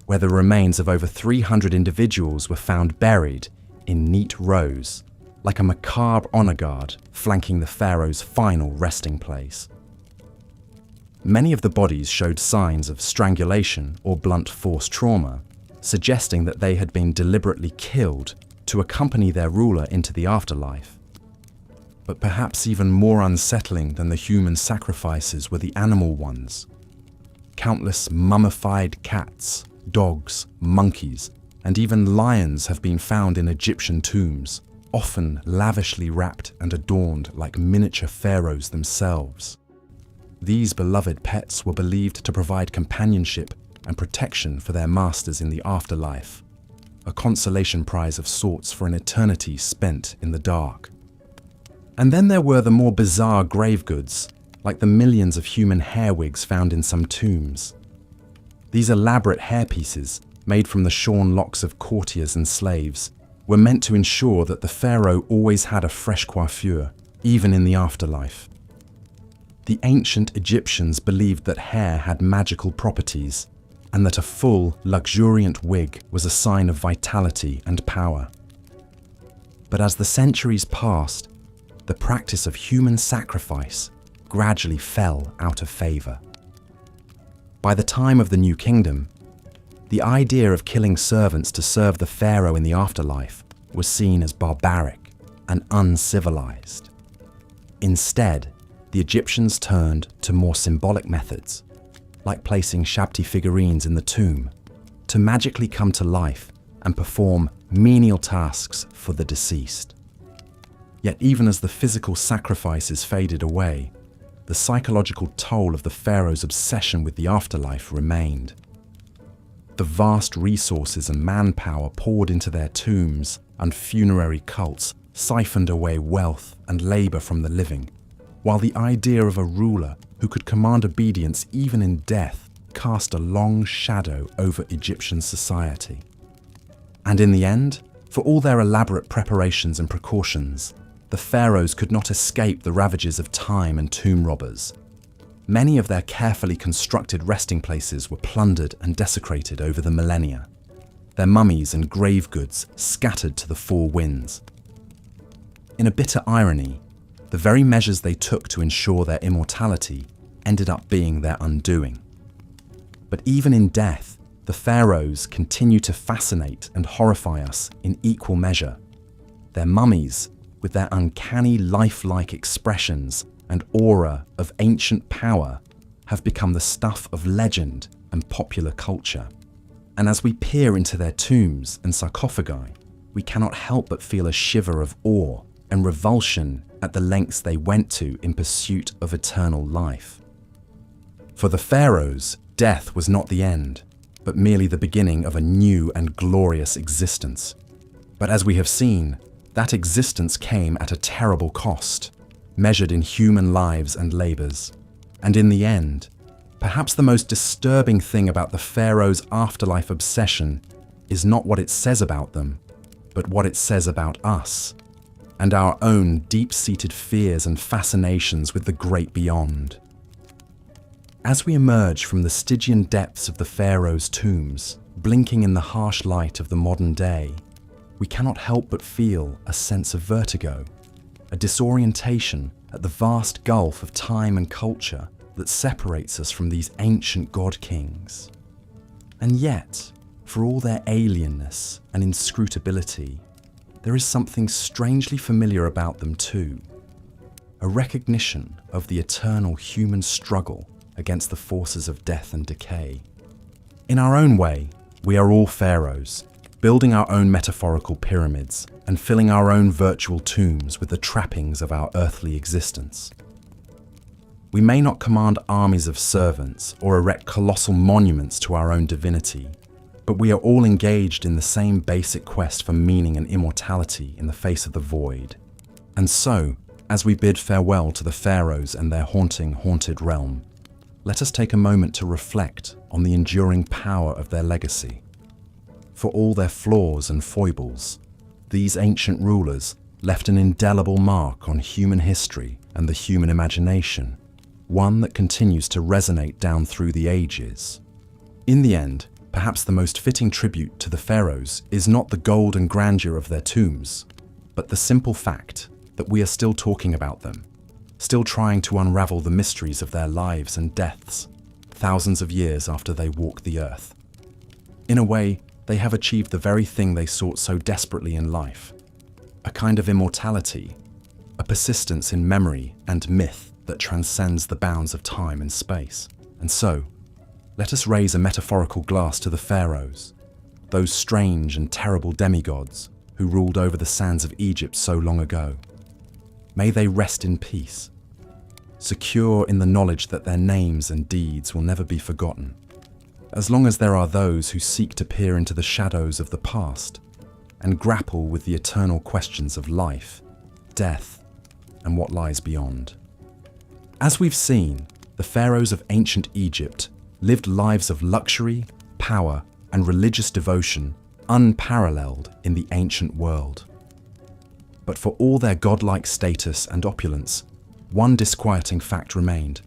where the remains of over 300 individuals were found buried in neat rows, like a macabre honor guard flanking the pharaoh's final resting place. Many of the bodies showed signs of strangulation or blunt force trauma, suggesting that they had been deliberately killed to accompany their ruler into the afterlife. But perhaps even more unsettling than the human sacrifices were the animal ones. Countless mummified cats, dogs, monkeys, and even lions have been found in Egyptian tombs, often lavishly wrapped and adorned like miniature pharaohs themselves. These beloved pets were believed to provide companionship and protection for their masters in the afterlife, a consolation prize of sorts for an eternity spent in the dark. And then there were the more bizarre grave goods, like the millions of human hair wigs found in some tombs. These elaborate hairpieces, made from the shorn locks of courtiers and slaves, were meant to ensure that the pharaoh always had a fresh coiffure, even in the afterlife. The ancient Egyptians believed that hair had magical properties, and that a full, luxuriant wig was a sign of vitality and power. But as the centuries passed, the practice of human sacrifice gradually fell out of favor. By the time of the New Kingdom, the idea of killing servants to serve the pharaoh in the afterlife was seen as barbaric and uncivilized. Instead, the Egyptians turned to more symbolic methods, like placing Shabti figurines in the tomb, to magically come to life and perform menial tasks for the deceased. Yet even as the physical sacrifices faded away, the psychological toll of the pharaoh's obsession with the afterlife remained. The vast resources and manpower poured into their tombs and funerary cults siphoned away wealth and labor from the living, while the idea of a ruler who could command obedience even in death cast a long shadow over Egyptian society. And in the end, For all their elaborate preparations and precautions, the pharaohs could not escape the ravages of time and tomb robbers. Many of their carefully constructed resting places were plundered and desecrated over the millennia, their mummies and grave goods scattered to the four winds. In a bitter irony, the very measures they took to ensure their immortality ended up being their undoing. But even in death, the pharaohs continue to fascinate and horrify us in equal measure. Their mummies, with their uncanny lifelike expressions and aura of ancient power, have become the stuff of legend and popular culture. And as we peer into their tombs and sarcophagi, we cannot help but feel a shiver of awe and revulsion at the lengths they went to in pursuit of eternal life. For the pharaohs, death was not the end, but merely the beginning of a new and glorious existence. But as we have seen, that existence came at a terrible cost, measured in human lives and labors. And in the end, perhaps the most disturbing thing about the pharaohs' afterlife obsession is not what it says about them, but what it says about us, and our own deep-seated fears and fascinations with the great beyond. As we emerge from the Stygian depths of the pharaohs' tombs, blinking in the harsh light of the modern day, we cannot help but feel a sense of vertigo, a disorientation at the vast gulf of time and culture that separates us from these ancient god-kings. And yet, for all their alienness and inscrutability, there is something strangely familiar about them too, a recognition of the eternal human struggle against the forces of death and decay. In our own way, we are all pharaohs, building our own metaphorical pyramids and filling our own virtual tombs with the trappings of our earthly existence. We may not command armies of servants or erect colossal monuments to our own divinity, but we are all engaged in the same basic quest for meaning and immortality in the face of the void. And so, as we bid farewell to the pharaohs and their haunted realm, let us take a moment to reflect on the enduring power of their legacy. For all their flaws and foibles, these ancient rulers left an indelible mark on human history and the human imagination, one that continues to resonate down through the ages. In the end, perhaps the most fitting tribute to the pharaohs is not the gold and grandeur of their tombs, but the simple fact that we are still talking about them, still trying to unravel the mysteries of their lives and deaths, thousands of years after they walked the earth. In a way, they have achieved the very thing they sought so desperately in life, a kind of immortality, a persistence in memory and myth that transcends the bounds of time and space. And so, let us raise a metaphorical glass to the pharaohs, those strange and terrible demigods who ruled over the sands of Egypt so long ago. May they rest in peace, secure in the knowledge that their names and deeds will never be forgotten, as long as there are those who seek to peer into the shadows of the past and grapple with the eternal questions of life, death, and what lies beyond. As we've seen, the pharaohs of ancient Egypt lived lives of luxury, power, and religious devotion unparalleled in the ancient world. But for all their godlike status and opulence, one disquieting fact remained.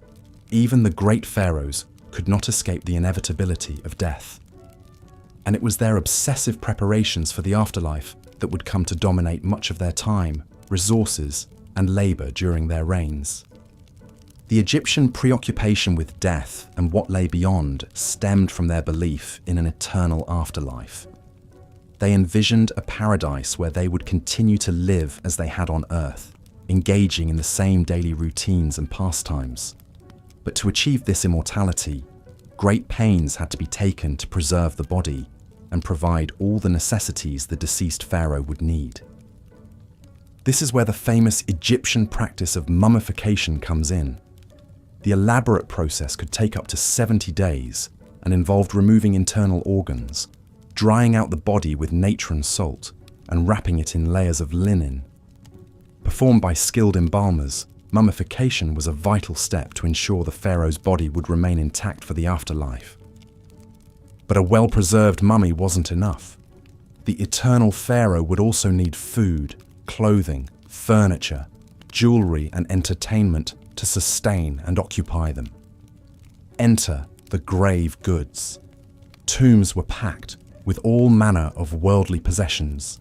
Even the great pharaohs could not escape the inevitability of death. And it was their obsessive preparations for the afterlife that would come to dominate much of their time, resources, and labor during their reigns. The Egyptian preoccupation with death and what lay beyond stemmed from their belief in an eternal afterlife. They envisioned a paradise where they would continue to live as they had on earth, engaging in the same daily routines and pastimes. But to achieve this immortality, great pains had to be taken to preserve the body and provide all the necessities the deceased pharaoh would need. This is where the famous Egyptian practice of mummification comes in. The elaborate process could take up to 70 days and involved removing internal organs, drying out the body with natron salt, and wrapping it in layers of linen. Performed by skilled embalmers, mummification was a vital step to ensure the pharaoh's body would remain intact for the afterlife. But a well-preserved mummy wasn't enough. the eternal pharaoh would also need food, clothing, furniture, jewelry, and entertainment to sustain and occupy them. Enter the grave goods. Tombs were packed with all manner of worldly possessions,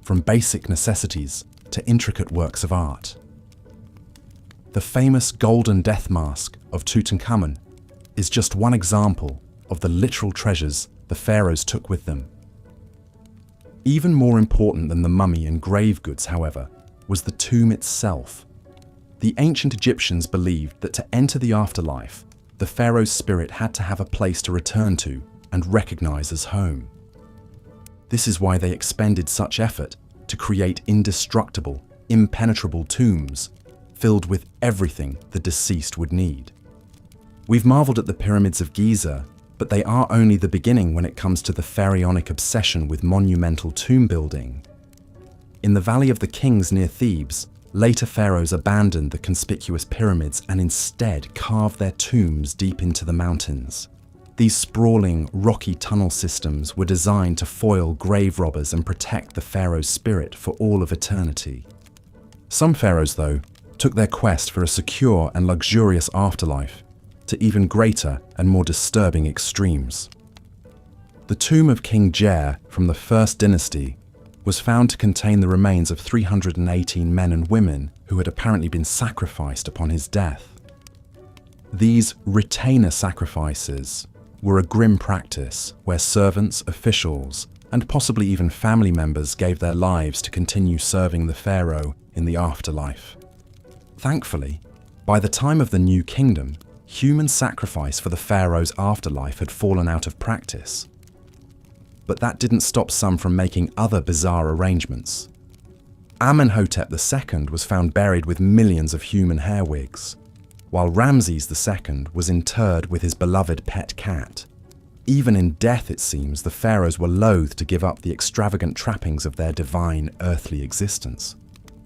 from basic necessities to intricate works of art. The famous golden death mask of Tutankhamun is just one example of the literal treasures the pharaohs took with them. Even more important than the mummy and grave goods, however, was the tomb itself. The ancient Egyptians believed that to enter the afterlife, the pharaoh's spirit had to have a place to return to and recognize as home. This is why they expended such effort to create indestructible, impenetrable tombs filled with everything the deceased would need. We've marveled at the pyramids of Giza, but they are only the beginning when it comes to the pharaonic obsession with monumental tomb building. In the Valley of the Kings near Thebes, later pharaohs abandoned the conspicuous pyramids and instead carved their tombs deep into the mountains. These sprawling, rocky tunnel systems were designed to foil grave robbers and protect the pharaoh's spirit for all of eternity. Some pharaohs, though, took their quest for a secure and luxurious afterlife to even greater and more disturbing extremes. The tomb of King Jer from the First Dynasty was found to contain the remains of 318 men and women who had apparently been sacrificed upon his death. These retainer sacrifices were a grim practice where servants, officials, and possibly even family members gave their lives to continue serving the pharaoh in the afterlife. Thankfully, by the time of the New Kingdom, human sacrifice for the pharaoh's afterlife had fallen out of practice. But that didn't stop some from making other bizarre arrangements. Amenhotep II was found buried with millions of human hair wigs, while Ramses II was interred with his beloved pet cat. Even in death, it seems, the pharaohs were loath to give up the extravagant trappings of their divine earthly existence.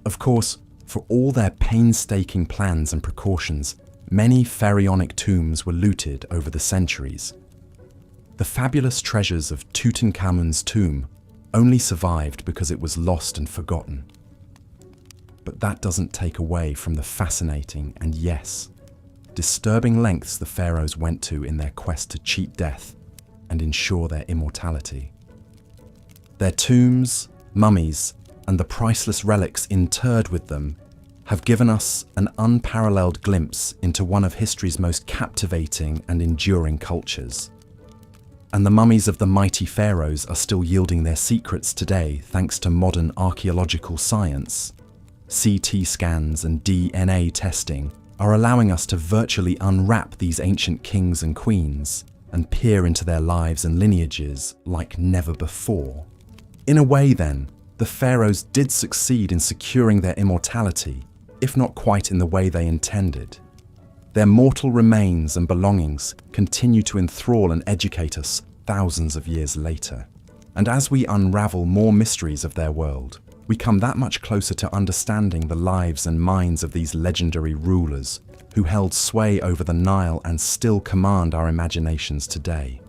Of course, for all their painstaking plans and precautions, many pharaonic tombs were looted over the centuries. The fabulous treasures of Tutankhamun's tomb only survived because it was lost and forgotten. But that doesn't take away from the fascinating and, yes, disturbing lengths the pharaohs went to in their quest to cheat death and ensure their immortality. Their tombs, mummies, and the priceless relics interred with them have given us an unparalleled glimpse into one of history's most captivating and enduring cultures. And the mummies of the mighty pharaohs are still yielding their secrets today thanks to modern archaeological science. CT scans and DNA testing are allowing us to virtually unwrap these ancient kings and queens and peer into their lives and lineages like never before. In a way, then, the pharaohs did succeed in securing their immortality, if not quite in the way they intended. Their mortal remains and belongings continue to enthrall and educate us thousands of years later. And as we unravel more mysteries of their world, we come that much closer to understanding the lives and minds of these legendary rulers who held sway over the Nile and still command our imaginations today.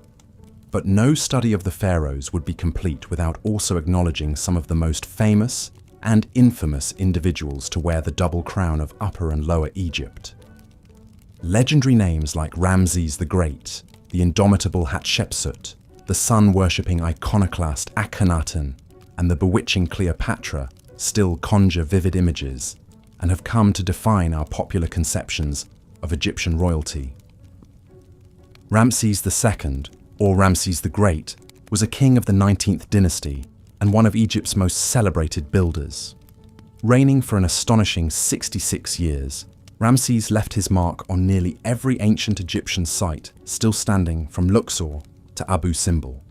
But no study of the pharaohs would be complete without also acknowledging some of the most famous and infamous individuals to wear the double crown of Upper and Lower Egypt. Legendary names like Ramses the Great, the indomitable Hatshepsut, the sun-worshipping iconoclast Akhenaten, and the bewitching Cleopatra still conjure vivid images and have come to define our popular conceptions of Egyptian royalty. Ramses II, or Ramses the Great, was a king of the 19th dynasty and one of Egypt's most celebrated builders. Reigning for an astonishing 66 years, Ramses left his mark on nearly every ancient Egyptian site still standing from Luxor to Abu Simbel.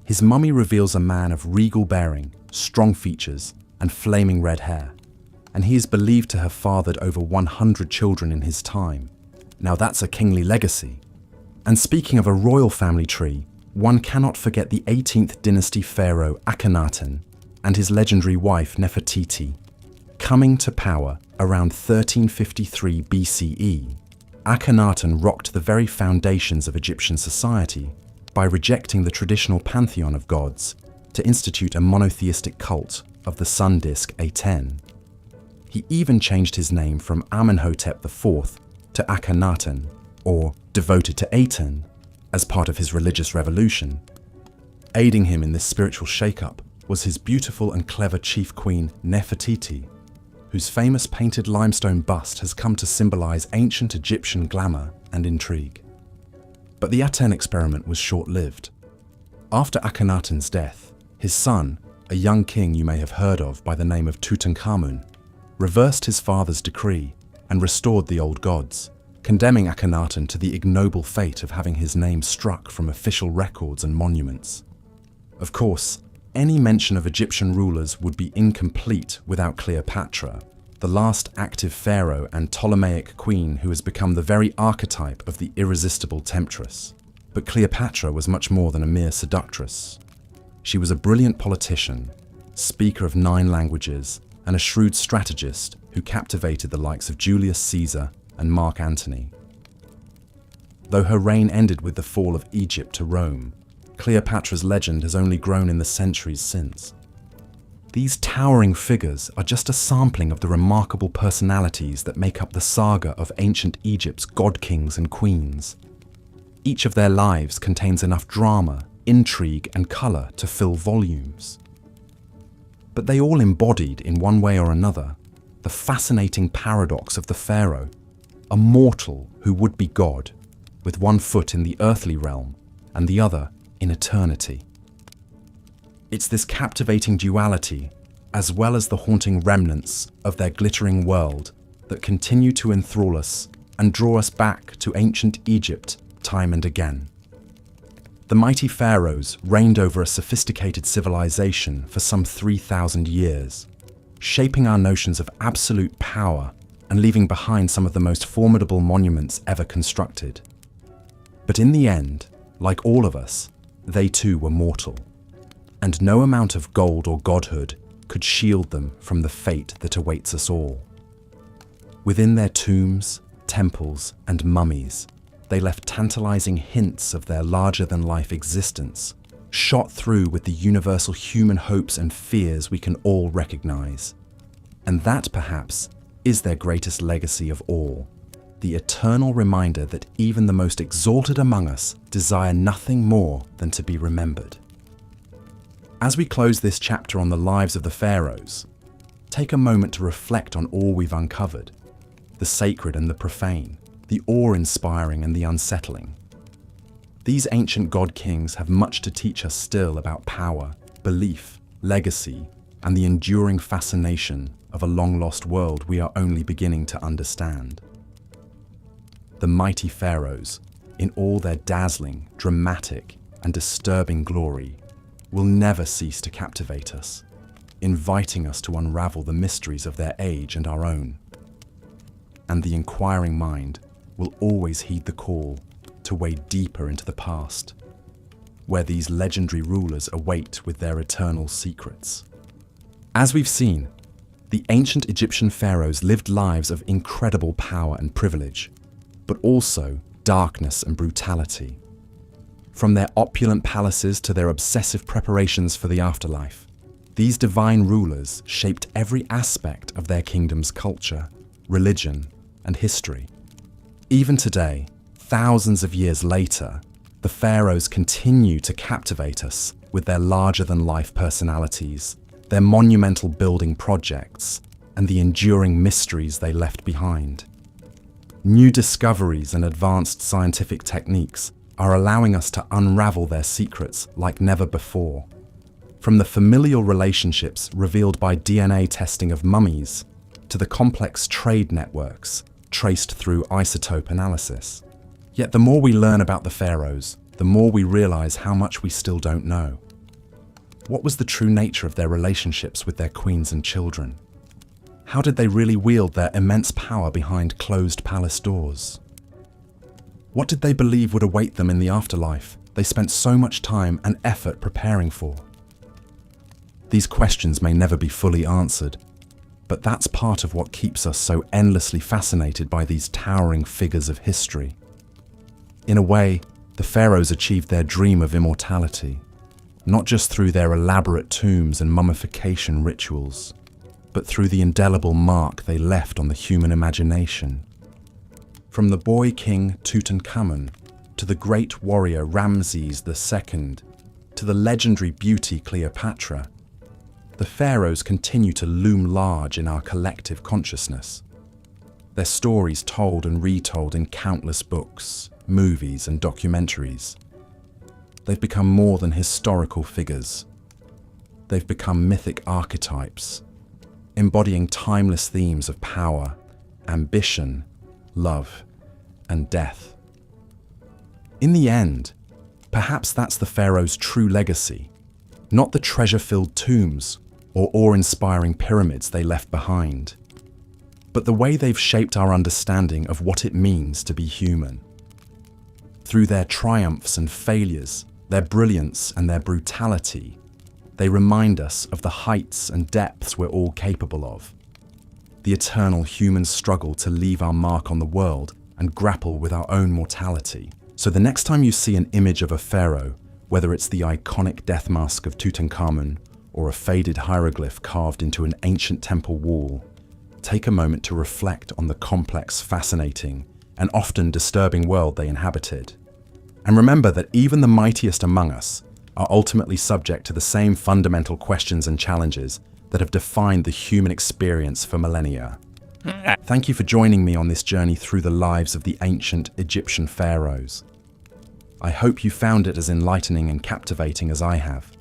His mummy reveals a man of regal bearing, strong features, and flaming red hair, and he is believed to have fathered over 100 children in his time. Now that's a kingly legacy. And speaking of a royal family tree, one cannot forget the 18th dynasty pharaoh Akhenaten and his legendary wife Nefertiti. Coming to power around 1353 BCE, Akhenaten rocked the very foundations of Egyptian society by rejecting the traditional pantheon of gods to institute a monotheistic cult of the sun disk Aten. He even changed his name from Amenhotep IV to Akhenaten, or devoted to Aten, as part of his religious revolution. Aiding him in this spiritual shake-up was his beautiful and clever chief queen Nefertiti, whose famous painted limestone bust has come to symbolize ancient Egyptian glamour and intrigue. But the Aten experiment was short-lived. After Akhenaten's death, his son, a young king you may have heard of by the name of Tutankhamun, reversed his father's decree and restored the old gods, condemning Akhenaten to the ignoble fate of having his name struck from official records and monuments. Of course, any mention of Egyptian rulers would be incomplete without Cleopatra, the last active pharaoh and Ptolemaic queen who has become the very archetype of the irresistible temptress. But Cleopatra was much more than a mere seductress. She was a brilliant politician, speaker of 9 languages, and a shrewd strategist who captivated the likes of Julius Caesar and Mark Antony. Though her reign ended with the fall of Egypt to Rome, Cleopatra's legend has only grown in the centuries since. These towering figures are just a sampling of the remarkable personalities that make up the saga of ancient Egypt's god-kings and queens. Each of their lives contains enough drama, intrigue, and colour to fill volumes. But they all embodied, in one way or another, the fascinating paradox of the pharaoh, a mortal who would be God, with one foot in the earthly realm and the other in eternity. It's this captivating duality, as well as the haunting remnants of their glittering world, that continue to enthrall us and draw us back to ancient Egypt time and again. The mighty pharaohs reigned over a sophisticated civilization for some 3,000 years, shaping our notions of absolute power and leaving behind some of the most formidable monuments ever constructed. But in the end, like all of us, they too were mortal, and no amount of gold or godhood could shield them from the fate that awaits us all. Within their tombs, temples, and mummies, they left tantalizing hints of their larger-than-life existence, shot through with the universal human hopes and fears we can all recognize. And that, perhaps, is their greatest legacy of all, the eternal reminder that even the most exalted among us desire nothing more than to be remembered. As we close this chapter on the lives of the pharaohs, take a moment to reflect on all we've uncovered, the sacred and the profane, the awe-inspiring and the unsettling. These ancient god-kings have much to teach us still about power, belief, legacy, and the enduring fascination of a long-lost world we are only beginning to understand. The mighty pharaohs, in all their dazzling, dramatic, and disturbing glory, will never cease to captivate us, inviting us to unravel the mysteries of their age and our own. And the inquiring mind will always heed the call to wade deeper into the past, where these legendary rulers await with their eternal secrets. As we've seen, the ancient Egyptian pharaohs lived lives of incredible power and privilege, but also darkness and brutality. From their opulent palaces to their obsessive preparations for the afterlife, these divine rulers shaped every aspect of their kingdom's culture, religion, and history. Even today, thousands of years later, the pharaohs continue to captivate us with their larger-than-life personalities, their monumental building projects, and the enduring mysteries they left behind. New discoveries and advanced scientific techniques are allowing us to unravel their secrets like never before. From the familial relationships revealed by DNA testing of mummies, to the complex trade networks traced through isotope analysis. Yet the more we learn about the pharaohs, the more we realize how much we still don't know. What was the true nature of their relationships with their queens and children? How did they really wield their immense power behind closed palace doors? What did they believe would await them in the afterlife they spent so much time and effort preparing for? These questions may never be fully answered, but that's part of what keeps us so endlessly fascinated by these towering figures of history. In a way, the pharaohs achieved their dream of immortality, not just through their elaborate tombs and mummification rituals, but through the indelible mark they left on the human imagination. From the boy king Tutankhamun, to the great warrior Ramses II, to the legendary beauty Cleopatra, the pharaohs continue to loom large in our collective consciousness. Their stories told and retold in countless books, movies, and documentaries. They've become more than historical figures. They've become mythic archetypes, embodying timeless themes of power, ambition, love, and death. In the end, perhaps that's the pharaohs' true legacy, not the treasure-filled tombs or awe-inspiring pyramids they left behind, but the way they've shaped our understanding of what it means to be human. Through their triumphs and failures, their brilliance and their brutality, they remind us of the heights and depths we're all capable of, the eternal human struggle to leave our mark on the world and grapple with our own mortality. So the next time you see an image of a pharaoh, whether it's the iconic death mask of Tutankhamun or a faded hieroglyph carved into an ancient temple wall, take a moment to reflect on the complex, fascinating, and often disturbing world they inhabited. And remember that even the mightiest among us are ultimately subject to the same fundamental questions and challenges that have defined the human experience for millennia. Thank you for joining me on this journey through the lives of the ancient Egyptian pharaohs. I hope you found it as enlightening and captivating as I have.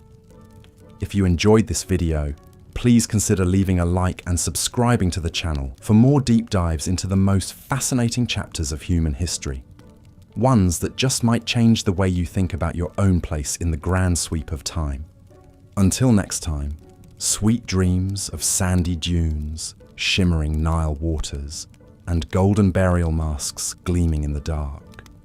If you enjoyed this video, please consider leaving a like and subscribing to the channel for more deep dives into the most fascinating chapters of human history. Ones that just might change the way you think about your own place in the grand sweep of time. Until next time, sweet dreams of sandy dunes, shimmering Nile waters, and golden burial masks gleaming in the dark.